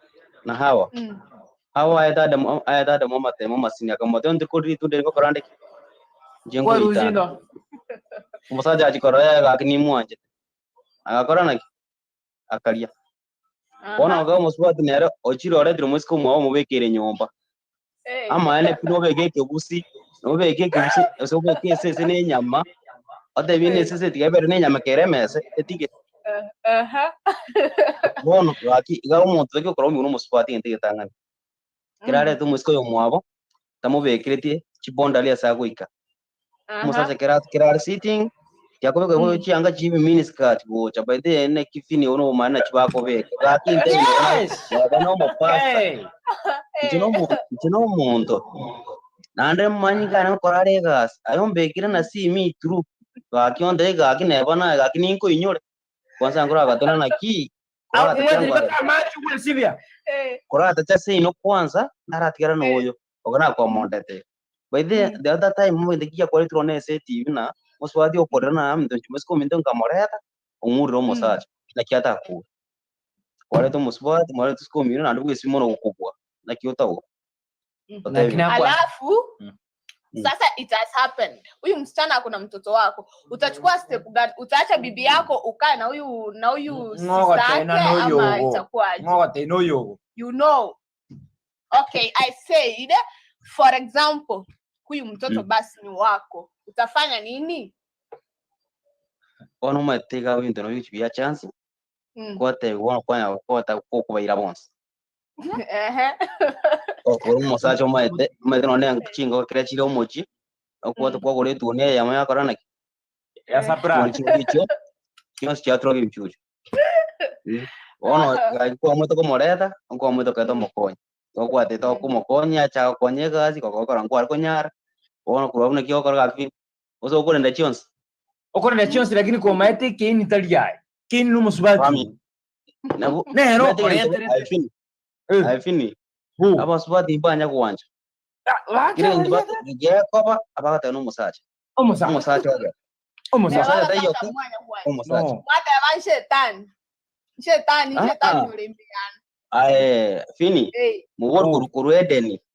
na Hawa Hawa ayata Adam matemo masini akamoto ndikuri tunde ko korande jengo itano umusaja ajikoroya gakini mwanje agakorana akaria bona ngo muswati nero ochiro ore ndiro musiko mwa mubekere nyomba ama ene pino begeke busi no begeke busi so begeke sese ne nyama ode bine sese tigabere ne nyama keremese etige bona gaki ga umuntu ke koro mu muswati ntige tangana kirare tu musiko yo mwabo tamubekirete chibonda lia saguika musaza kirare sitting yakobe ko chianga chibi miniskirt go chabaide ene kifini ono mana chibako beke gaki ndende bana mo pasta chino mundo nande manyika na korare gas ayombe kira na si mi true gaki onde gaki ne bana gaki ninko inyore kwanza ngora gatona na ki kora ta sei no kwanza naratikara no oyo ogana kwa mondete by the other time mo ndekia kwa electronic TV na muswadi okorana amdo chumesko mindo ngamoreta umuro musacha nakiata ku wale to muswadi wale to skomino na ndugu simono ukubwa nakiota alafu sasa it has happened huyu msichana kuna mtoto wako utachukua step gani utaacha bibi yako ukae na huyu sister ama itakuwaje ngote no yo you know okay I said for example huyu mtoto basi ni wako utafanya nini ono matega winto no bichibia chance kote wona kwa ta ko kubaira bonse okoro musacha omaete none chingo kira chira omochi okwoto kwa gore tuone yama yakorana ya sapra chicho kios teatro gimchucho ono kwa moto komoreta kwa moto kato mokonya kwa teto kumokonya cha konye gazi kokora ngwar konyara ono kurabuna kio kora gafi oso okore nda chons lakini kwa maete kini talia kini no musubati nero I fini aba subati impanya kuwanja kire ndibata ngiye koba abagata no musacha omusacha tayo omusacha mata ya shetani ulimbiana fini mubor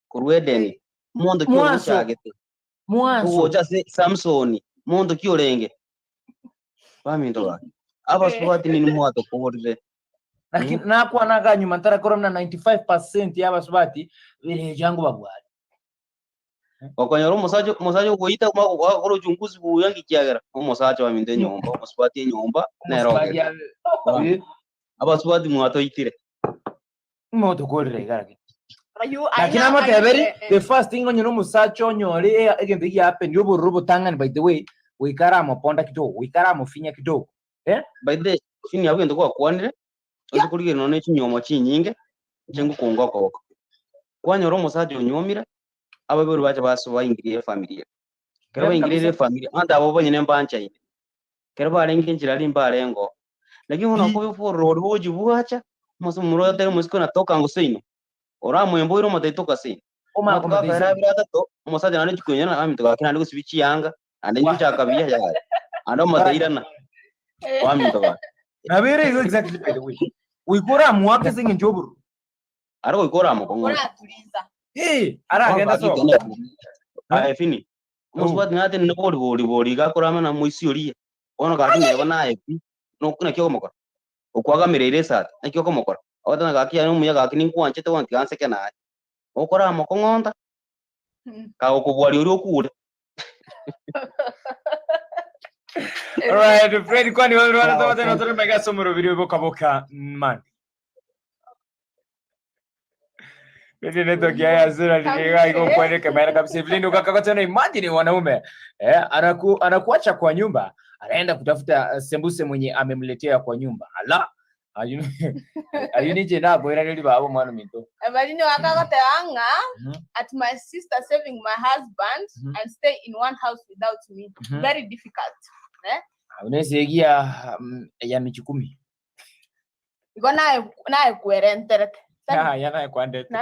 kuruedeni mondo kyo chagete mwaso uja Samsoni mondo kyo lenge bamindoga aba subati ni mwato kuborire lakini nakwa naga nyuma ntara korona 95% y'aba subati bire jangu bagwari okonyoro musacho kuita kwa uchunguzi buyangi kiagera umusacho aminde nyomba musubati nyomba neroge aba subati mwato itire moto korire garage lakini ama teberi the first thing onyo musacho nyore egende yapen yo borubo tangani by the way wikara moponda kidogo wikara mofinya kidogo by the fini yabwendo kwa kwanire ozikurige none chinyomo chinyinge chengu kungo koko kwanyoro musacho nyomira ababuru bacha baso ingiriye familia kero ingiriye familia anda abo bonyene mbancha ine kero barengi njira limba lengo lakini unakobe for road hoji buacha musumuro tere musiko natoka ngoseino ora mwembo iro mataitoka se omaka era birata to musacha nane chikunyana amito kakina ndiko sibichi yanga ande njucha kabia ya ando matairana wamito ba nabere exactly by the way wikora muwake singi njoburu aro wikora mukongo tuliza ara agenda so fini musubati nate ne bori gakorama na muisiori ono kakine bonaye no kuna kyo mokora okwaga mirere sat nakyo komokora otana gakia no muya gakini kwanche to wanti ganse kana okora mokongonda ka okubwali uri okure alright Fred kwani wewe unataka tena tena mega somo video bokaboka man Ndio neto kia azura lilega iko kwani kamera kabisa vile ukaka tena imagine wanaume anakuacha kwa nyumba anaenda kutafuta sembuse mwenye amemletea kwa nyumba ala ayuni jena boira nili babo mwana minto abalini wakaka anga at my sister saving my husband and stay in one house without me very difficult unesegia ya michukumi iko nae kuerenterete nae kwandete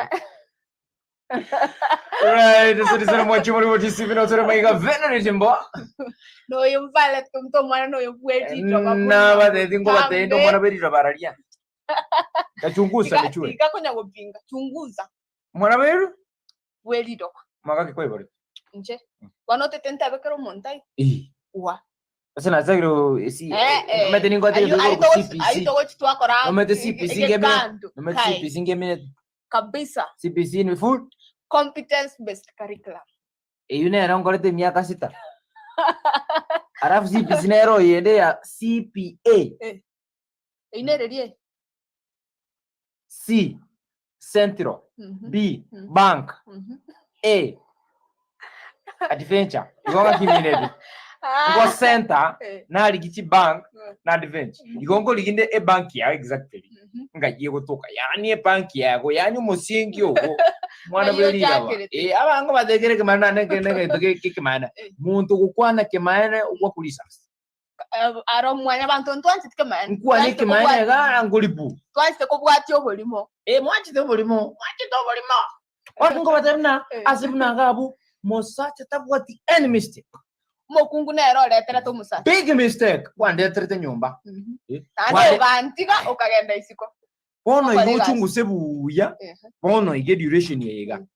right eso disera mwachi muri Otis Tv no tore maiga venerate mbo no yumvale tumto mwana no yubweti na bade ngo bate ndo mwana beri rabararia kachunguza nichue ikakonya gopinga chunguza mwana beri bweli do magake kwa ibore nje wanote tenta bekero montai wa sasa nazagiro si mete ningo ate ngo CPC aito wochi twakora mete CPC ngeme kabisa CPC ni full competence based curriculum yune era ngorete miaka 6 arafu CPC nero yende ya CPA inererie C Central B Bank A Adventure igonga kiminebe ngo center na ligichi bank na adventure igongo liginde e bank ya exactly ngagiye gutuka yani e bank yago yani umusingi ugo mwana belira abango badegere kemana nenge kemana muntu gukwana kemana ugwa kulisa aro mwanya bantu ntwanze kemana nkwani kemana ga ngolibu twanze ko bwati obolimo mwachi to bolimo watu ngo batemna asibna gabu mosacha tabwati any mistake mokungu nero letera to musa big mistake wande trete nyumba ande bantiga okagenda isiko bono igochungu sebuya bono ige duration yega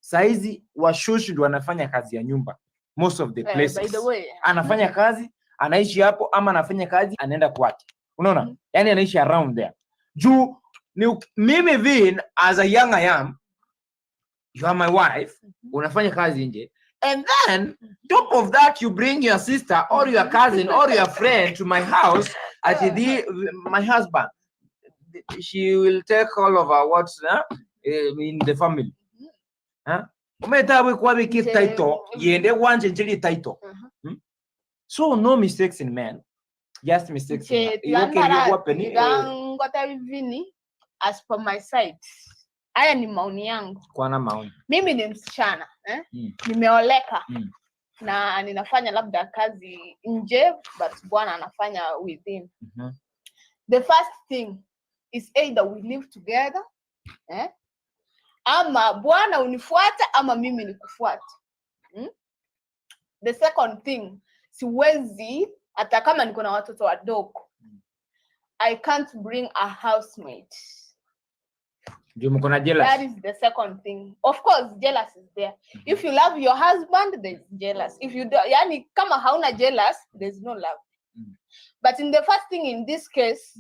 saizi washoshi ndo wanafanya kazi ya nyumba most of the places by the way anafanya kazi anaishi hapo ama anafanya kazi anaenda kwake unaona yani anaishi around there juu ni mimi vin as a young I am you are my wife unafanya kazi nje. And then, top of that, you bring your sister or your cousin or your friend to my house at my husband. She will take all of our what's in the family. Umetabwe kwa biki title yende wanje njili title. So no mistakes in men. Just mistakes. Ngota vini as per my side. Haya ni maoni yangu. Kwa na maoni. Mimi ni msichana, nimeoleka. Na ninafanya labda kazi nje, but bwana anafanya within. The first thing is either we live together, ama bwana unifuata ama mimi nikufuata. The second thing, siwezi hata kama niko na watoto wadogo, I can't bring a housemate. That is the second thing. Of course, jealous is there. If you love your husband, there's jealous. If you do, yani kama hauna jealous, there's no love. But in the first thing, in this case,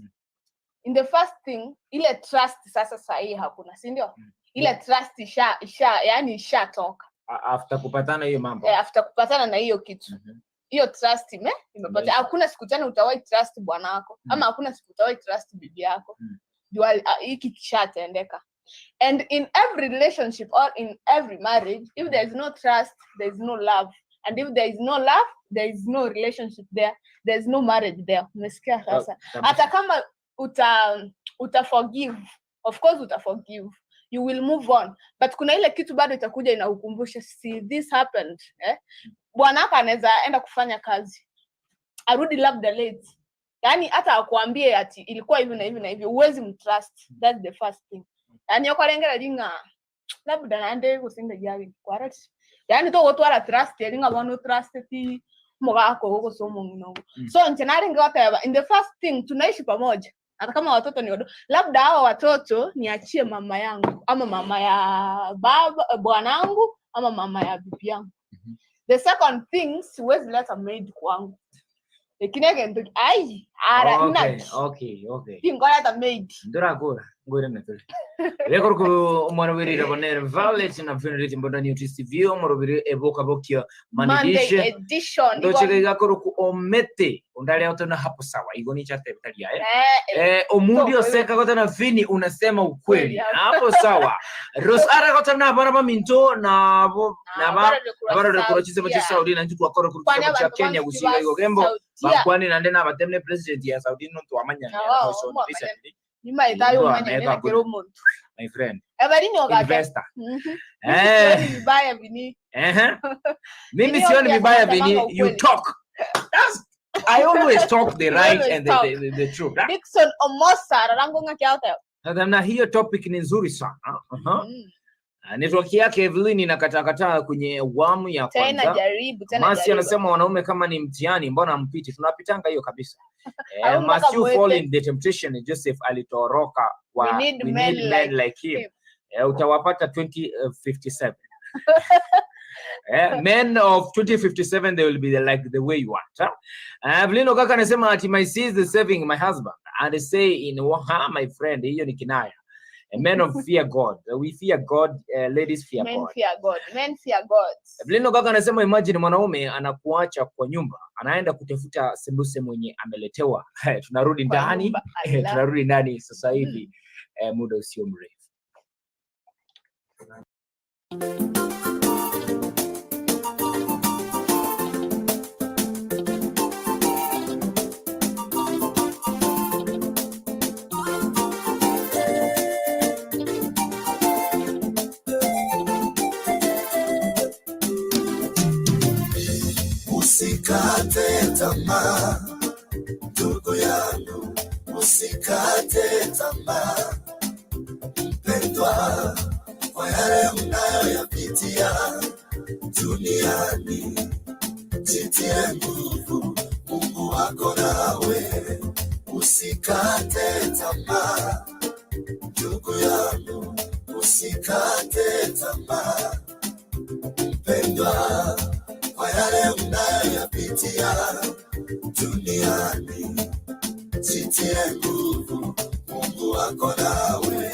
ile trust sasa sahi hakuna, si ndio? Ile trust isha toka. After kupatana hiyo mambo. After kupatana na hiyo kitu. Hiyo trust imepata. Hakuna siku tena utawahi trust bwana wako, ama hakuna siku utawahi trust bibi yako. Hiki kishatendeka. And in every relationship or in every marriage, if there is no trust, there is no love. And if there is no love, there is no relationship there. There is no marriage there. Umesikia sasa? Hata kama uta forgive, of course uta forgive. You will move on. But kuna ile kitu bado itakuja inakukumbusha, see this happened. Bwana wako anaweza enda kufanya kazi, arudi labda late. Yani hata akuambie ati ilikuwa hivi na hivi na hivi, uwezi mtrust. That's the first thing. Yani yokolengera linga labda naende kusinda jari kwarati. Yani to wotwara trust linga bono trust ti mugako huko somo mnogo. So ntenari ngota in the first thing tunaishi pamoja. Hata kama watoto ni wadogo, labda hao watoto niachie mama yangu ama mama ya bwanangu ama mama ya bibi yangu. The second thing, siwezi leta maid kwangu. Ekinege ndo okay. Tingoya ta maid. Ndora gore metole. Leko ko mwanawiri rabonere valley na finality mbona Otis Tv morobiri EBOKABOKIE Monday edition. Ndo chega ko omete undale otona hapo sawa. Igoni cha tebitalia omundi oseka kotana vini unasema ukweli. Hapo sawa. Rosara kotana baraba minto na bara rekorochize mochi Saudi na njitu akoro kuruka cha Kenya gusiga igogembo bakwani nande na batemne president ya Saudi no to amanya no so recently. My friend. Investor. Vibaya vini. Mimi sioni vibaya vini. You talk. I always talk the right and the truth. Dixon Omosa rango ngaki out. Na hiyo topic ni nzuri sana. Network yake Evelyn inakataa kwenye awamu ya kwanza. Tena jaribu. Masi anasema wanaume kama ni mtihani mbona mpiti? Tunapitanga hiyo kabisa. Must you fall in the temptation? Joseph alitoroka kwa we need men like him. Utawapata 2057. Men of 2057 they will be like the way you want. Evelyn Okaka anasema ati my sis is saving my husband and they say in my friend hiyo ni kinaya. Men of fear God. We fear God. Ladies fear God. Men fear God. Men fear God. Evelyn Gaga anasema imagine mwanaume anakuacha kwa nyumba, anaenda kutafuta sembuse mwenye ameletewa. Tunarudi ndani. Tunarudi ndani sasa hivi. Muda usio mrefu. Usikate tamaa, ndugu yangu, usikate tamaa. Mpendwa, kwa yale unayoyapitia duniani, jitie nguvu, Mungu wako nawe. Usikate tamaa, ndugu yangu, usikate tamaa. Mpendwa, kwa yale unayoyapitia duniani, jitie nguvu, Mungu wako nawe.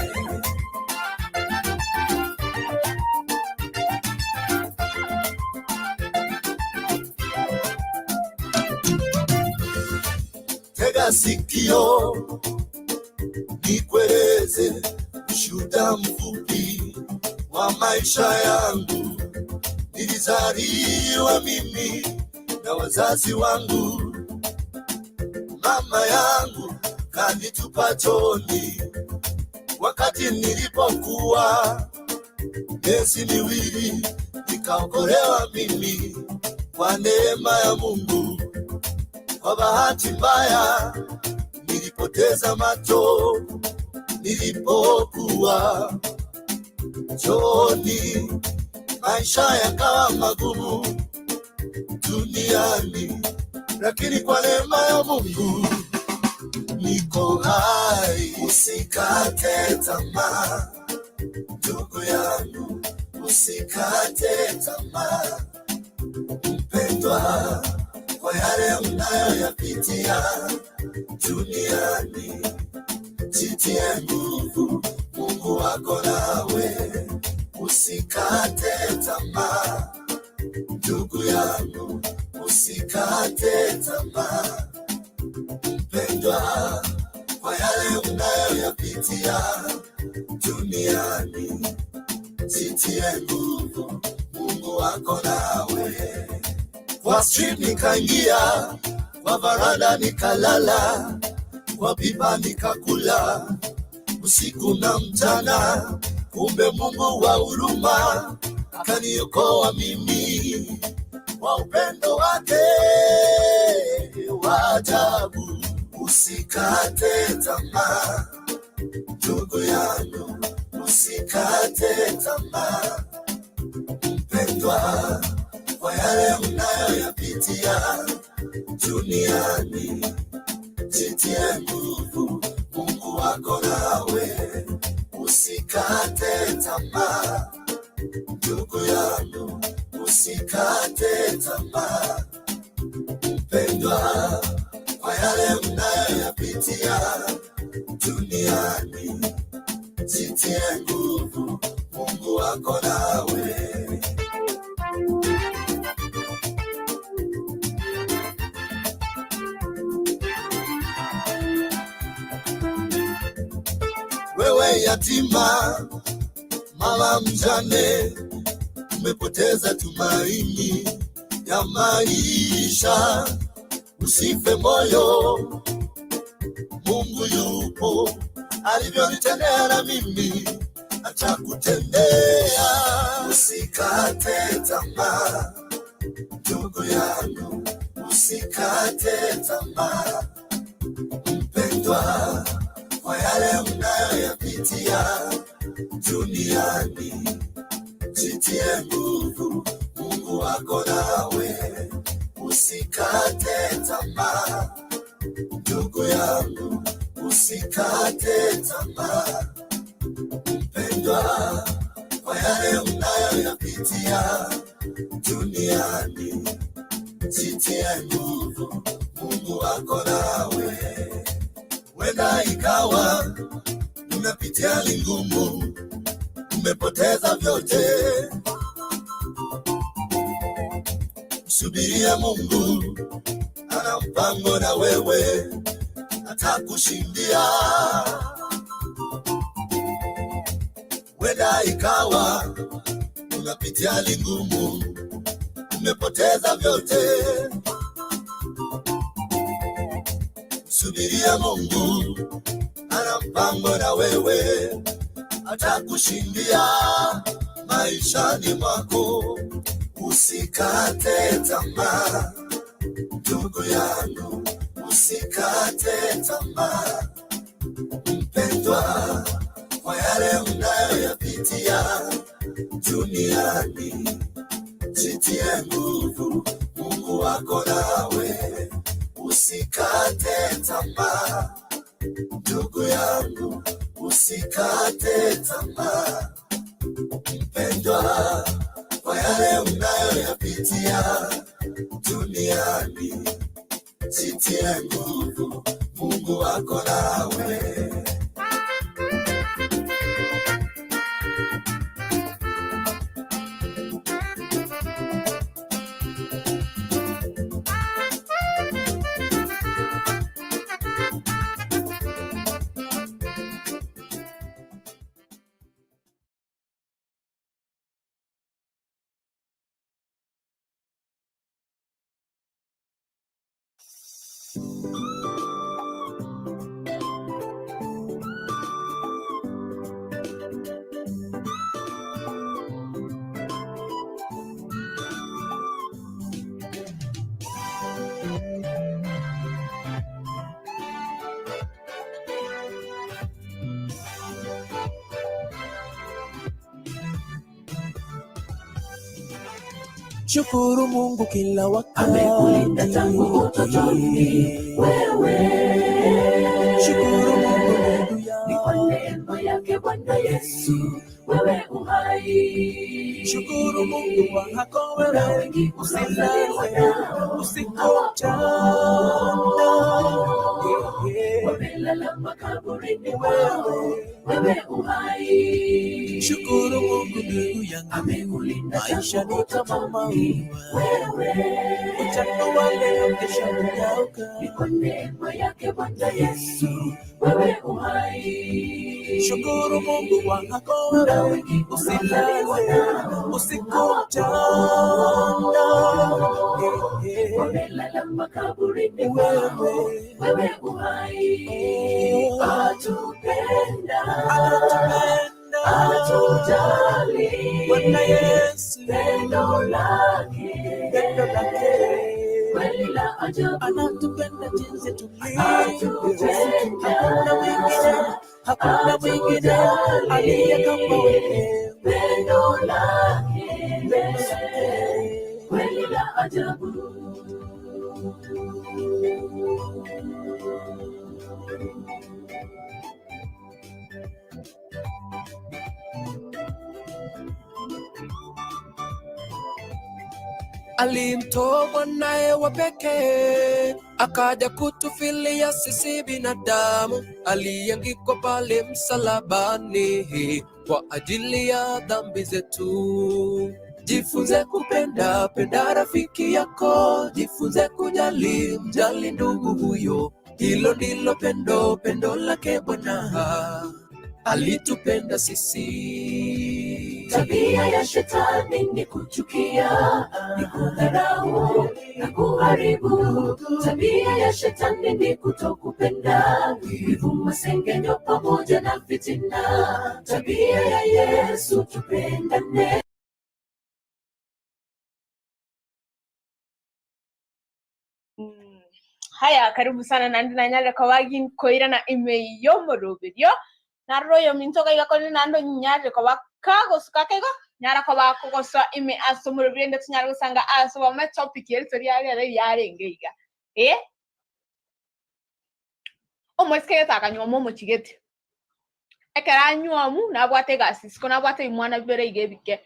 Tega sikio, nikueleze ushuhuda mfupi kwa maisha yangu. Nilizaliwa mimi na wazazi wangu, mama yangu kanitupa chooni wakati nilipokuwa miezi miwili, nikaokolewa mimi kwa neema ya Mungu. Kwa bahati mbaya nilipoteza macho nilipokuwa chooni, maisha yakawa magumu duniani, lakini kwa neema ya Mungu niko hai. Usikate tamaa ndugu yangu, usikate tamaa mpendwa, kwa yale unayoyapitia duniani. Jitie nguvu, Mungu wako nawe. Usikate tamaa ndugu yangu, usikate tamaa mpendwa, kwa yale unayoyapitia duniani. Jitie nguvu, Mungu wako nawe. Kwa street nikaingia, kwa varanda nikalala, kwa pipa nikakula usiku na mchana. Kumbe Mungu wa huruma akaniokoa mimi kwa upendo wake wa ajabu. Usikate tamaa ndugu yangu, usikate tamaa mpendwa, kwa yale unayoyapitia duniani. Jitie nguvu, Mungu wako nawe. Usikate tamaa ndugu yangu, usikate tamaa mpendwa, kwa yale unayoyapitia duniani. Jitie nguvu, Mungu wako nawe. Wewe yatima, mama mjane, umepoteza tumaini ya maisha. Usife moyo, Mungu yupo, alivyonitendea na mimi atakutendea. Usikate tamaa ndugu yangu, usikate tamaa mpendwa, kwa yale unayoyapitia duniani. Jitie nguvu, Mungu wako nawe. Usikate tamaa ndugu yangu, usikate tamaa mpendwa, kwa yale unayoyapitia duniani. Jitie nguvu, Mungu wako nawe. Wenda ikawa unapitia hali ngumu, umepoteza vyote, subiria Mungu, ana mpango na wewe, atakushindia. Wenda ikawa unapitia hali ngumu, umepoteza vyote, subiria Mungu, ana mpango na wewe, atakushindia maishani mwako. Usikate tamaa ndugu yangu, usikate tamaa mpendwa, kwa yale unayoyapitia duniani. Jitie nguvu, Mungu wako nawe. Usikate tamaa ndugu yangu, usikate tamaa mpendwa, kwa yale unayoyapitia duniani. Jitie nguvu, Mungu wako nawe. Shukuru Mungu kila wakati, amekulinda tangu utotoni wewe. Shukuru Mungu ni kwa neema yake Bwana Yesu wewe uhai. Shukuru Mungu wako wewe, usilale usikutana, wamelala makaburini wewe uhai. Shukuru Mungu ndugu yangu, amekulinda maisha ni kama maua wewe, utakuwa leo kesho unyauka, ni kwa neema yake Bwana Yesu wewe uhai. Shukuru Mungu wako wewe, usilale usikutana, wamelala makaburini wewe uhai. Anatujali Bwana Yesu, pendo lake kweli la ajabu, anatupenda jinsi tulivyo, hakuna mwingine aliye kama wewe, pendo lake kweli la ajabu. Alimtoa mwanae wa pekee akaja kutufilia sisi binadamu, aliangikwa pale msalabani kwa ajili ya dhambi zetu. Jifunze kupenda, penda rafiki yako, jifunze kujali, mjali ndugu huyo. Hilo ndilo pendo lake Bwana, alitupenda sisi. Tabia ya shetani ni kuchukia, ni kudharau na kuharibu. Tabia ya shetani ni kutokupenda, wivu, masengenyo pamoja na fitina. Tabia ya Yesu tupendane. Haya, karibu sana nandi na nyale kawagi koira na imeyomoroberio na royo mintoka igakoni nando nyale kawakago sukakego nyara kawako so ime asomoroberio ndetu nyara gusanga aso wa me topic yeri yari ngeiga omweske takanywa momo chigete ekera nywamu na bwate gasis kona bwate imwana bere igebike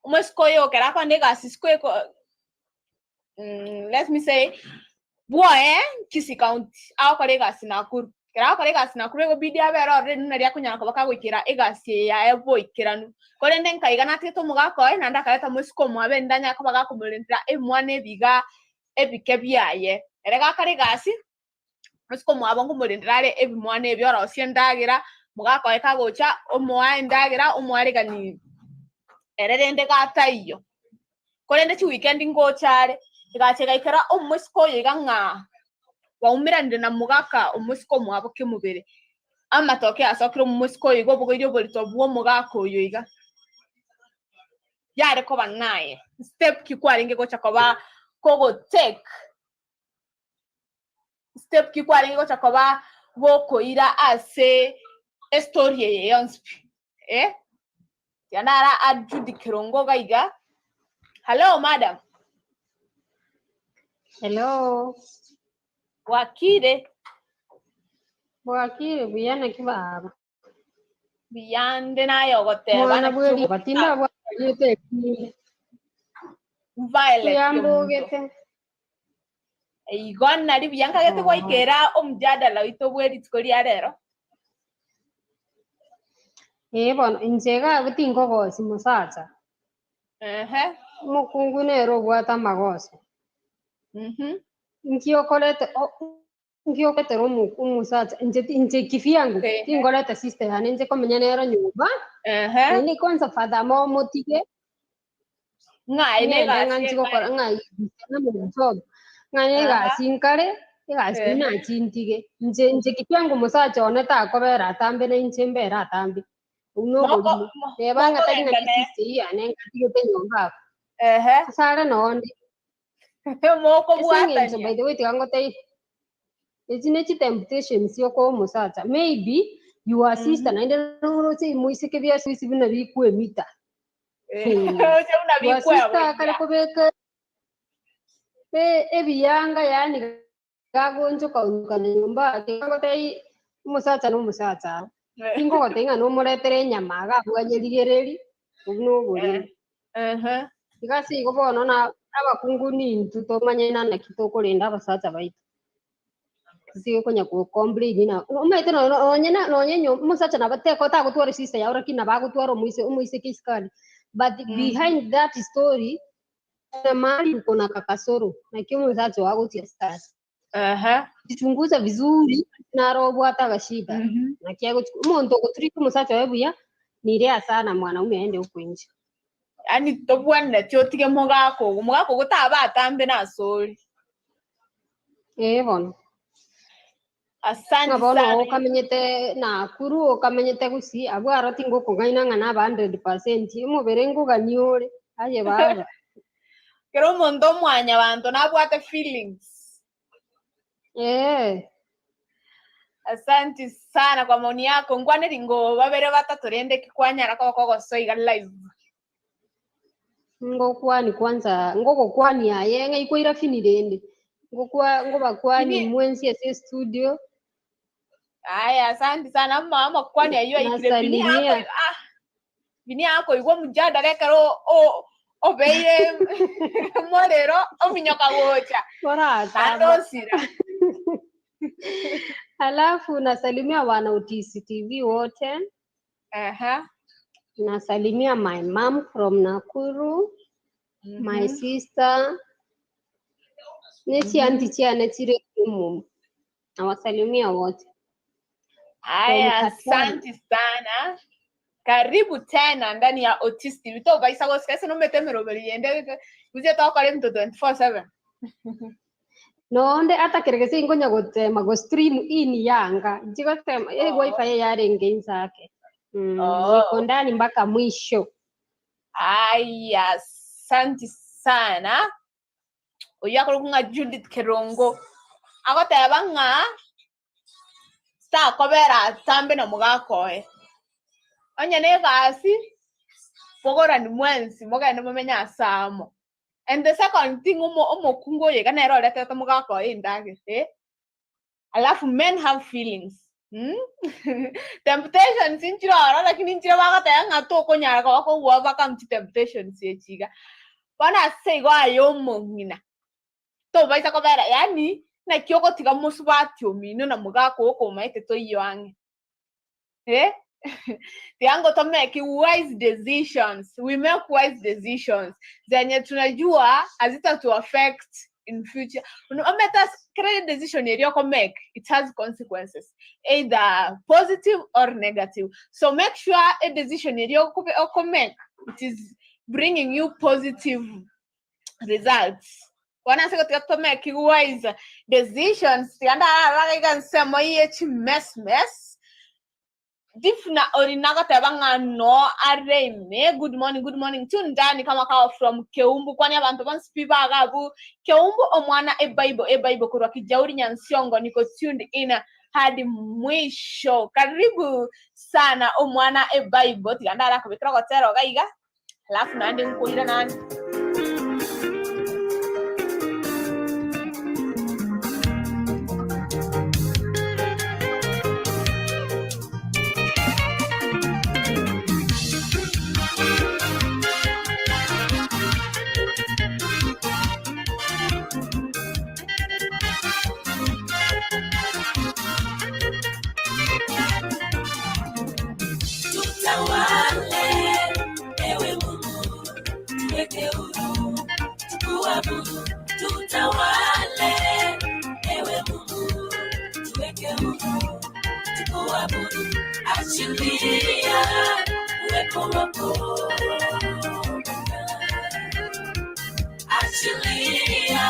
omwesko yo kera kwande gasis ko let me say boy Kisi County aho kolega sinakuru kera kolega sinakuru go bidia bero re nari akunyana ko bakagwikira egasi ya evo ikiranu kore ndenka igana tito mugako na ndakaeta musiko mwabe ndanya ko bagakumurindira emwane biga ebike byaye erega karegasi musiko mwabo ngumurindira re ebimwane ebyora osiendagira mugako ekagocha omwa endagira omwaregani ererende gatayo kore ndi weekend ngochare igachega ikara omusiko yiganga waumirande na mugaka omusiko mwabo kimubere amatoke asokiro omusiko yigo bugiryo bolito bwo mugako yoiga yare ko banaye step kikwaringe gocha koba kogo take step kikwaringe gocha koba boko ira ase story ye yonspi yanara adjudikirongo gaiga. Hello madam. Hello. Wakire buyana kibaba. Biyande nayo goteba Mwana bweli batinda bwa yete kindi. Violet. Yambo gete. Igonna ri biyanka gete kwa ikera omjadala wito bweli tikori arero. Bono injega butingo gosi musacha. Mukungunero bwata magose. Nkiokolete umusacha nje kifiangu tingolete sister yani nje komenyanera nyumba ni kwanza father mo motige ngai ne ga nganji kokora ngai na mu job ngai ga sinkare Sina chintige. Nje kipyangu musacha oneta kobera atambe na inchembera atambe. Uno golimu. Tebanga tadi ngati sisi ane ngati te nyomba. Sara nondi. Moko buata So by the way tikango tai. Ejine chi temptation sio ko musacha. Maybe your sister na inde no sei muisike vya sisi bina bikwe mita. Your sister kale kobeka. Ebiyanga yani gagonjo kaunukana nyumba tikango tai musacha no musacha. Ingo gotenga no moretere nyama gabwanyerigereri uno gori. Igasi gobono na abakungu ni ntuto manyena na kitoko lenda basacha baitu. Sisi konya ko complain na umete no nyenyo musacha na bateko ta gutwara sister ya urakina bagutwara umuise kiskali. But behind that story na mali kuna kakasoro na kimu musacha wangu tia stars. Jichunguza vizuri na robo hata gashida. Na kiago umuntu guturika musacha wewe ya nirea sana mwanaume aende huko nje. Ani tobwanna tyotige mugako gutaba atambe na sori. Bono. Asante sana. Okamenyete na kuru okamenyete gusi abwaro tingo kugaina ngana 100% umuberengo ganyore aye baba. Kero mondo mwanya bantu nabwate feelings. Asante sana kwa maoni yako. Ngwane ringo babere batatu rende kikwanyara kwa soiga live. Ngokwani kwanza ngokwani ayenga ikoira finirende. Ngobakwani mwensi ese studio. Aya, asante sana mama kwani ayo ikire bini yako igwa mujada rekero obeire morero ominyoka gocha. Sira. Halafu nasalimia wana Otis Tv wote. Nasalimia my mom from Nakuru. My sister. Neti anti chiane chire mumu. Nawasalimia wote. Aya, asante sana. Karibu tena ndani ya Otis Tv. Toba isago skese no metemero beriende. Kuze toka le mto 24/7. No onde atakeregese ingonya gotema go stream ini yanga. Jigotema wifi yarenge insake. Niko ndani mpaka mwisho. Aya, asante sana. Oyakoro kunga Judith Kerongo. Agoteba nga sta kobera tambe na mugako Onya ne gasi pogora ni mwensi moga ne momenya asamo. And the second thing kungo ye kana ero leta to mugako indage alafu men have feelings. Temptation sinchiro ara lakini nchiro bagata yanga to konyara ko wa come to temptation siechiga. Bana sei go ayomo ngina. To baisa kobera yani na kyoko tiga musubati omino na mugako ko maite to yoange. Tiango to make wise decisions. We make wise decisions. Zenye tunajua hazita to affect in future. Umeta create decision yako make, it has consequences, either positive or negative. So make sure a decision yako make, it is bringing you positive results. Wanasema to make wise decisions. Tianda like sema yechi mess. Difna orinaga tabanga no areme. Good morning. Tundani kama kawa from Keumbu kwani abantu bansipiba agabu. Keumbu omwana Bible kurwa kijauri nyansiongo niko tuned in hadi mwisho. Karibu sana omwana Bible. Tianda ala kubikira kwa tero gaiga. Alafu nandi nkuhira nani. Tutawale, ewe Mungu, tuweke huru, tukuabudu, achilia uwepo wako, achilia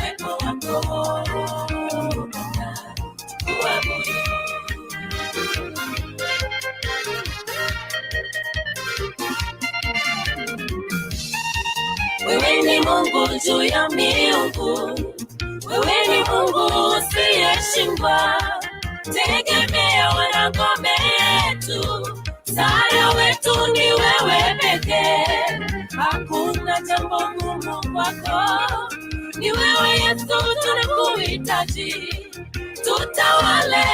uwepo wako. Mungu juu ya miungu. Wewe ni Mungu usiyeshindwa. Tegemea wana ngome yetu. Msaada wetu ni wewe pekee. Hakuna jambo gumu kwako. Ni wewe Yesu tunakuhitaji. Tutawale,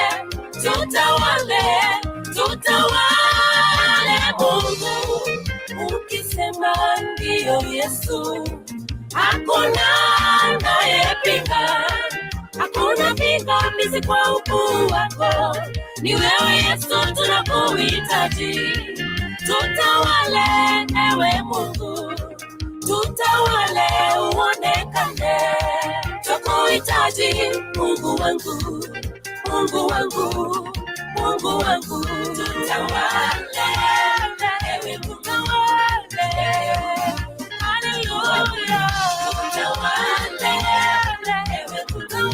tutawale, tutawale Mungu. Ukisema ndio Yesu, hakuna anayepinga. Hakuna pingamizi kwa ukuu wako. Ni wewe Yesu tunakuhitaji. Tutawale ewe Mungu. Tutawale uonekane. Tunakuhitaji Mungu wangu. Mungu wangu. Mungu wangu. Tutawale ewe Mungu wangu. Hallelujah. Tutawale ewe Mungu wangu.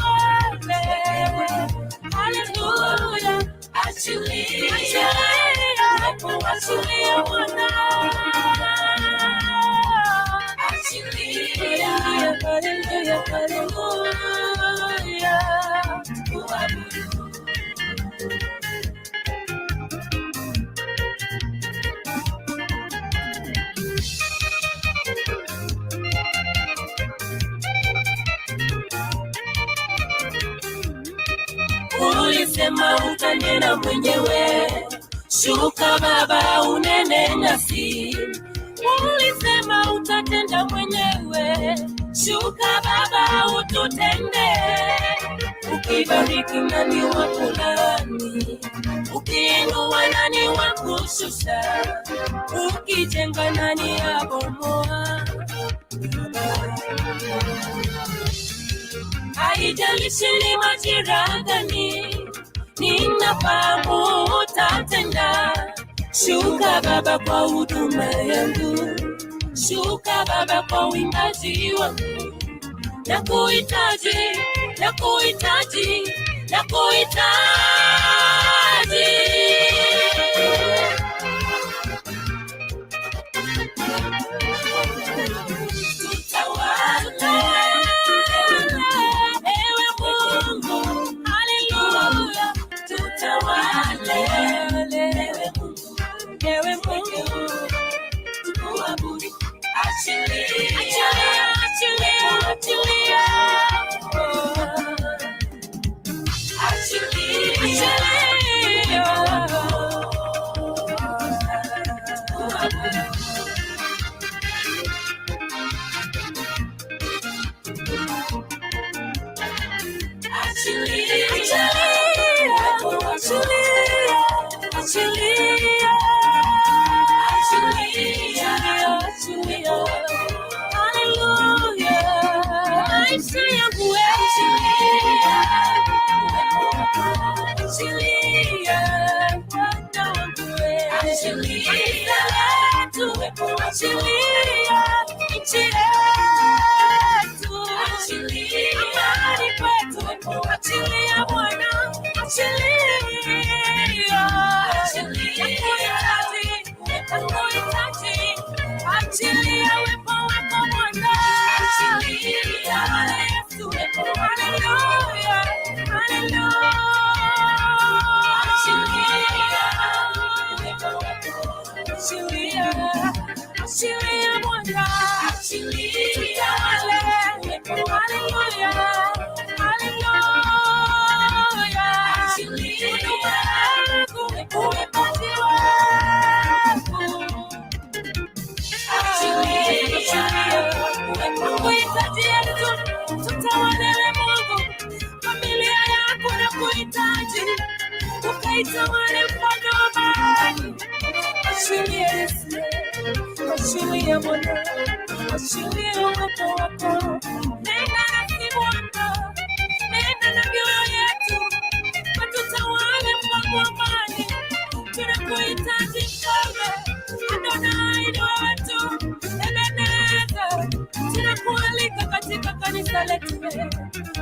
Hallelujah. Achilia. Achilia Bwana. Achilia. Hallelujah. Hallelujah. Ulisema utanena mwenyewe. Shuka Baba unene nasi. Ulisema utatenda mwenyewe. Shuka Baba ututende. Ukibariki nani wakulani. Ukiinua nani wakushusha. Ukijenga nani abomoa. Haijalishi ni majira gani. Ninafahamu utatenda. Shuka Baba kwa huduma yangu. Shuka Baba kwa uimbaji wangu. Nakuhitaji, nakuhitaji, nakuhitaji. Tutawale ewe Mungu. Hallelujah. Tutawale ewe Mungu. Ewe Mungu. Tukuabudu. Achilia. Achilia. Achilia. Achilia.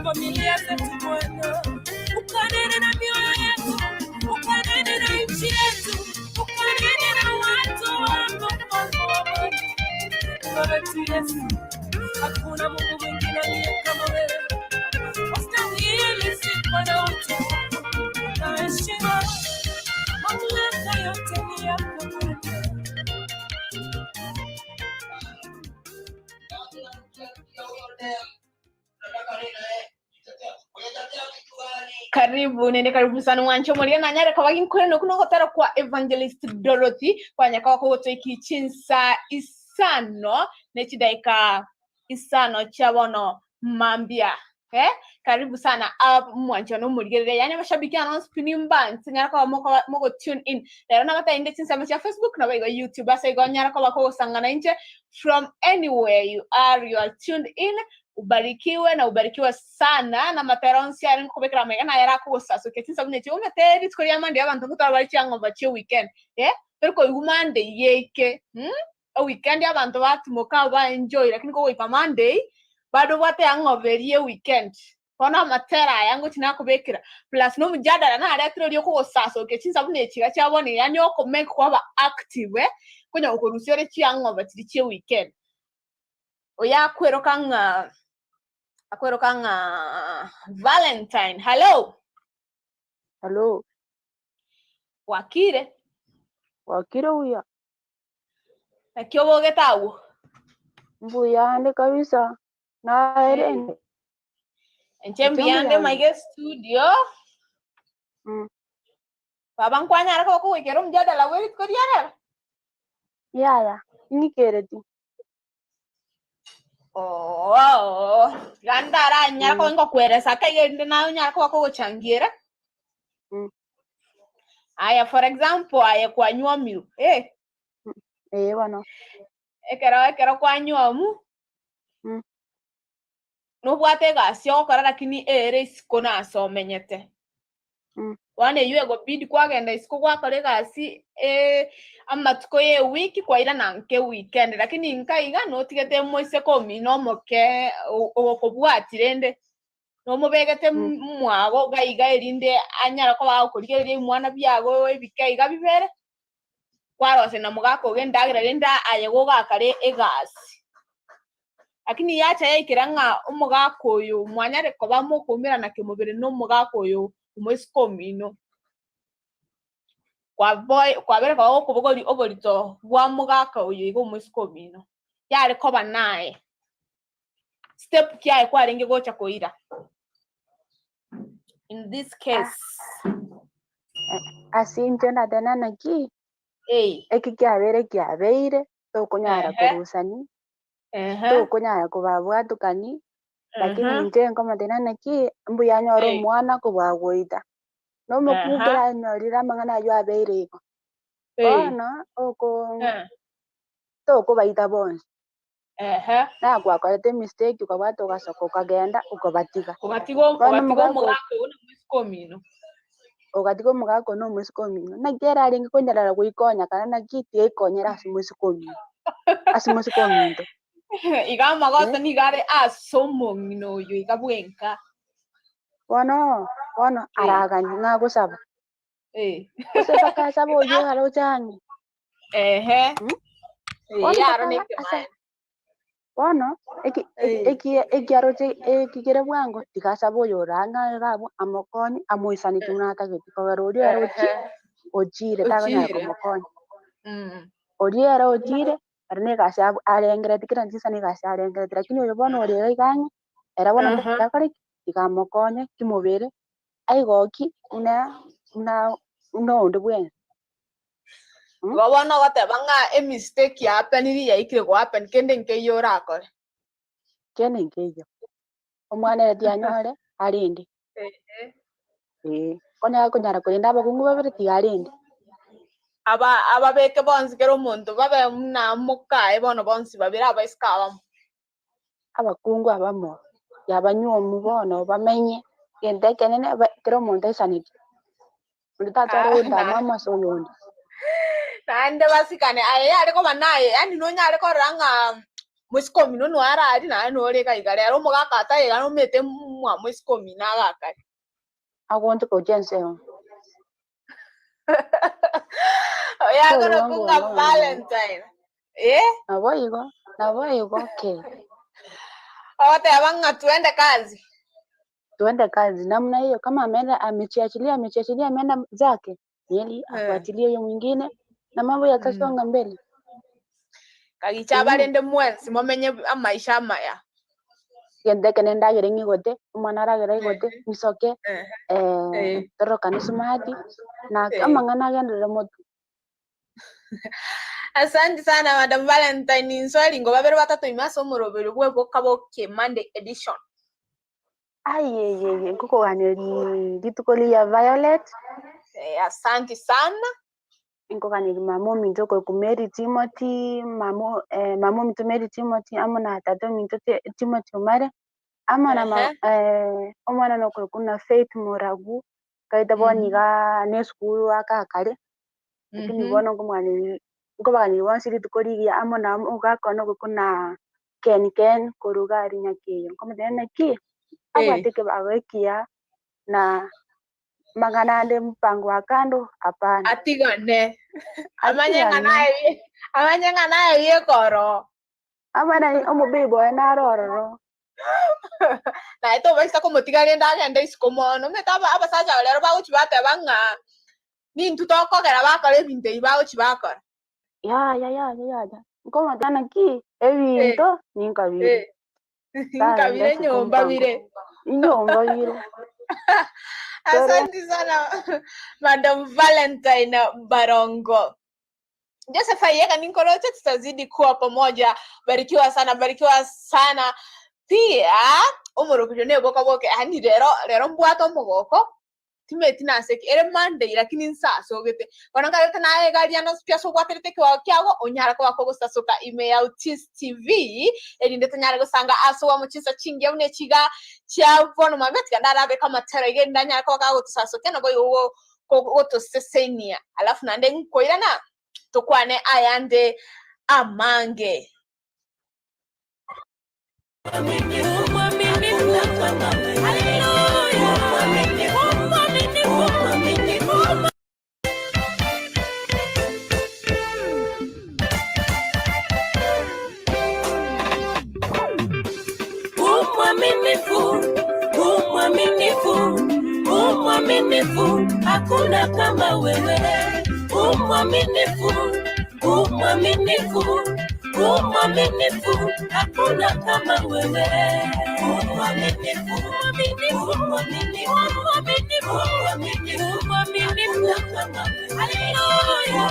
Familia zetu Bwana, ukanene na mioyo yetu, ukanene na nchi yetu, ukanene na watu wako Baba tu Yesu, hakuna Mungu mwingine aliye kama wewe. Wastahili sifa na utukufu na heshima, mamlaka yote ni yako Bwana. Karibu sana mwancho muri na nyare kwa ginkore no kuno gotara kwa Evangelist Dorothy kwa nyaka kwa goto ikichinsa isano nechidaika isano chabono mambia. Karibu sana mwancho no muri gere yani mashabiki ana spinning band nyara kwa moko tune in lero na mata inde chinsa macha Facebook na baigo YouTube asa igo nyara kwa ko sangana nje from anywhere you are tuned in. Ubarikiwe na ubarikiwe sana na materonsi ari kubekera megana yara kugosaso ketinsa buneti umeteri tkoria mande abantu kutabari cyango bache weekend perko igumande yeke a weekend abantu batumuka ba enjoy lakini ko wipa Monday bado wate angoverie weekend kona matera yango tinakubekera plus no mujadala na ari tro kugosaso ketinsa buneti gachabone yani oko make kwa active kunya ukorusiore cyango batiri che weekend oya kwerokanga Valentine. Hello. Wakire uya. Kyobo getawo. Mbuyande kabisa. Na erende. Enchembiyande maige studio. Baba nkwanya arako ko wekero mjadala werit ko diara. Ya. Nikereti. Gandara nyara ko ngo kweresa kayende na nyara ko guchangira. Aya for example aya kwa nywomiru. Bana. Ekero kwa nywomu. No bwate gasyo kora lakini ere isiko na so menyete. Wane yue go bid kwa genda isiko kwa kore gasi amatuko ye wiki kwa ila nanke weekend lakini nkaiga no tigete moise komi no moke okobwatirende no mobegete mwago gaiga erinde anyara ko bakoririre mwana byago ebikaiga bibere kwarose na mugako gendagira renda ayego gakare egasi lakini yacha yikiranga umugako uyu mwanyare ko bamukumira na kimubere no mugako uyu umoise komi no kwa bere kwa okubogori oborito bwa mugaka uyu igo musikomino yari ko banaye step kyaye kwa renge gocha koira in this case asinjo na danana ki ekikyabere kyabeire tokunyara kurusani tokunyara kubabwatukani lakini nje ngoma danana ki mbuyanyoro mwana kubagwita no mukugera nyorira mangana yo abeirego bona oko toko baita bonse na kwa kwate mistake ukabata ugasoko kagenda ukabatiga mugako una musikomino ugatigo mugako no musikomino na gera aringi konyara guikonya kana na kiti ikonyera asimusikomino igama goto ni gare asomomino yo igabwenka bona aragani ngagusaba useba kasaba oyo haro chani yaro nekemaya bona eki aroche ekigere bwango tikasaba oyo ranga gabo amokoni amoisani tunata geti kogarori arochi ojire taganya komokoni ori ara ojire arne kasaba arengere tikira nsisa ni kasaba arengere lakini oyo bona ori ganya era bona ndakare tikamokonye kimubere aigoki una undu bwen wabona gote banga mistake ya happen iri ya ikire go happen kende nke yora akore kene nkeyo omwana yanyore arinde konya kunyara kurinda abakungu babiri tiarinde aba beke bonzi kero muntu babe na mukae bono bonzi babiri abaiskaba abakungu abamo yabanyomu bono bamenye kende kenene kero muntu isaniti nditacharo ndamama soyondi nande basikane aye ariko banaye yani no nyare ko ranga musikomino no arari na no reka igare aro mugaka ataye gano mete mwa musikomina gakari agonto ko jense oya gono kunga Valentine nabo igo ke Wote wanga tuende kazi. Tuende kazi namna hiyo. Kama ameenda amechiachilia ameenda zake, ili afuatilie hiyo mwingine na mambo yatasonga mbele. Kagichaba rende mwensi momenye amaisha maya. Yende kenenda gerengi gote, mwanara gerengi gote, misoke toro kanisumati na kama ngana gende moto. Asante sana Madam Valentine. Swali ngo babere batatu imaso murobero EBOKABOKIE Monday edition. Aye kuko ganeli ditukoli ya Violet. Asante sana. Inko ganeli mamo mintoko ku Mary Timothy, mamo mito Mary Timothy amona tato mito Timothy Omare. Amana omwana no kuna Faith Moragu kaita boni ga ne school aka kare. Lakini bono ngomwani ngobani wansiri tukori ya amona uga kono kuna Ken korugari nyakiyo. Komedena ki abwateke bawekia na maganande mpango wa kando hapana. Atigane. Amanya naye ye koro. Amana omubibo na rororo. Na ito basta ko motigale ndagende isikomono metaba abasaja lero ba uchi bate banga. Ni ntutoko kera bakore binte iba uchi bakora. Ya. Ngoma dana ki ebinto ninkabire. Ninkabire nyomba bire. Asante sana Madam Valentine Barongo. Joseph Ayeka Ninkorote, tutazidi kuwa pamoja. Barikiwa sana. Pia umurukujone EBOKABOKIE ani rero mbwato mogoko. Timetina seki ere Monday lakini nsaso gete. Wananga yote na gari ano pia so kwaterete kwa kyago onyara kwa kogo sasoka email Otis Tv elinde tanyara gusanga aso wa muchisa chinge une chiga chavona mabetika ndarabe kama terege ndanyara kwa kago tusasoke no boyo ko to sesenia alafu nande nkoirana tokwane ayande amange. Umwaminifu, hakuna kama wewe. Umwaminifu, hakuna kama wewe. Umwaminifu, haleluya.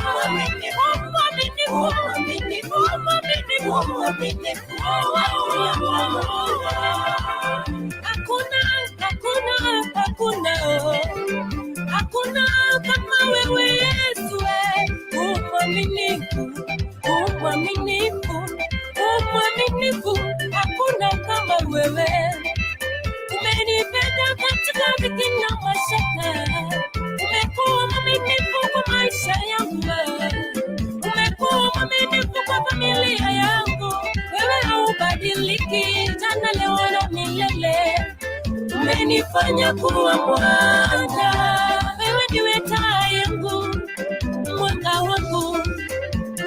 Hakuna kama wewe Yesu. Umwaminifu, hakuna kama wewe. Umenipenda katika dhiki na mashaka. Umekuwa mwaminifu kwa maisha yangu. Umekuwa mwaminifu kwa familia yangu. Wewe haubadiliki, jana leo na milele. Umenifanya kuwa mwanga. Wewe ndiwe taa yangu, mwanga wangu.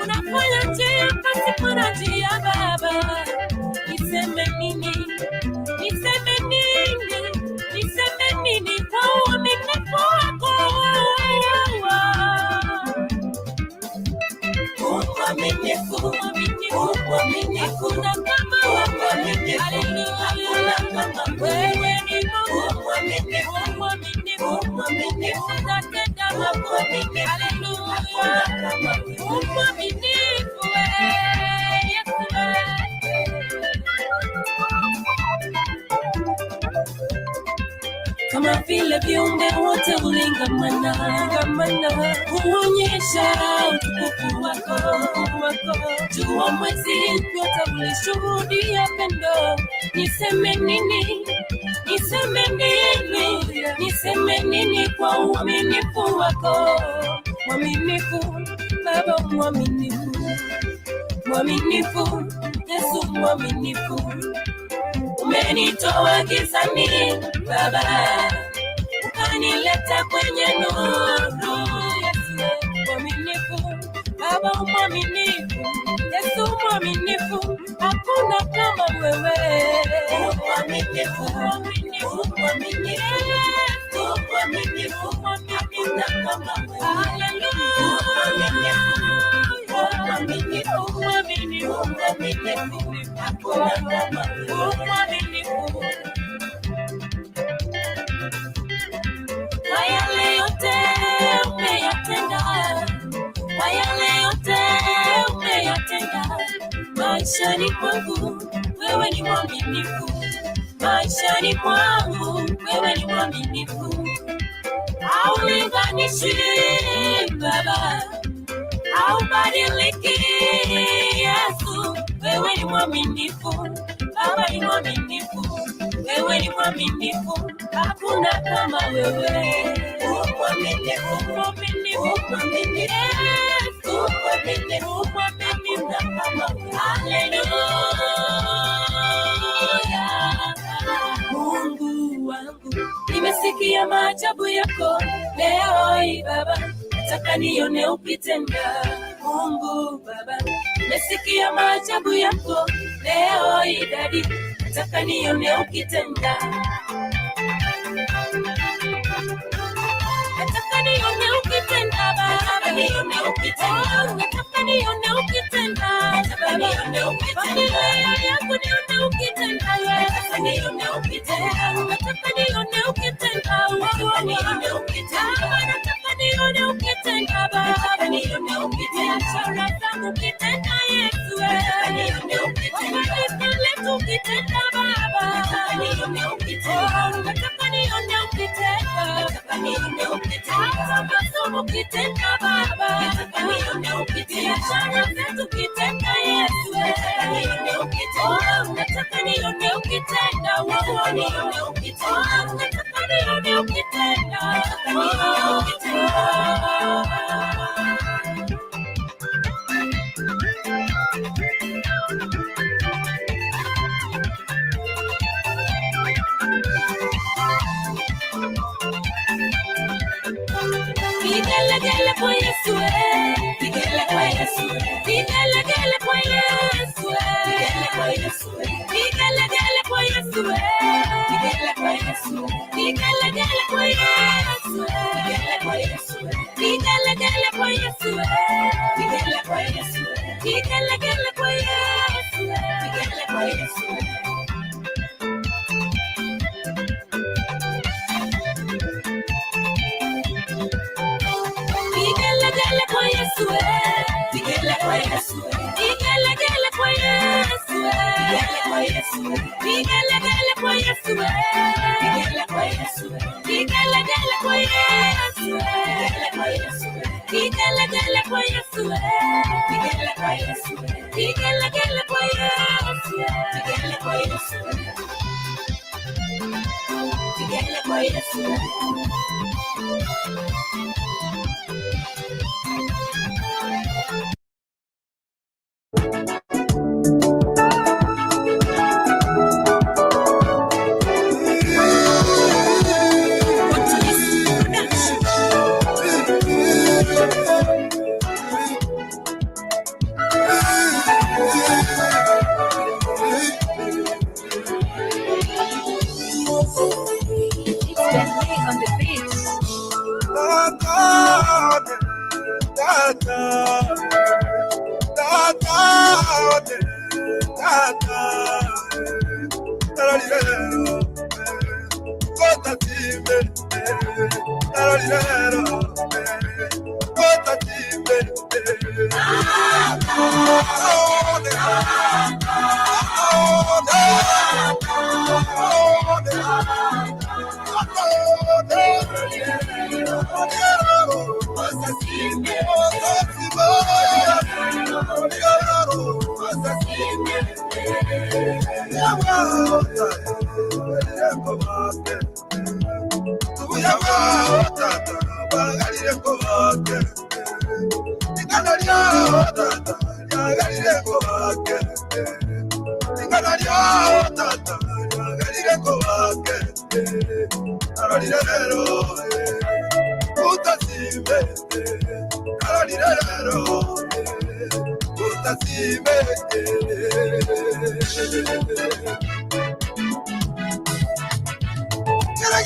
Unafanya njia pasipo na njia Baba. Niseme nini kwa uaminifu wako. Umwaminifu na kama wewe. Wewe ni Mungu mwaminifu na tenda mambo. Haleluya. Umwaminifu Yesu. Kama vile viumbe wote ulingamana, huonyesha utukufu wako. Jua mwezi yote ulishuhudia pendo. Niseme nini kwa uaminifu wako. Mwaminifu Baba, mwaminifu Yesu, mwaminifu. Umenitoa gizani Baba, ukanileta kwenye nuru. Yesu mwaminifu, Baba mwaminifu, Yesu mwaminifu, hakuna kama wewe. Maishani mwangu wewe ni mwaminifu, maishani mwangu wewe ni mwaminifu, haulinganishi Baba, haubadiliki Yesu, wewe ni mwaminifu, Baba ni mwaminifu, wewe ni mwaminifu, hakuna kama wewe, mwaminifu, mwaminifu, mwaminifu, mwaminifu, mwaminifu kama haleluya. Mungu wangu, nimesikia maajabu yako leo hii Baba, nataka nione ukitenda. Mungu Baba, nimesikia maajabu yako leo hii Daddy, nataka nione ukitenda. Nataka nione ukitenda Baba, nione ukitenda. Nataka nione ukitenda, nataka nione ukitenda. Yako nione ukitenda, nataka nione ukitenda. Nataka nione ukitenda, nataka nione ukitenda. Nataka nione ukitenda Baba, nataka nione ukitenda. Chora zangu ukitenda Yesu, nataka nione ukitenda. Nataka ukitenda Baba, nataka nione ukitenda. Nataka nione ukitenda, nataka nione ukitenda. Masomo ukitenda Baba, nataka nione ukitenda. Chora zetu ukitenda Yesu, nataka nione ukitenda. Nataka nione ukitenda, nataka nione ukitenda. Nataka nione ukitenda, nataka nione ukitenda. Vigelegele kwa Yesu, vigelegele kwa Yesu, vigelegele kwa Yesu, vigelegele kwa Yesu, vigelegele kwa Yesu, vigelegele kwa Yesu, vigelegele kwa Yesu, vigelegele kwa Yesu, vigelegele kwa Yesu, vigelegele kwa Yesu, vigelegele kwa Yesu, vigelegele kwa Yesu. Vigelegele kwa Yesu, vigelegele kwa Yesu, vigelegele kwa Yesu, vigelegele kwa Yesu, vigelegele kwa Yesu, vigelegele kwa Yesu, vigelegele kwa Yesu, vigelegele kwa Yesu, vigelegele kwa Yesu, vigelegele kwa Yesu, vigelegele kwa Yesu, vigelegele kwa Yesu.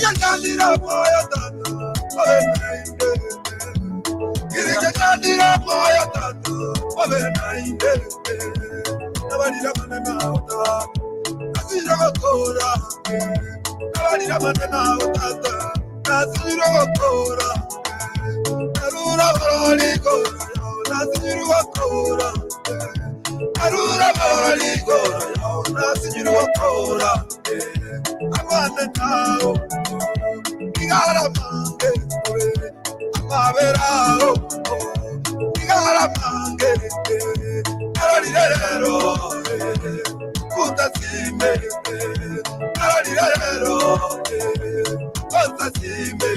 Kirijakandira moyo tata, obenainde. Kirijakandira moyo tata, obenainde. Nabalira manena ota, nasira bakora. Nabalira manena ota, nasira bakora. Narura baliko, nasira bakora. Narura baliko, nasira bakora. Amanda now, Igara Mange, Amaverao, Igara Mange, Naradero, Kutasime, Naradero, Kutasime,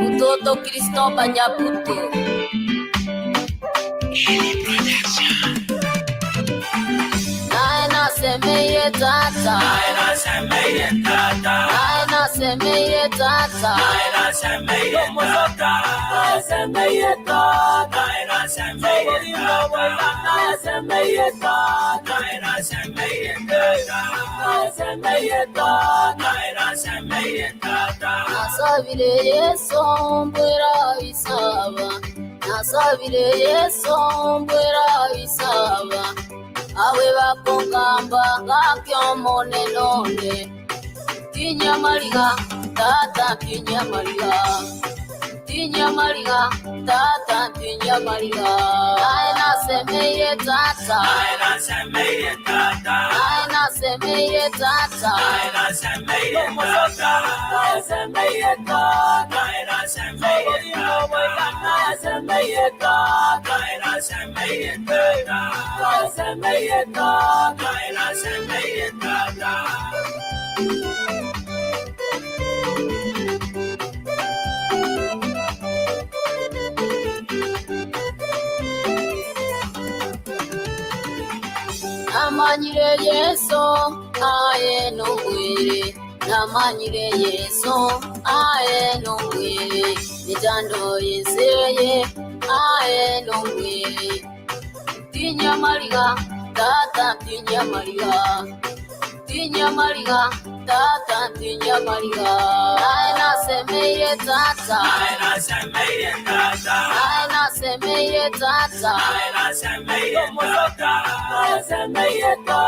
Utoto Kristo banyak butuh. Naena semeye tata. Naena semeye tata. Naena semeye tata. Naena semeye tata. Naena semeye tata. Naena semeye tata. Naena semeye tata. Naena semeye tata. Naena semeye tata. Naena semeye tata. Nasabire Yesu mbwera isaba. Nasabire Yesu mbwera isaba. Awe bakongamba ngakyomone none. Tinya mariga tata tinya mariga. Tinya mariga tata tinya mariga. Naena semeye tata. Naena semeye tata. Naena semeye tata. Naena semeye tata. Naena semeye tata. Naena semeye tata. Naena semeye tata. Naena semeye tata. Naena semeye tata. Naena semeye tata. Namanyire Yesu aye nongwere. Namanyire Yesu aye nongwere. Nitando yeseye aye nongwere. Tinya mariga tata tinya mariga. Tinya mariga tata tinya mariga. Naena semeye tata. Naena semeye tata. Naena semeye tata. Naena semeye tata. Naena semeye tata.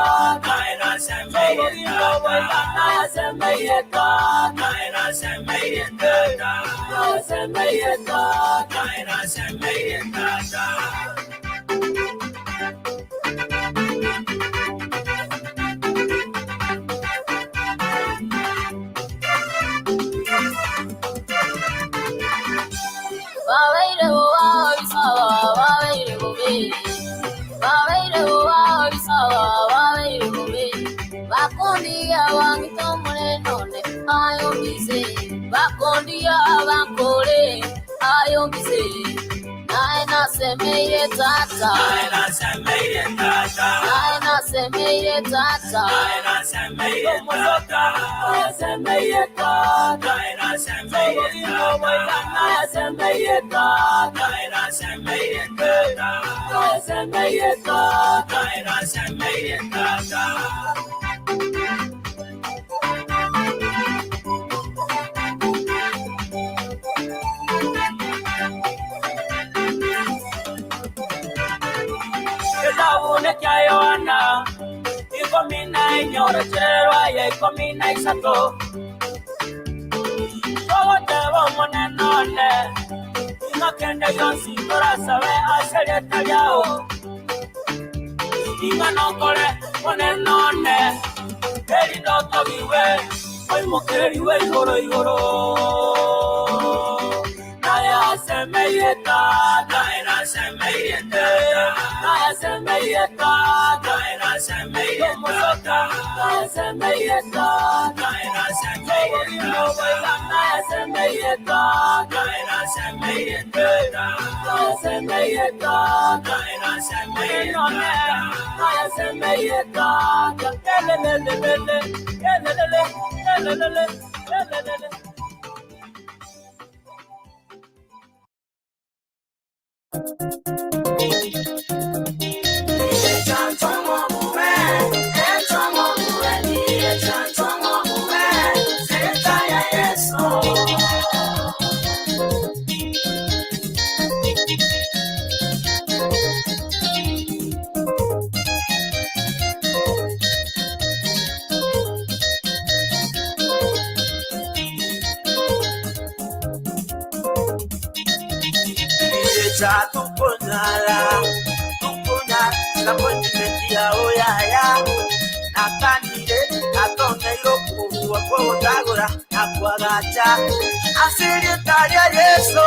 Naena semeye tata. Naena semeye tata. Naena semeye tata. Naena semeye tata. Naena semeye tata. Babaire wa isawa, babaire gobe. Babaire wa isawa, babaire gobe. Bakondia wangitomole none, ayo bise. Bakondia bankole, ayo bise. Naena semeye tata. Naena semeye tata. Naena semeye tata. Naena semeye tata. Naena semeye tata. Naena semeye tata. Naena semeye tata. Naena semeye tata. Naena semeye tata. Naena semeye tata. Yohana, iko mina inyora cherwa ya iko mina isato. Sogo tevo mone none, ino kende yonsi kora sabe asere tayao. Inga nokore mone none, eri doto viwe, oi mokeri we igoro igoro. Naya semeyeta, naira semeyeta, naya semeyeta, naira semeyeta, naya semeyeta, naira semeyeta, naya semeyeta, naira semeyeta, naya semeyeta, naira semeyeta, naya semeyeta, elelelele, elelele, elelele, elelele. cha tukonyala napondimetia oyaya nakanire natongeiro kuwa kwotagora nakwagacha asiri taria Yesu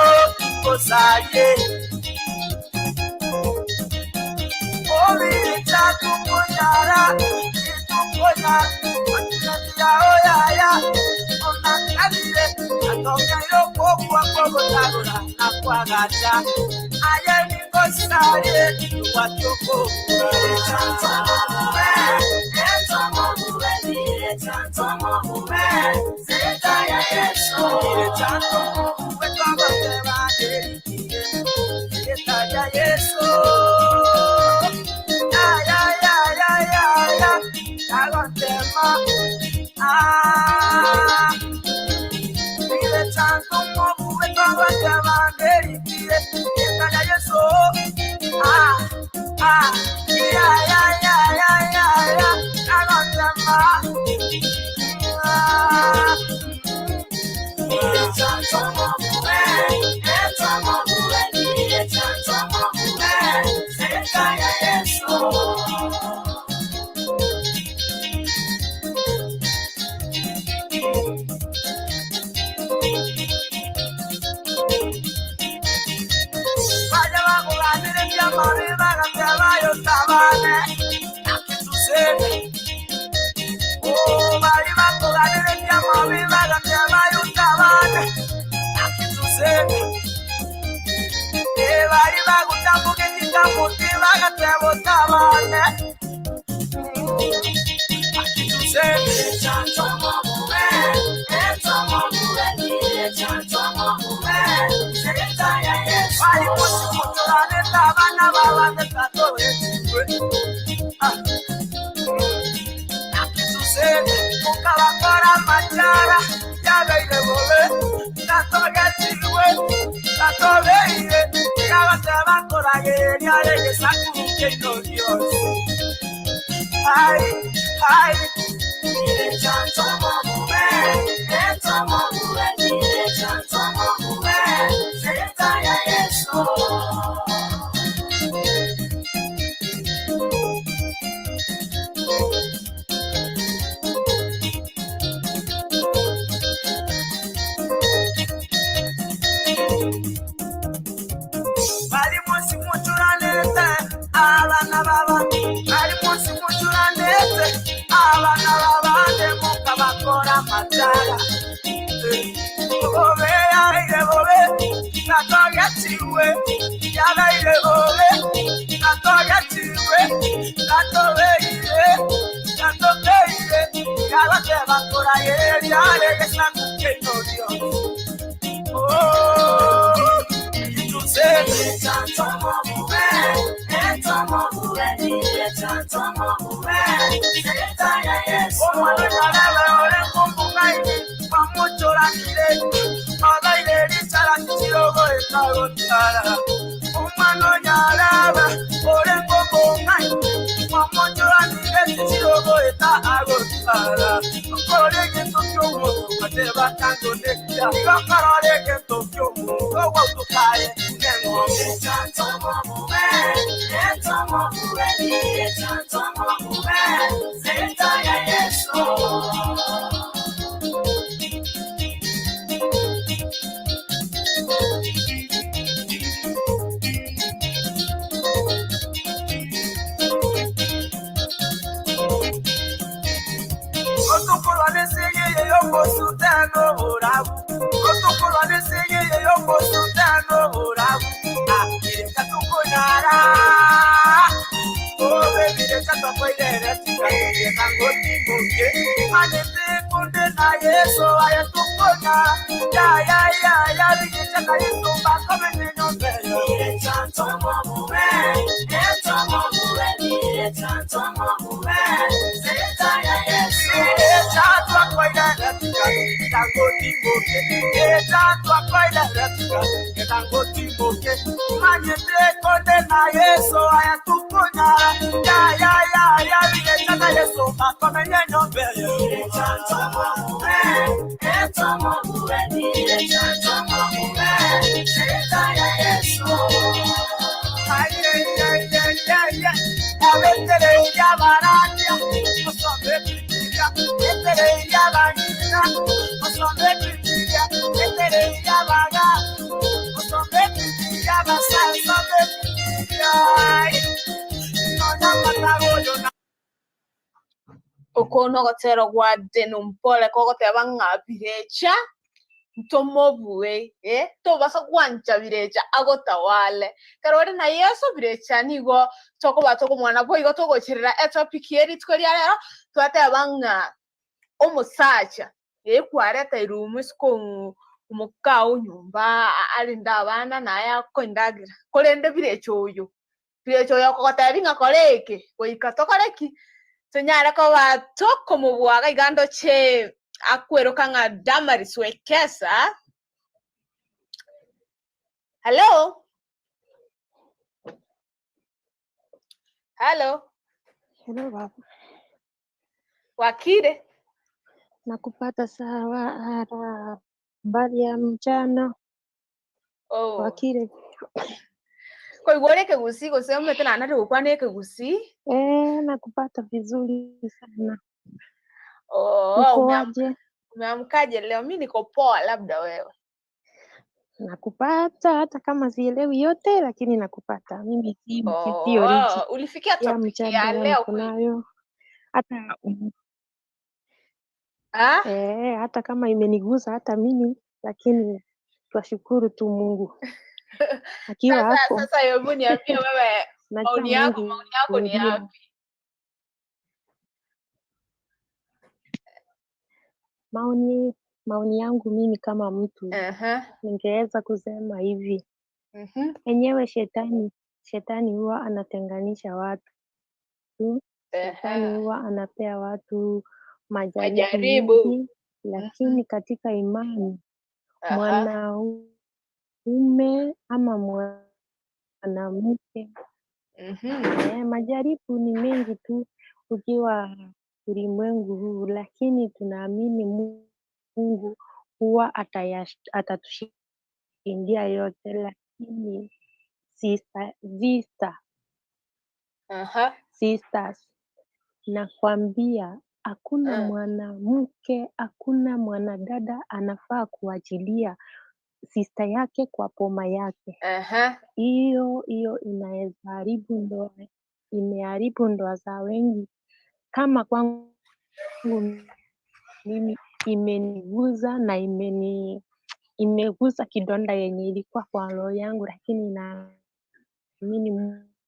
kosaye obi cha tukonyala napondimetia oyaya nakanire natongeiro kuwa kwotagora nakwagacha ayeni kosaye watoko Yes, kono gotero gwa denumpole ko goteba ngabirecha ntomobuwe to basa gwancha birecha agotawale karore na Yesu birecha nigo toko batoko mwana boy goto gochirira topic yeri tkoria rero twateba nga omusacha kwareta irumu siko umukao nyumba alinda abana naye akondagira kolende birecho kokotari nga koleke koikatokoreki senyara ko batoko mubwaga igando che akwero kanga Damaris Wekesa. Hello Baba. Wakire Nakupata sawa. Habari ya mchana. Wakire. Kwa igore kegusi gosema tena anataka kukwane kegusi. Nakupata vizuri sana. Ukoaje? Umeamkaje leo? Mimi niko poa, labda wewe. Nakupata hata kama sielewi yote, lakini nakupata. Mimi sio riji. Ulifikia topic ya leo kunayo. Hata hata kama imenigusa hata mimi, lakini twashukuru tu Mungu. Akiwa hapo. Sasa hebu niambie wewe maoni yako ni yapi? Maoni yangu mimi kama mtu ningeweza kusema hivi. Enyewe shetani huwa anatenganisha watu. Shetani huwa anapea watu majaribu, lakini katika imani mwanaume ama mwanamke majaribu ni mengi tu ukiwa ulimwengu huu, lakini tunaamini Mungu huwa atatushindia yote. Lakini sisters, nakwambia hakuna mwanamke, hakuna mwanadada anafaa kuachilia sister yake kwa poma yake. Hiyo inaweza haribu ndoa, imeharibu ndoa za wengi. Kama kwangu mimi imeniguza na imegusa kidonda yenye ilikuwa kwa roho yangu, lakini naamini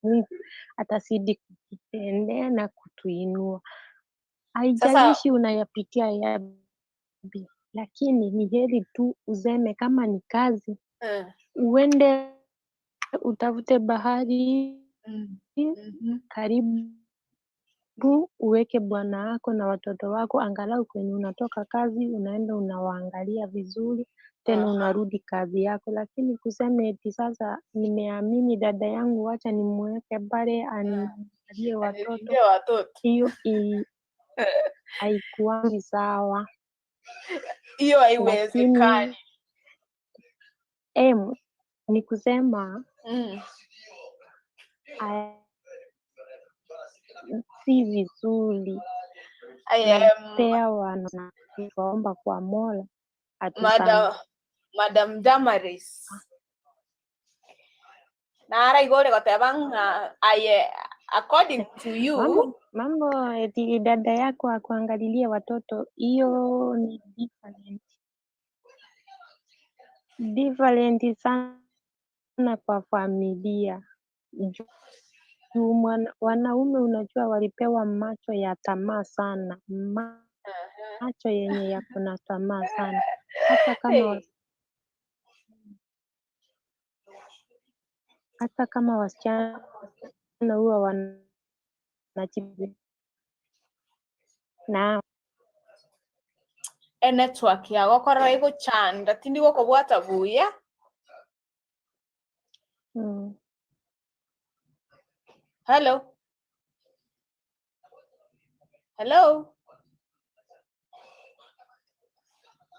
Mungu atazidi kututendea na kutuinua. Haijalishi unayapitia yapi, lakini ni heri tu useme kama ni kazi uende utafute bahari karibu, uweke bwana wako na watoto wako, angalau kwenye unatoka kazi unaenda unawaangalia vizuri, tena unarudi kazi yako. Lakini kuseme eti sasa nimeamini dada yangu, wacha nimweke pale aniangalie watoto, hiyo haikuangi sawa. Hiyo haiwezekani. Ni kusema si vizuri. Pea wanaomba kwa Mola atusamehe. Madam Damaris. Nara igore gotebanga according to you mambo eti dada yako akuangalilie watoto, hiyo ni different sana kwa familia. Wanaume unajua walipewa macho ya tamaa sana, macho yenye yako na tamaa sana. Hata kama wasichana huwa wanachibu na network yago korora iguchanda tindi gukubwata buya. Hello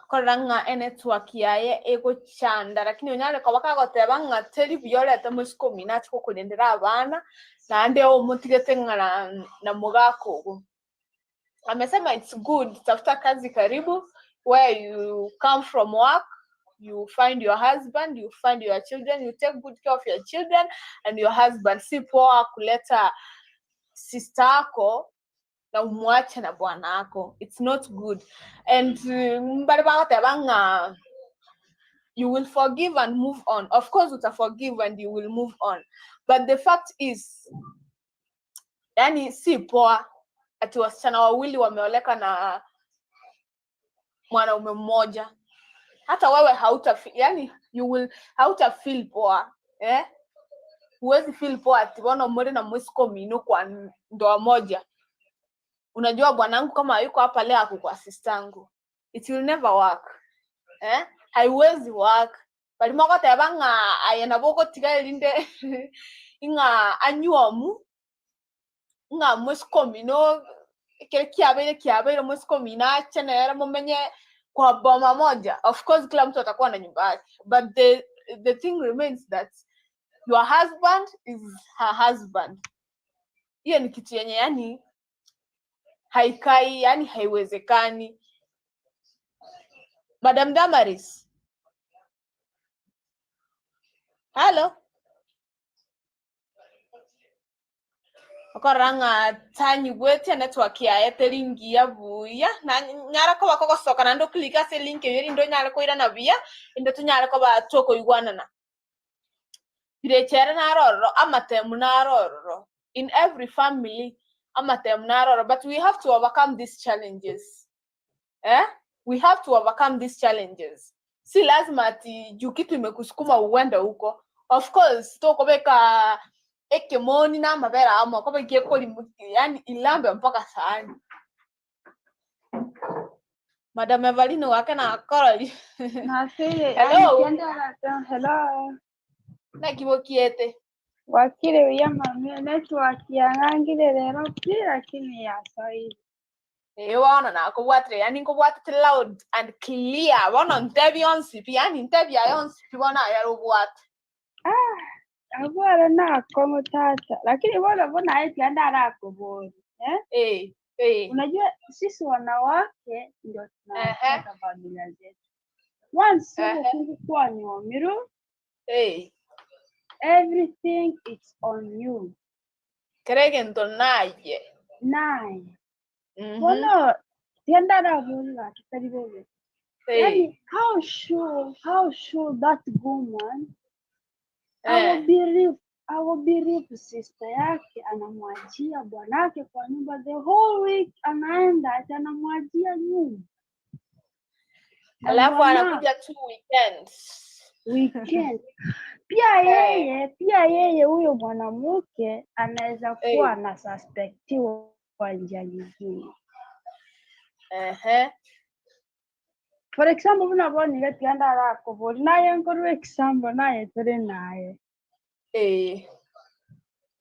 koranga network yaye iguchanda, lakini unyare kabaka goteba nga teri biolete musikomi na chiko kurindira abana na ande umutigete ngara na mugako. Amesema it's good tafuta kazi karibu where you come from work, you find your husband, you find your children, you take good care of your children and your husband. Si poa kuleta sister yako na umwache na bwana wako. It's not good. And mbali banga you will forgive and move on. Of course uta forgive and you will move on. But the fact is, yani si poa ati wasichana wawili wameoleka na mwanaume mmoja. Hata wewe yani hauta feel poa. Huwezi feel poa ati wana mmoja na mwisiko mino kwa ndoa moja. Unajua bwanangu kama yuko hapa leo ako kwa sistangu. It will never work. Haiwezi work. Bali moko tebanga ayena boko tigalinde inga anyuamu nga mwisiko mino kiabele mwisiko mina chene era mumenye kwa boma moja. Of course kila mtu atakuwa na nyumba yake, but the thing remains that your husband is her husband. Hiyo ni kitu yenye yani haikai, yani haiwezekani. Madam Damaris. Hello. Okoranga tanyi gwete network ya etelingi ya buya na nyara ko bakoko soka nando klika se link yeri ndo nyara ko ira na buya ndo to nyara ko ba toko igwana na birechere na roro amatemu na roro in every family amatemu na roro, but we have to overcome these challenges. We have to overcome these challenges. Si lazima ati juu kitu imekusukuma uende huko. Of course toko beka ekemoni na mabera ama kwa beke koli yani ilambe mpaka saani. Madam Evalino wake na Coral. Nasile. Hello. Hello. Na kibokiete. Wakile wiyama network yangangile lero lakini ya sahihi. Wana na ko watre yani ko watre loud and clear. Wana ntebi on sipi yani ntebi ayon sipi wana ya robot. Abora na komo tata. Lakini bona haiti andara kuboni. Unajua sisi wanawake ndio tunataka familia zetu. Once ukikuwa nyomiru, everything is on you. Krege ndo naye. Bona tiandara bola kitaribobe. Yani how sure that woman I will believe sister yake anamwachia bwanake kwa nyumba the whole week, anaenda anamwachia nyumba. Alafu anakuja tu weekend. Pia yeye huyo mwanamke anaweza kuwa na suspectiwa kwa njia nyingine. For example, unabona ngetianda rako boli naye ngoro example naye tere naye.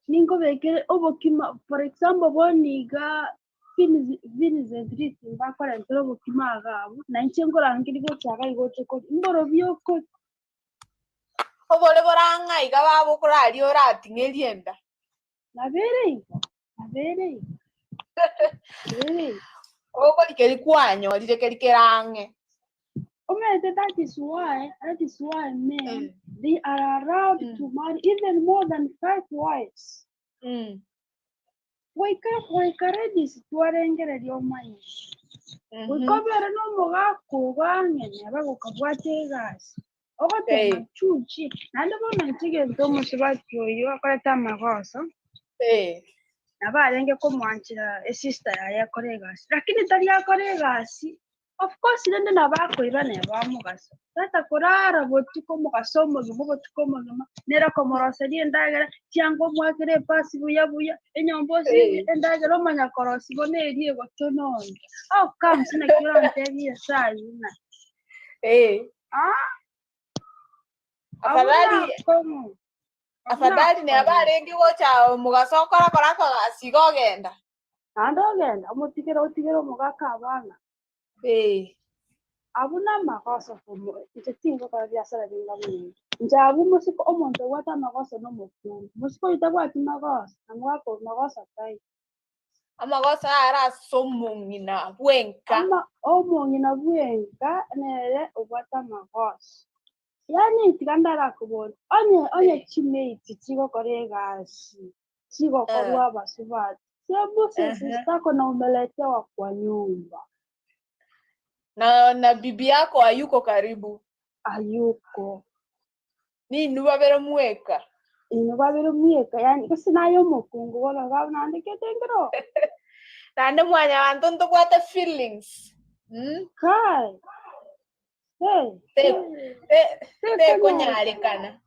Ningo bekere obokima, for example boniga Vincent Riti mbakora ntoro bokima agabo na nchengo rangiri go chaka igoche ko ngoro byoko obole boranga igaba bokurari orati ngelienda nabere obo likeri kwanyo lirekerikerange. That is why men they are allowed to marry even more than 5 wives. Waikare situarengere ryomanyi. Wikobere no mugako bangene bagukabwate gasi. Ogote chuchi nande bona ntige ntomo sibatyo yo akoreta amagoso. Nabarenge ko mwanchira sister ya yakore gasi. Lakini tari yakore gasi. Of course nende nabakoira ne bamugaso. Tata kurara botuko mugasomo gibo tukomo gama nera komoroseri endagera cyangwa mwakire pasi buya enyombozi endagera omanya korosi boneri gotonondo. How come sina kira ntebi sayina? Afadhali ne abarengi gocha mugaso kora sigogenda. Andogenda otigero mugaka abana. Abuna makosa como itetingo para biasara binga buni. Njabu musiko omonto wata makosa no mukuru. Musiko itabwa makosa, amwako makosa kai. Amakosa ara somungina bwenka. Omungina bwenka nere obata makosa. Yani tikandara kubona. Onye chimate chigo koregasi. Chigo korwa basubati. Sembuse sistako na umeletewa kwa nyumba. Na bibi yako hayuko karibu? Hayuko. Nini wabere mweka? Wabere mweka, yani kasi nayo mukungu wala gawa nande ketengero. Nande mwanya wantonto kwata feelings. Kai. Te konyarekana.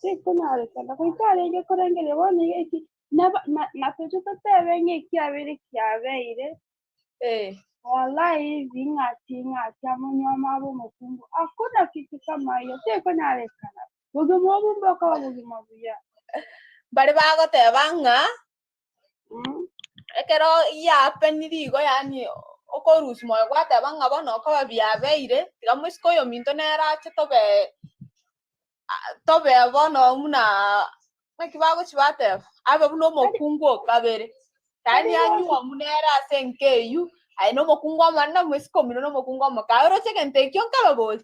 Te konyarekana. Kuitale nge korengele wone eki na pechuta tebe nge kiabere kiabeire. Wallahi ngati amunyoma abo mukungu. Hakuna kitu kama hiyo. Te konyarekana. Bugimo bumboka bugimo buya. Bari bagotebanga. Ekero ya penirigo yani okorus moyo gwatebanga bono ko babiabeire tiga mwisiko yo minto nerache tobe bono muna makibago chibate abe buno mokungu kabere tani anyuwa munera senkeyu ai no mokungu amana mwisiko mino no mokungu amakaro chekente kyonkaba bol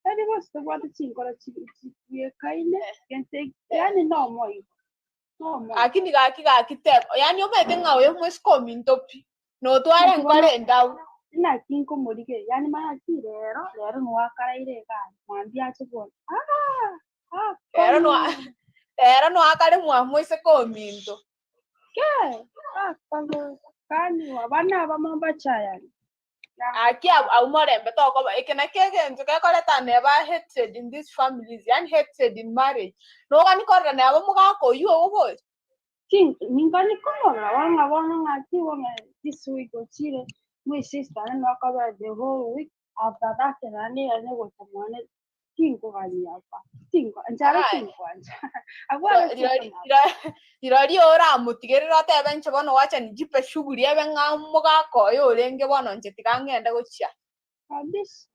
tani bosto gwata chinkora chiye kaine kente yani no moyo akini gakitep yani omete ngawe mwisiko mintopi no tware nkore ndau na kinko morike yani mana kirero nwakaraire ka mwambia chibona era no akare mwamwise ko minto ke pango kani wabana bamamba chayani aki au morembe to ko ekena kege ntuke koleta never hatred in these families and hatred in marriage no gani korra ne abo mugako yuo go king ningani ko wanga ngati wanga this week ochire my sister no akaba the whole week after that nani go tamone kingo gani hapa kingo anjara kingo agwa irari ora mutigerera tebe nche bono wacha nijipe shughuli ebe ngamugako yo renge bono nche tikangenda gochia kabisa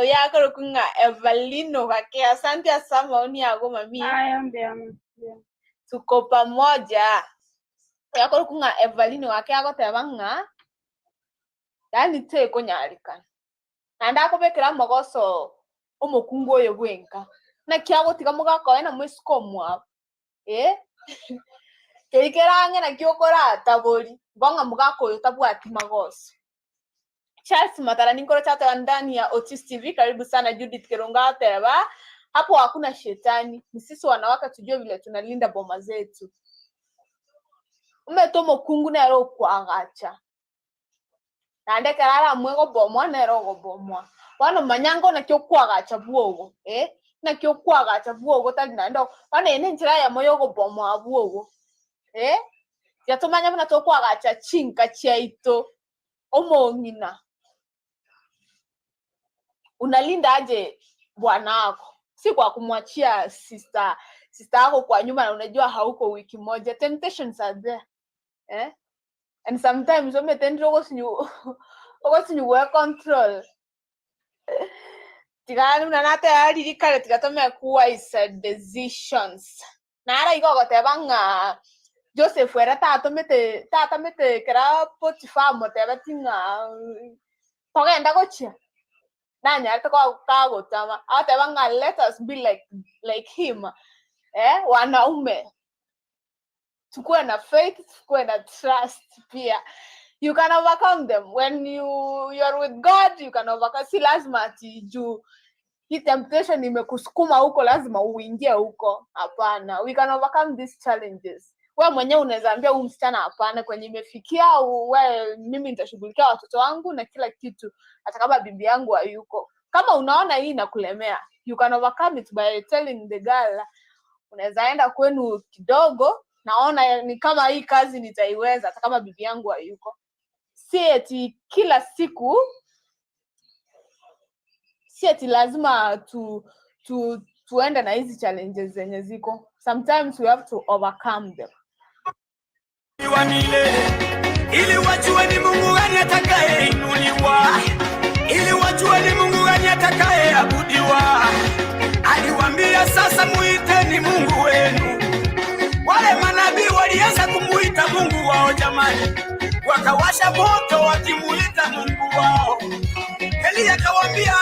yakoro kunga Evalino wake asante sana oni yago mami tuko pamoja yakoro kunga Evalino wake yago tebanga yani te konyarika nanda akobekera mogoso omokungu oyo bwenka na kiago tiga mugako ena mwisiko mwa keikerange na kiokora tabori bonga mugako oyo tabwati magoso Charles Matara ninkoro chata ndani ya Otis Tv. Karibu sana Judith Keronga teba. Hapo hakuna shetani. Ni sisi wanawake tujue vile tunalinda boma zetu. Umetomo kungu na ero kwagacha. Nande karara mwego bomwa na ero go bomwa. Wano manyango na kyo kwagacha buogo. Na kyo kwagacha buogo tali nando. Wana ene njira ya moyo go bomwa buogo. Ya tumanya mna to kwagacha chinka chiaito. Omongina. Unalinda aje bwana wako? Si kwa kumwachia sister yako kwa nyuma na unajua hauko wiki moja. Temptations are there. And sometimes when you work control. Tigani unanate hadi dikare tigatome kuwa is decisions. Na ara iko gotebanga Joseph era tata mete kera Potiphar moteba tinga. Togenda gochia. Nanya atako kago tama atebanga let us be like him wanaume tukue na faith tukue na trust pia you can overcome them when you're with God you can overcome si lazima ati juu hii temptation imekusukuma huko lazima uingie huko hapana we can overcome these challenges wewe mwenyewe unaweza ambia huyu msichana hapana kwenye imefikia wewe mimi nitashughulikia watoto wangu na kila kitu hata kama bibi yangu hayuko kama unaona hii inakulemea you can overcome it by telling the girl unaweza enda kwenu kidogo naona ni kama hii kazi nitaiweza hata kama bibi yangu hayuko si eti kila siku si eti lazima tuende na hizi challenges zenye ziko sometimes we have to overcome them ili wajue ni Mungu gani atakaye inuliwa ili wajue ni Mungu gani atakaye abudiwa aliwaambia sasa muiteni Mungu wenu wale manabii walianza kumuita Mungu wao jamani wakawasha moto wakimuita Mungu wao Elia akawaambia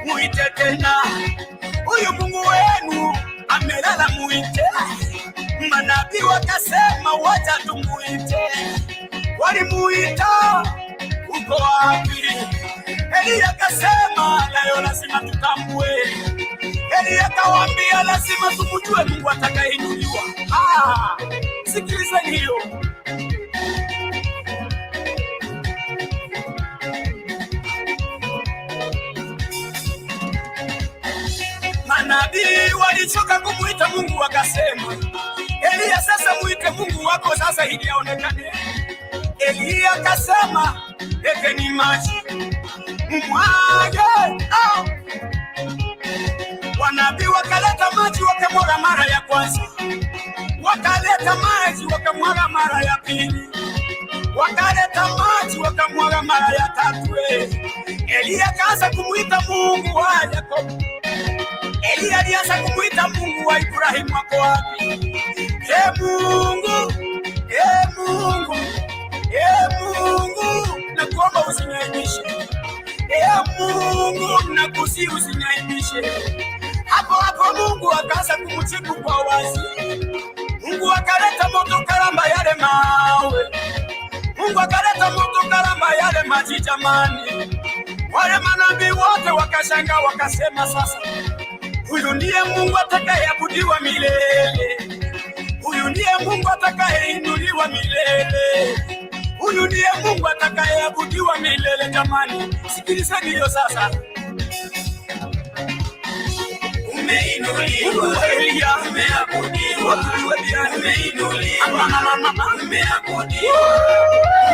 muite tena huyu Mungu wenu amelala muite Manabii wakasema wacha tumuite. Walimuita, uko wapi? Elia akasema leo lazima tutambue. Elia akawaambia lazima tumjue Mungu atakayeinuliwa. Sikiliza hiyo. Manabii walichoka kumuita Mungu wakasema, Elia sasa muite Mungu wako sasa ili aonekane. Elia akasema, ekeni maji mwage. Wanabii wakaleta maji wakamwaga mara ya kwanza. Wakaleta maji wakamwaga mara ya pili. Wakaleta maji wakamwaga mara ya tatu. Elia akaanza kumuita Mungu wa Yakobo. Elia alianza kumuita Mungu wa Ibrahimu, wako wapi? Mungu, Mungu, Mungu, nakuomba usiniaibishe. Mungu, nakusihi usiniaibishe. Hapo Mungu akaanza kumjibu kwa wazi. Mungu akaleta moto karamba yale mawe. Mungu akaleta moto karamba yale maji jamani. Wale manabii wote wakashangaa wakasema sasa, huyu ndiye Mungu atakayeabudiwa milele. Huyu ndiye Mungu atakayeinuliwa milele. Huyu ndiye Mungu atakayeabudiwa milele jamani. Sikilizeni hiyo sasa. Umeinuliwa Elia, umeabudiwa. Umeinuliwa mama, umeabudiwa.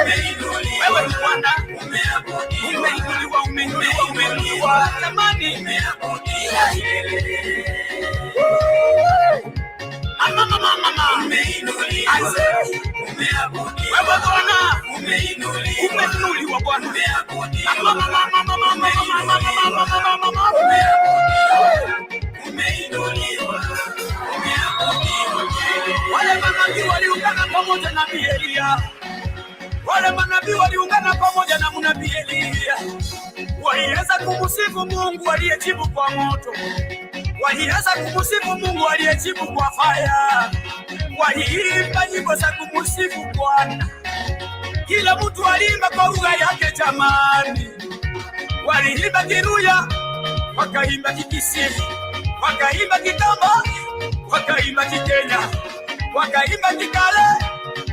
Umeinuliwa wewe Bwana, umeabudiwa. Umeinuliwa jamani, umeabudiwa. Mama, umeinuliwa. Umeabudiwa wewe Bwana, umeinuliwa Bwana, umeabudiwa. Wale manabii waliungana pamoja na Elia. Wale manabii waliungana pamoja na nabii Elia. Walianza kumsifu Mungu aliyejibu kwa moto. Walianza kumsifu Mungu aliyejibu kwa fire. Waliimba nyimbo za kumsifu Bwana. Kila mtu aliimba kwa lugha yake jamani. Waliimba Kiruya, wakaimba Kikisii, wakaimba Kikamba, wakaimba Kikenya, wakaimba Kikale,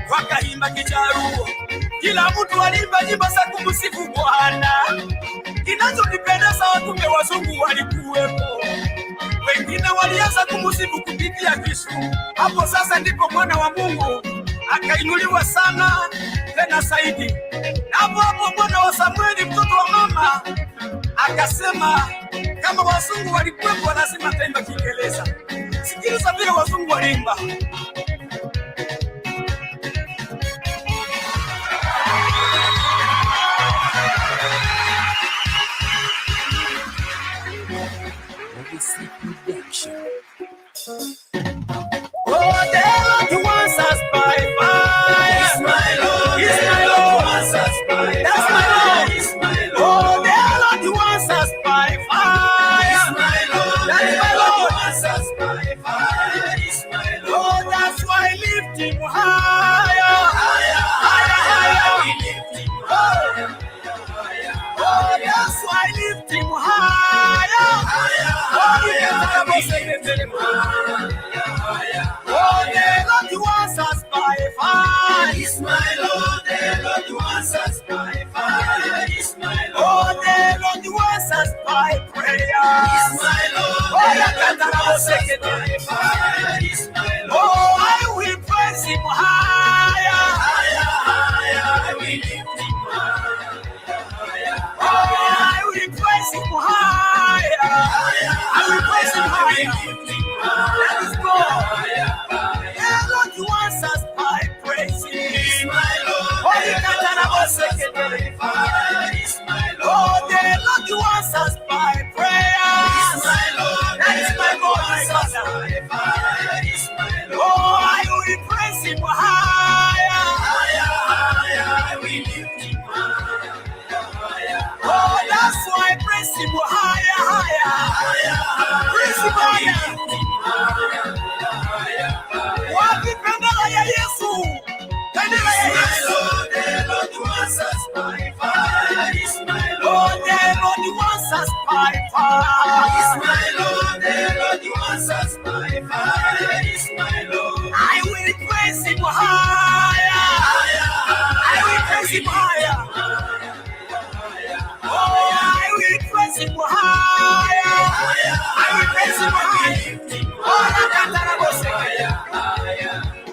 wakaimba Kijaruo. Kila mtu aliimba nyimbo za kumsifu Bwana. Kinachonipendeza watume wazungu walikuwepo. Wengine walianza kumsifu kupitia Kisumu. Hapo sasa ndipo mwana wa Mungu akainuliwa sana tena zaidi. Hapo mwana wa Samueli mtoto wa mama akasema kama wazungu walikuwepo lazima taimba Kiingereza. Sikiliza vile wazungu waliimba. Oh, the Lord wants us by fire. He's my Lord. He's my Lord. Wants us by fire. That's my Lord. He's my Lord. Oh, the Lord wants us by fire. He's my Lord. That's my Lord. Wants us by fire. He's my Lord. Oh, that's why I lift him higher, higher, higher, higher. We lift him higher, higher. Oh, that's why I lift him higher, higher, higher. We lift him higher. Oh, the Lord wants us by fire. He's my Lord. The Lord wants us by fire. He's my Lord. Oh, the Lord wants us by prayer. He's my Lord. Oh, the Lord wants us by fire. He's my Lord. Oh, I will praise him higher, higher, higher. I will lift him higher, higher. Oh, I will praise him higher, higher. I will praise him higher. Let us go. The Lord wants us by praising. He's my Lord. Oh, the Lord wants us by fire. He's my Lord. Oh, the Lord wants us by prayer. He's my Lord. That is my God, my Father. He's my Lord. Oh, I will praise him higher, higher, higher. I will lift him higher, higher. Oh, that's why I praise him higher, higher, higher. Praise him higher. What did answers by fire. He's my Lord, the Lord who answers by fire. He's my Lord. I will praise him higher. I will praise him higher. Oh, I will praise him higher. I will praise him higher. Oh,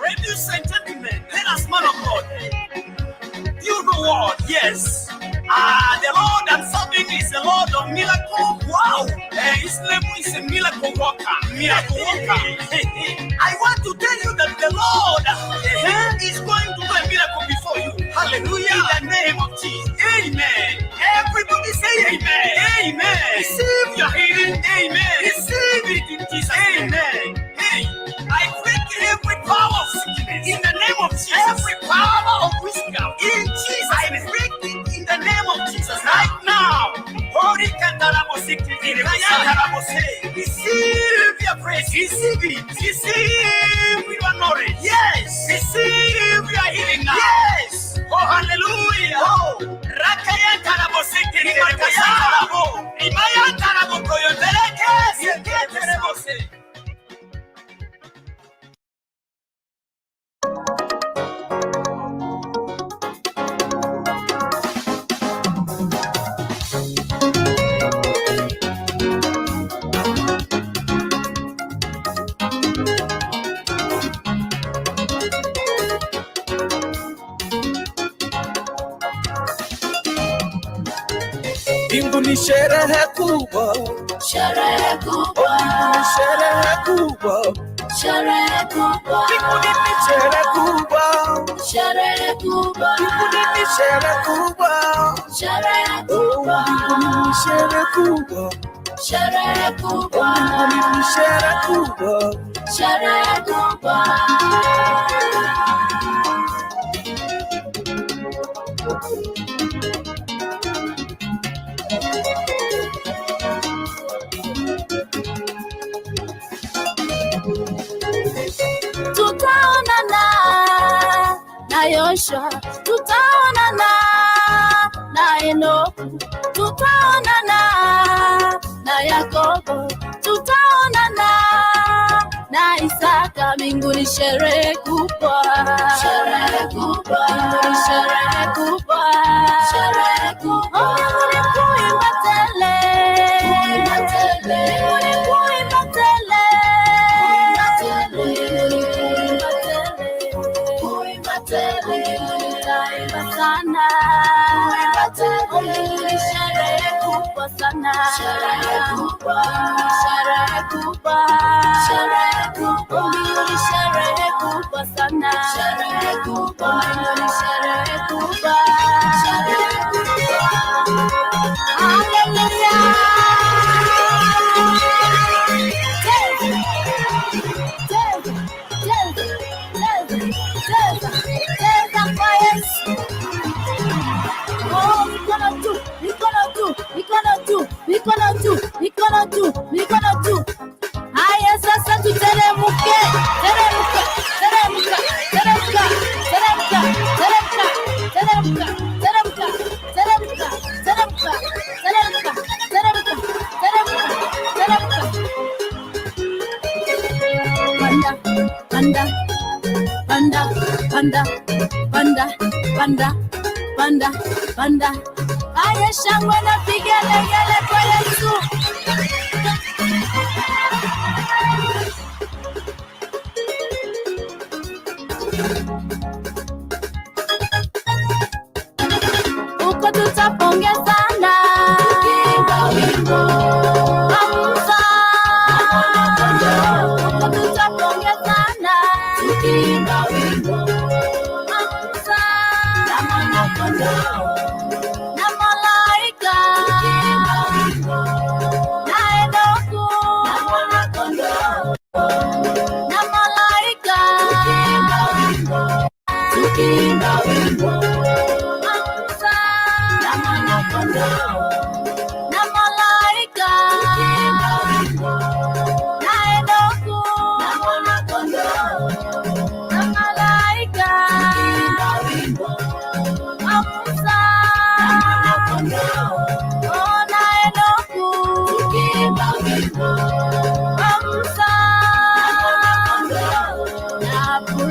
ladies and gentlemen, let us man of God. You know what? Yes. The Lord I'm serving is the Lord of miracle. Wow. His name is a miracle worker. Miracle worker. I want to tell you that the Lord is going to do a miracle before you. Hallelujah. In the name of Jesus. Amen. Everybody say amen. Amen. Receive your healing. Amen. Receive it in Jesus. Amen. Hey, I break every power of sickness in the name of Jesus. Every power of wisdom in Jesus. I break it in the name of Jesus right now. Holy receive your praise. Receive it. Receive your knowledge. Yes. Receive your healing now. Yes. Oh, hallelujah. Oh, Rakaya Tarabosiki, Rakaya, Imaya Taraboko, Bingu ni sherehe kubwa, sherehe kubwa, sherehe kubwa, sherehe kubwa, bingu ni sherehe kubwa, sherehe kubwa, bingu ni sherehe kubwa, sherehe kubwa, bingu ni sherehe kubwa, sherehe kubwa, bingu ni sherehe kubwa, sherehe kubwa. Tutaonana na Yoshua, tutaonana na Enoku, tutaonana na Yakobo, tutaonana na Isaka. Mbinguni sherehe kubwa, sherehe kubwa, mbinguni sherehe kubwa, sherehe kubwa. Mbinguni kuimba tele, kuimba tele, mbinguni kuimba tele, kuimba tele, kuimba sana, kuimba tele, sherehe kubwa sana, sherehe kubwa, sherehe kubwa, sherehe kubwa, sherehe kubwa sana, sherehe kubwa, sherehe kubwa, sherehe kubwa. Hallelujah. Mikono tu. Haya sasa tuteremke. Teremka. Panda. Haya shangwe na vigelegele kwa Yesu. Uko tutapongezana, tukiimba wimbo Hamza. Uko tutapongezana, tukiimba wimbo Hamza. Na Mwana-Kondoo na malaika, tukiimba wimbo na Enoku na Mwana-Kondoo na malaika, tukiimba wimbo Hamza na Mwana-Kondoo na malaika, tukiimba wimbo na Enoku na Mwana-Kondoo na malaika, tukiimba wimbo Hamza na Mwana-Kondoo na Enoku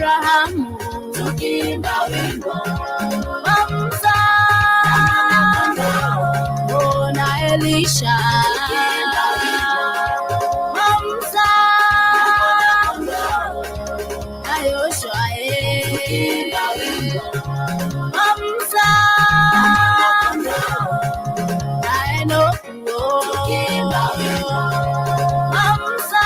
Abrahamu tukiimba wimbo wa Musa na Elisha tukiimba wimbo wa Musa na Yoshua tukiimba wimbo wa Musa na Enoku tukiimba wimbo wa Musa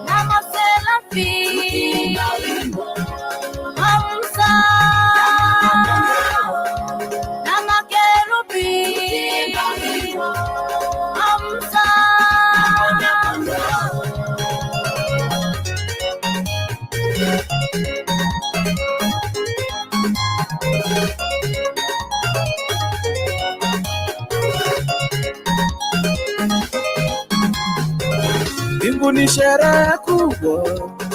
na Maserafi tukiimba wimbo wa Musa na makerubi tukiimba wimbo wa Musa. Mbinguni sherehe kubwa,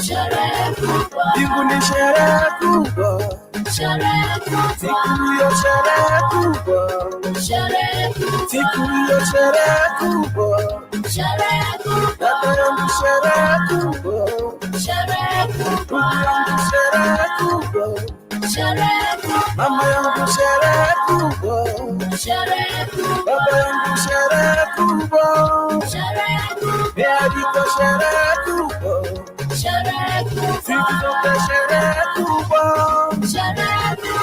Sherehe kubwa, mbinguni sherehe kubwa, sherehe kubwa, siku hiyo sherehe kubwa, sherehe kubwa, siku hiyo sherehe kubwa, sherehe kubwa, dada yangu sherehe kubwa, sherehe kubwa, ndugu yangu sherehe kubwa, sherehe kubwa, mama yangu sherehe kubwa, sherehe kubwa, baba yangu sherehe kubwa, sherehe kubwa, mialiko sherehe kubwa, sherehe kubwa, siku zote sherehe kubwa. sherehe kubwa.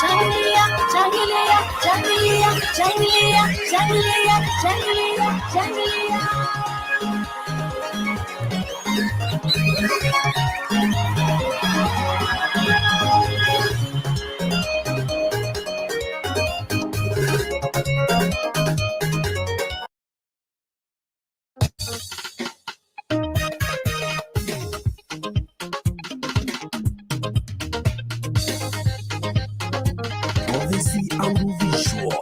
Shangilia, shangilia, shangilia, shangilia, shangilia, shangilia, shangilia. Odyssey Audiovisual.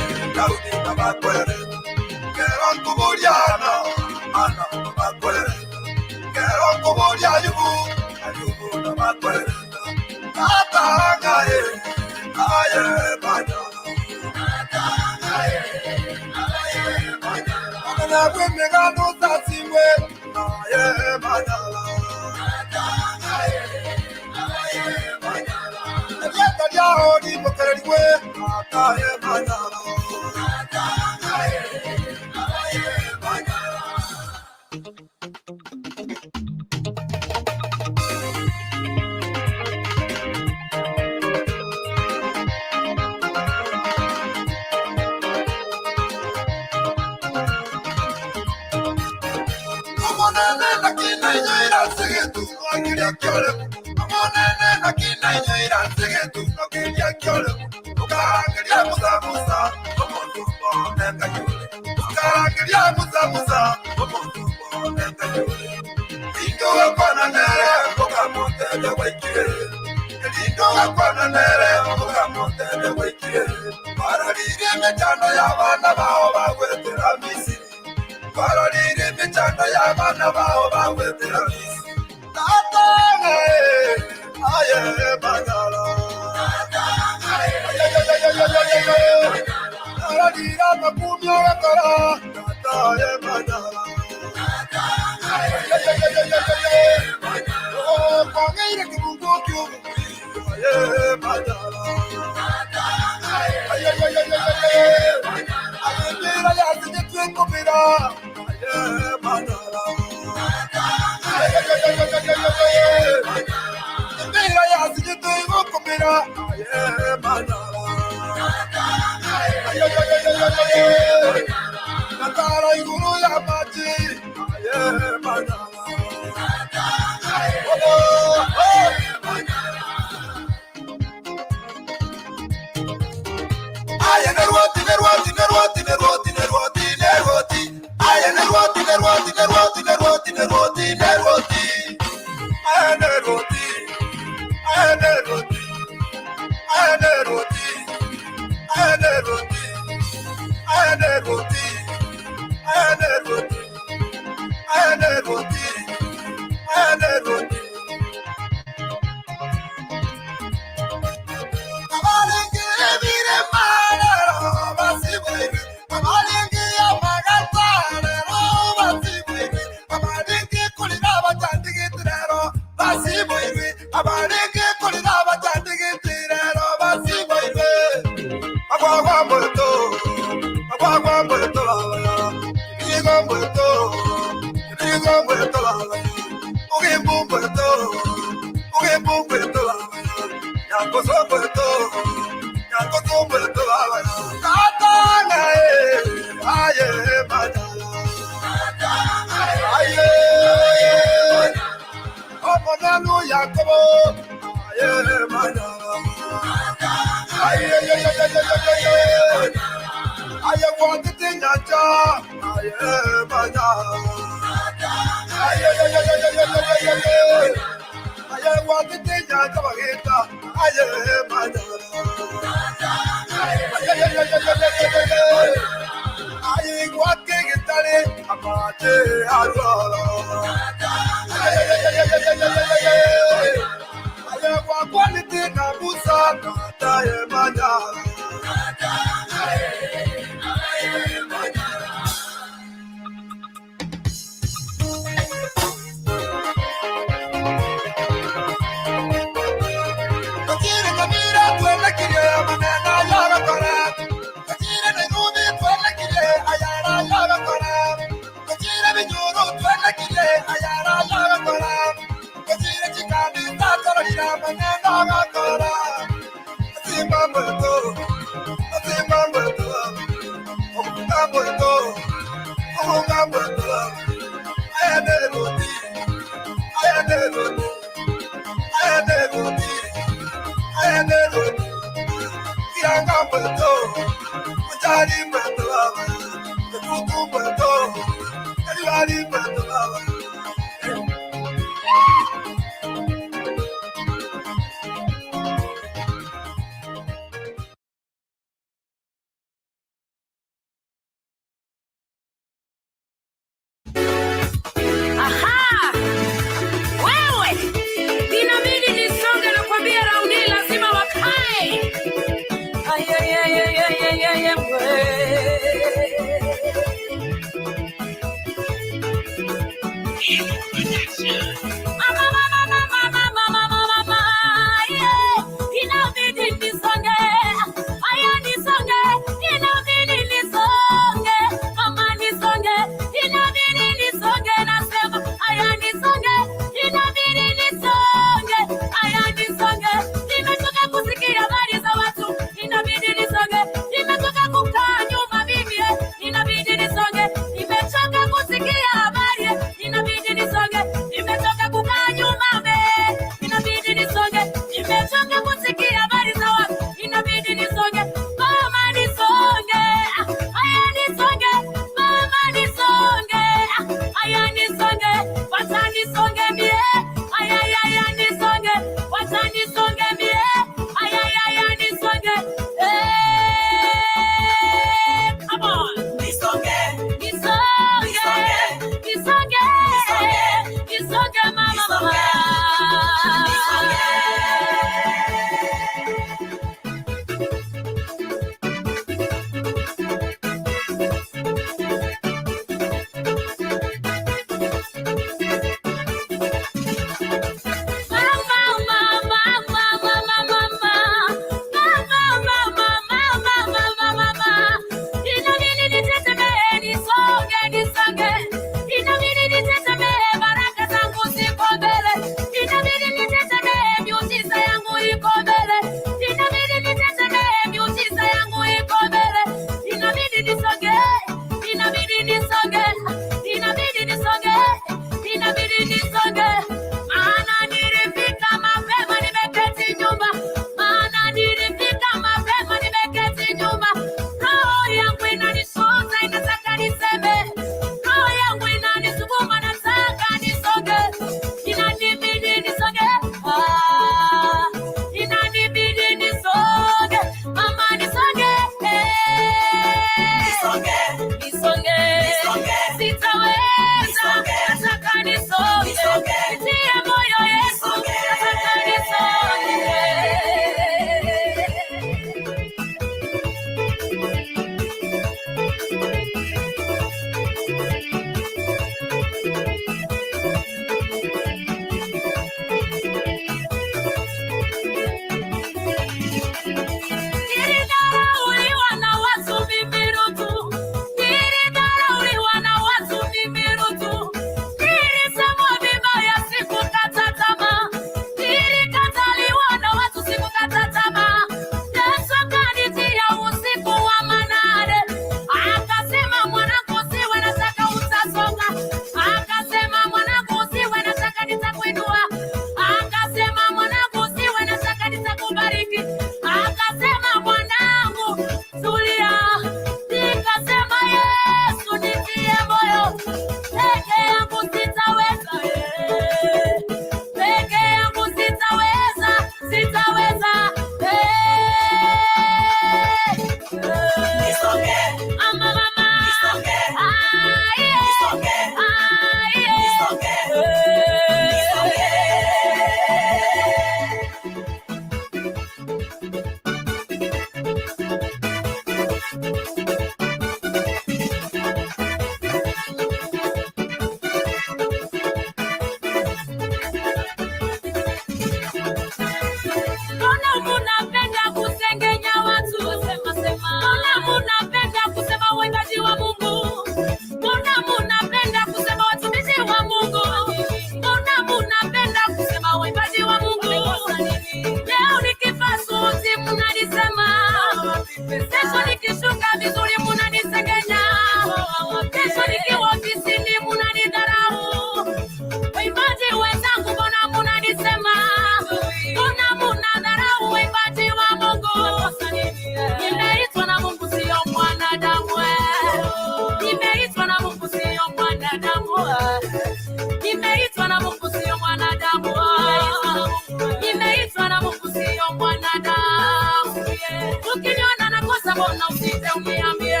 mbona usije uniambie.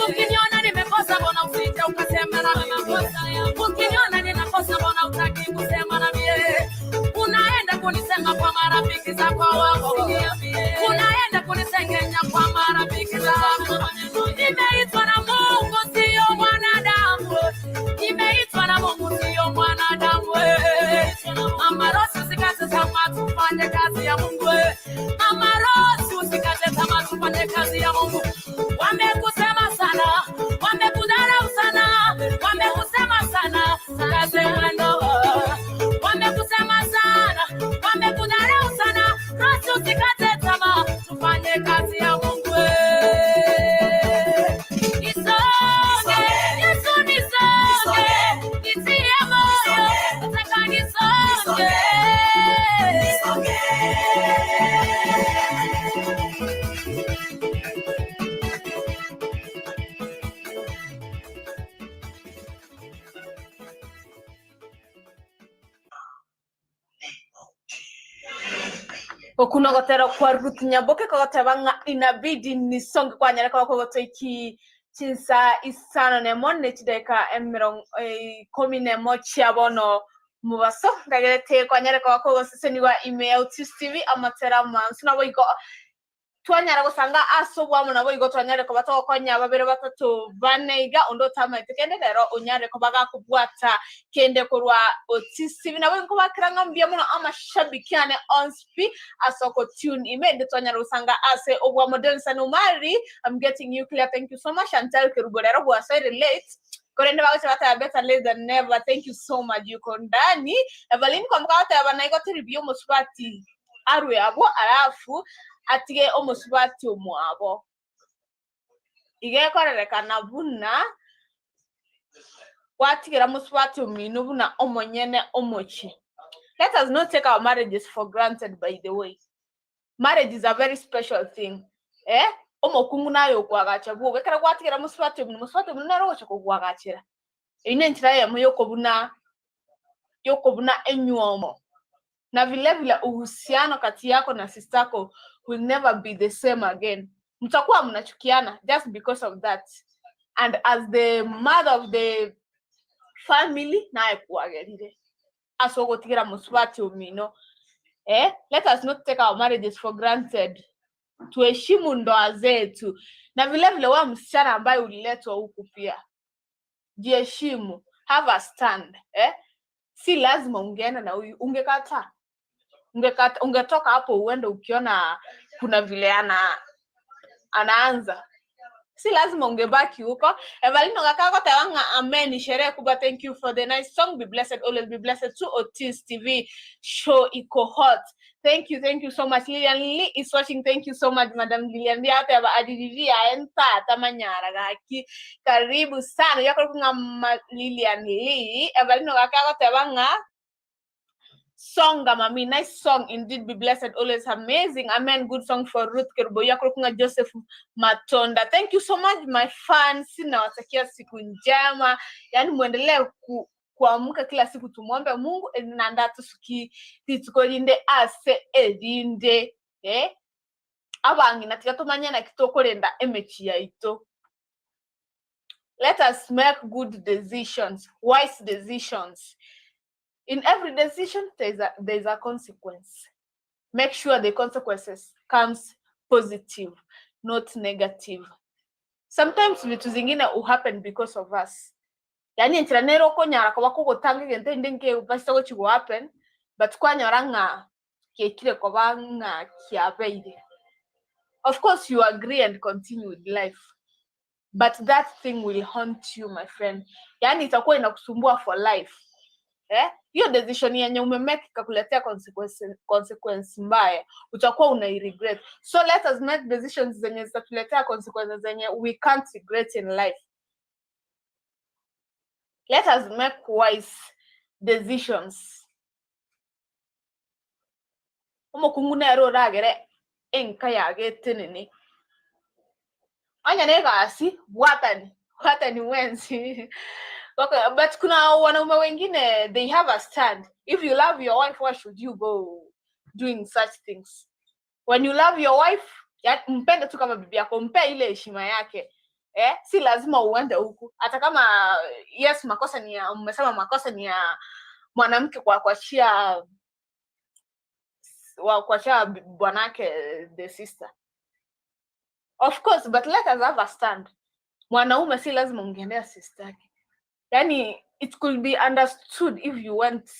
Ukiniona nimekosa mbona usije ukasema na mimi. Ukiniona ninakosa mbona utaki kusema na mimi. Unaenda kunisema kwa marafiki zako wako. Unaenda kunisengenya kwa marafiki zako. Nimeitwa na Mungu sio mwanadamu. Nimeitwa na Mungu sio mwanadamu. Amarosi usikate tamaa tufanye kazi ya Mungu. Amarosi usikate tamaa tufanye kazi ya Mungu. Wamekusema sana, wamekudharau sana, wamekusema sana, kaze mwendo. Wamekusema sana, wamekudharau sana, rosi usikate tamaa tufanye kazi ya Mungu. Okunogotera kwa Ruth Nyaboke kogotebanga inabidi nisonge kwa nyaraka kogoto iki chinsa isano nemone chideka 11 chiabono mubaso ngagerete kwa nyaraka kogoseseni wa email Otis Tv amatera mansu nabo igo twanyara gusanga asobwa mu nabo igo twanyare ko bato konya babere batatu baneiga ondo tama itekende rero unyare ko baga kubwata kende kurwa Otis Tv nabo ko bakiranga mbia muno amashabikane on speed asoko tune imende twanyara gusanga ase obwa modern sanumari. I'm getting you clear. Thank you so much. Until kirugorero bwa say relate korende bawo chabata better late than never. Thank you so much. You kondani Evelyn kwa mkawata banaigo review muswati arwe abo alafu atige omusubati omwabo ige korerekana buna watigera musubati omino buna omonyene omochi. Let us not take our marriages for granted. By the way, marriage is a very special thing. Omokungu nayo kwagacha bwo gekera watigera musubati omino nero chako kwagachira ine ntira ya muyoko buna enyuomo na vile vile uhusiano kati yako na sistako will never be the same again. Mtakuwa mnachukiana just because of that. And as the mother of the family na ekuagerire asogo tigira muswati omino. Let us not take our marriages for granted. Tuheshimu ndoa zetu. Na vile vile wewe msichana ambaye uliletwa huku pia jiheshimu, have a stand. Si lazima ungeenda na huyu ungekata ungetoka hapo uende ukiona kuna vile anaanza. Si lazima ungebaki huko. Evalino gakako tawanga amen sherehe kubwa. Thank you for the nice song. Be blessed, always be blessed. To Otis TV show iko hot. Thank you so much. Lilian Lee is watching. Thank you so much, Madam Lilian. Dia hata ya adidivia enta tamanyara gaki. Karibu sana. Yako kunga Lilian Lee. Evalino gakako tawanga Songa mami, nice song indeed. Be blessed, always amazing. Amen. Good song for Ruth Kerubo. Yakrokunga Joseph Matonda. Thank you so much, my fans. Nawatakia siku njema. Yani muendelee kuamka kila siku tumwombe Mungu na ndatu suki titukolinde ase edinde. Abangi natika tumanya na kitokolenda emechi ya ito. Let us make good decisions, wise decisions. In every decision, there's a consequence. Make sure the consequences comes positive, not negative. Sometimes vitu zingine will happen because of us. Yani ntiranero ko nyara ko bako gotanga gente ndenge ubasa ko chigo happen, but kwa nyaranga kekire ko banga kiabeide. Of course you agree and continue with life. But that thing will haunt you, my friend. Yani itakuwa inakusumbua for life. Hiyo decision yenye umemake ikakuletea consequence mbaya, utakuwa unairegret. So let us make decisions zenye zitatuletea consequences zenye we can't regret in life. Let us make wise decisions. Omokunguna ero ragere enka yage tenene. Anya nega asi watani wenzi. Okay, but kuna wanaume wengine, they have a stand. If you love your wife, why should you go doing such things? When you love your wife, Yaani mpende tu kama bibi yako, mpe ile heshima yake. Si lazima uende huku. Hata kama yes makosa ni ya umesema makosa ni ya mwanamke kwa kuachia bwanake the sister. Of course, but let us have a stand. Mwanaume si lazima ungeendea sister yake. Yaani it could be understood if you went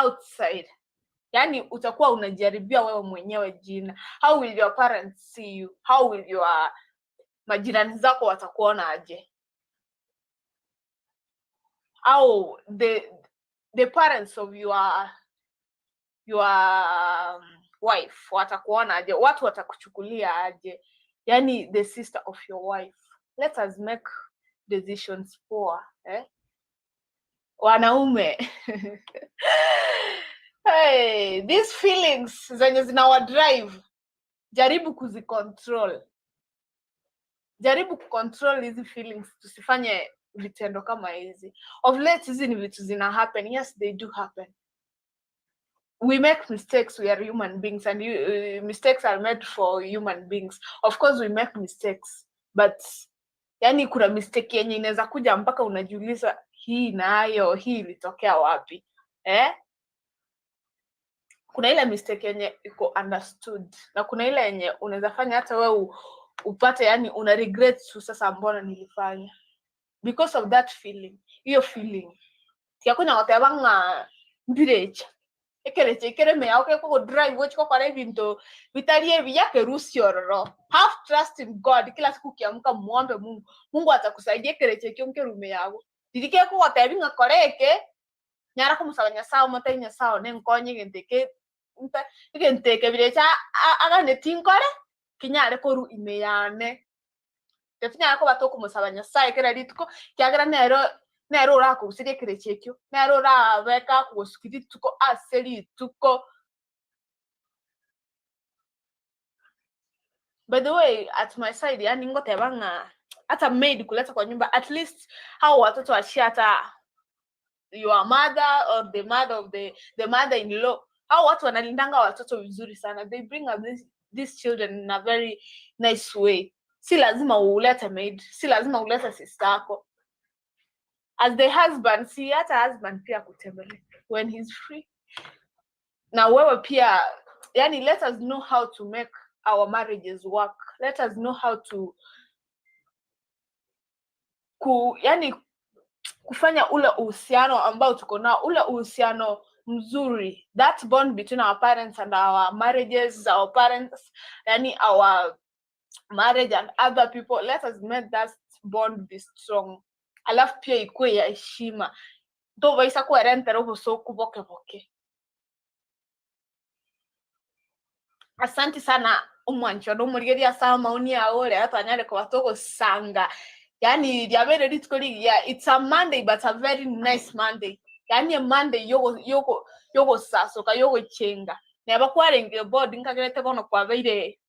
outside. Yaani utakuwa unajaribia wewe mwenyewe jina. How will your parents see you? How will your majirani zako watakuona aje? Au the parents of your wife watakuona aje? Watu watakuchukulia aje? Yaani the sister of your wife. Let us make decisions poor, Wanaume. Hey, these feelings zenye zinawa drive, jaribu kuzicontrol. Jaribu kucontrol hizi feelings, tusifanye vitendo kama hizi. Of late hizi ni vitu zina happen. Yes, they do happen. We make mistakes, we are human beings, and mistakes are made for human beings. Of course we make mistakes, but yani kuna mistake yenye inaweza kuja mpaka unajiuliza hii nayo hii ilitokea wapi? Kuna ile mistake yenye iko understood na kuna ile yenye unaweza fanya hata wewe upate yani una regret sasa mbona nilifanya because of that feeling. Hiyo feeling tiakonya watabanga mbirecha ekere me yako ko drive watch ko pare binto vitalie viyake rusiororo. Have trust in God. Kila siku kiamka muombe Mungu. Mungu atakusaidia kereche kyonke rume yago. Didike ko watabinga koreke nyara ko musabanya sawo motanya sawo ne nkonye genteke ngenteke birecha aga ne tinkore kinyare ko ru imeyane. Tefinya ko batoko musabanya sawo kera litko kyagira nero ora ko usire kereche kyo nero ora beka ko skidi tuko aseli tuko. By the way, at my side, yani ngote banga hata maid kuleta kwa nyumba, at least hao watoto washata your mother or the mother of the mother-in-law. Hao watu wanalindanga watoto vizuri sana. They bring up these children in a very nice way. Si lazima ulete maid, si lazima ulete sister yako. As the husband, si hata husband pia kutembele when he's free. Na wewe pia, yani let us know how to make our marriages work. Let us know how to kufanya ule uhusiano ambao tuko nao, ule uhusiano mzuri. That bond between our parents and our marriages, our parents, yani our marriage and other people. Let us make that bond be strong. Alafu pia ikuwe ya heshima. Ndo vaisa kwa rente roho so kuboke. Asante sana umwancho no murigeria sama maoni ya ole atanyale kwa batoko sanga. Yani diabere litkoli ya it's a Monday but a very nice Monday. Yani a Monday yogo saso ka yogo chenga. Neba kwarenge board nkagerete bono kwa beire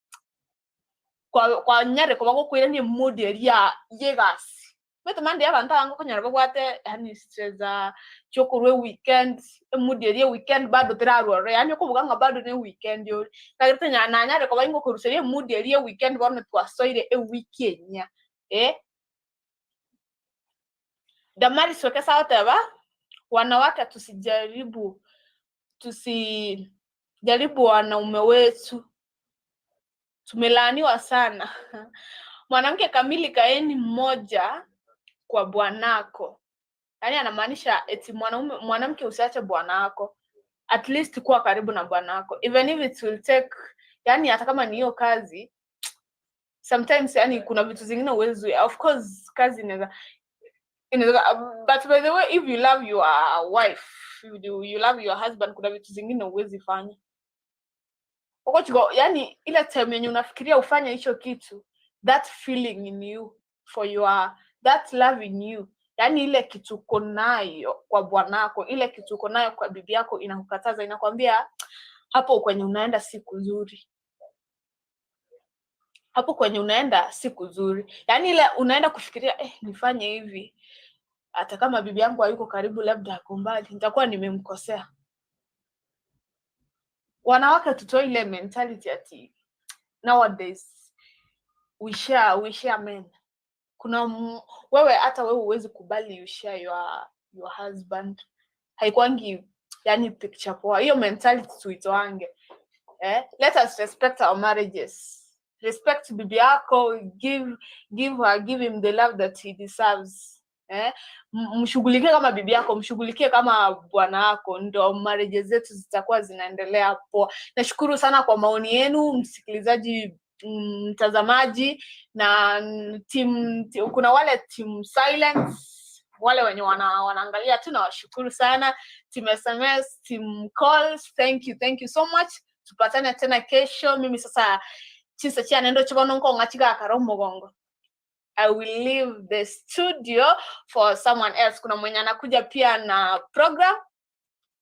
kwa nyare kwa kwire ni mood ya yegas. But Monday abantu bango konyara bagwate yani streza chokorwe weekend mood ya weekend bado tirarore yani ko buganga bado ne weekend yo. Kagerete nyanya kwa ingo kuruserie mood ya weekend bono twasoire weekend nya. Damari soke sawa teba wanawake tusijaribu wanaume wetu. Tumelaaniwa sana. Mwanamke kamili kaeni mmoja kwa bwanako. Yaani anamaanisha eti mwanamke usiache bwanako. At least kuwa karibu na bwanako. Even if it will take, yani hata kama ni hiyo kazi, sometimes yani kuna vitu zingine uwezi. Of course kazi inaweza but by the way, if you love your wife, you love your husband, kuna vitu zingine uwezi fanya. Ukochiko, yani ile time yenye unafikiria ufanye hicho kitu, that feeling in you for that love in you, yani ile kitu uko nayo kwa bwanako, ile kitu uko nayo kwa bibi yako inakukataza, inakwambia hapo kwenye unaenda siku nzuri. Hapo kwenye unaenda siku nzuri. Yani ile unaenda kufikiria nifanye hivi. Hata kama bibi yangu hayuko karibu, labda ako mbali, nitakuwa nimemkosea. Wanawake tutoe ile mentality ati nowadays we share men. Kuna wewe hata wewe uwezi kubali you share your husband. Haikwangi yani picture poa. Hiyo mentality tuitoange. Let us respect our marriages. Respect bibi yako, give him the love that he deserves. Mshughulikie kama bibi yako, mshughulikie kama bwana wako, ndio marriages zetu zitakuwa zinaendelea poa. Nashukuru sana kwa maoni yenu, msikilizaji, mtazamaji, na kuna wale team silence, wale wenye wanaangalia tu, na washukuru sana. Team SMS, team calls, thank you so much. Tupatane tena kesho. Mimi sasa chisa chia nendo chibononko ngachiga akaromo gongo. I will leave the studio for someone else. Kuna mwenye anakuja pia na program.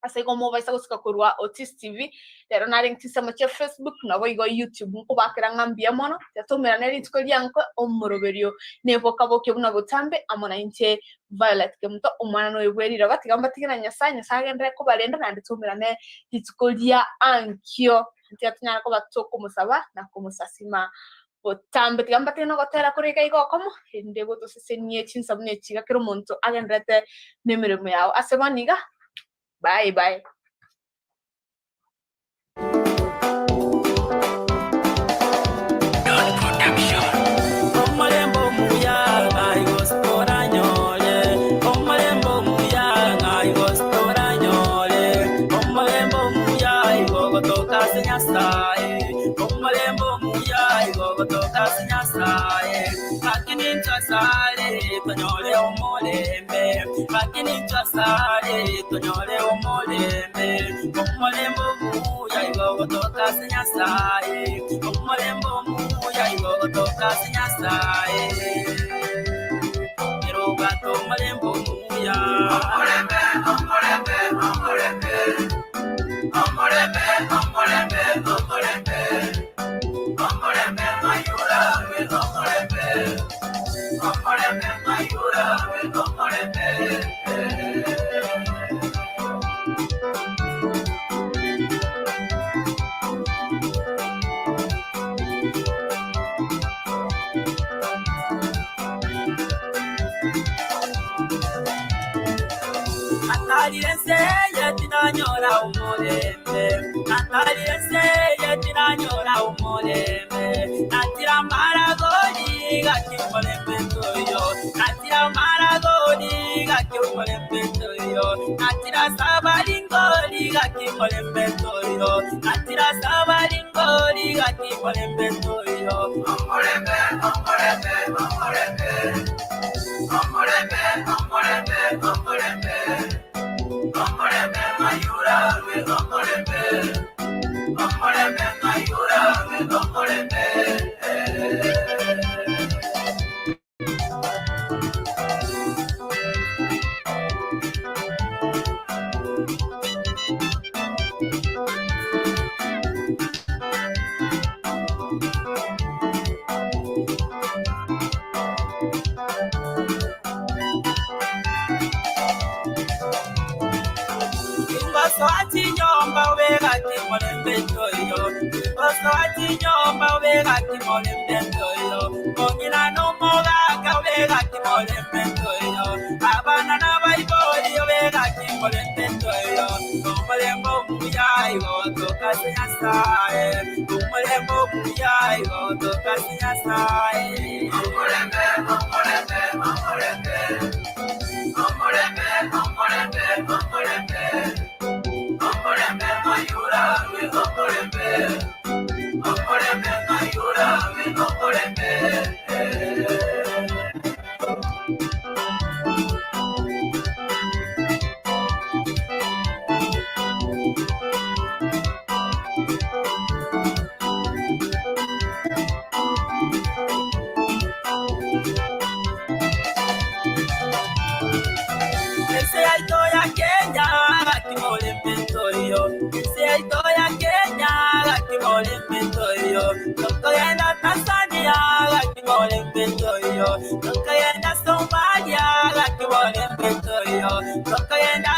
Asa iko mova isa kusika kurua Otis TV. Lero naring tisa macha Facebook na voigo YouTube. Mko bakira ngambia mono. Tato meraneri tukoli yanko omoroberio. EBOKABOKIE una botambe amona inche Violet kemuto umana no yegweri rabati gamba tikina nyasanya sagendre ko balenda na ndito merane tukoli ya ankyo. Ntiatunya ko batoko musaba na kumusasima. Botambe tigamba tino gotera kureka iko komo ndego to sesenie chinsabune chiga kero monto agendrete nemeremo yao asebaniga. Bye.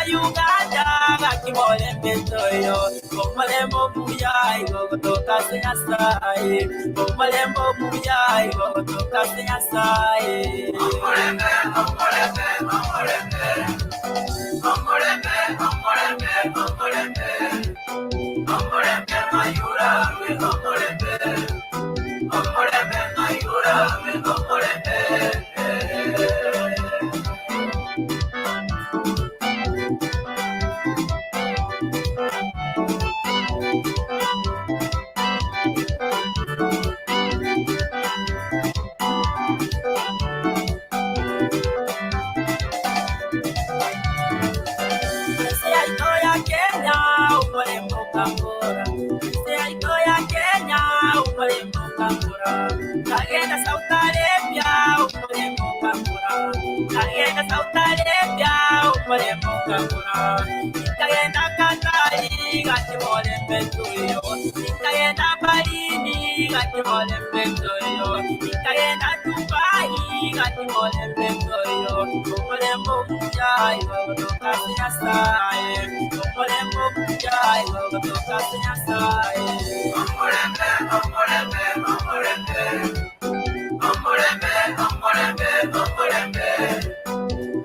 Uganda, kimole mbentoyo omulembo muyai gogotoka senyasaye omulembo muyai gogotoka senyasaye omulembe omulembe omulembe omulembe omulembe omulembe omulembe mayura omulembe omulembe mayura omulembe Agenda sautarepia upolembo kangura agenda sautarepia upolembo kangura agenda katari gatimole pentuyo agenda balini gatimole pentuyo agenda tubai gatimole pentuyo upolembo mujai gogotoka senyasaye upolembo mujai gogotoka senyasaye omulembe omulembe omulembe omulembe omulembe omulembe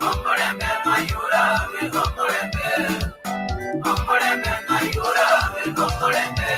omulembe mayura omulembe omulembe mayura omulembe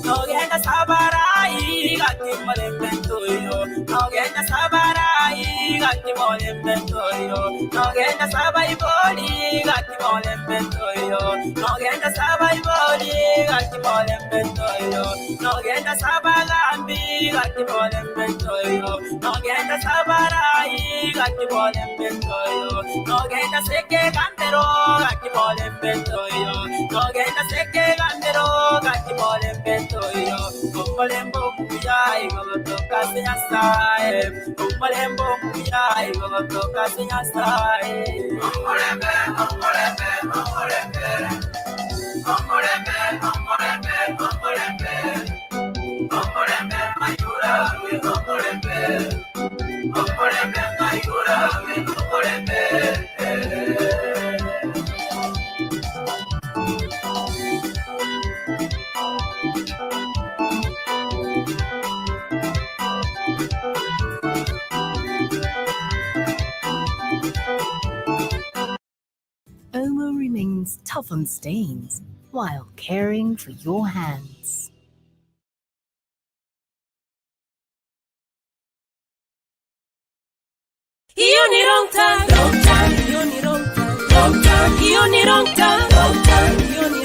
Nogenda sabarai gati molembentoyo Nogenda sabarai gati molembentoyo Nogenda sabai boli gati molembentoyo Nogenda sabai boli gati molembentoyo Nogenda sabagambi gati molembentoyo Nogenda sabarai gati molembentoyo Nogenda seke gambero gati molembentoyo Nogenda seke gambero gati molembentoyo Omulembo muyai gogotoka senyasaye Omulembo muyai gogotoka senyasaye Omulembe omulembe omulembe omulembe omulembe omulembe omulembe mayura omulembe omulembe mayura omulembe Omo remains tough on stains while caring for your hands. You need wrong time, you need wrong time, you need wrong time, you need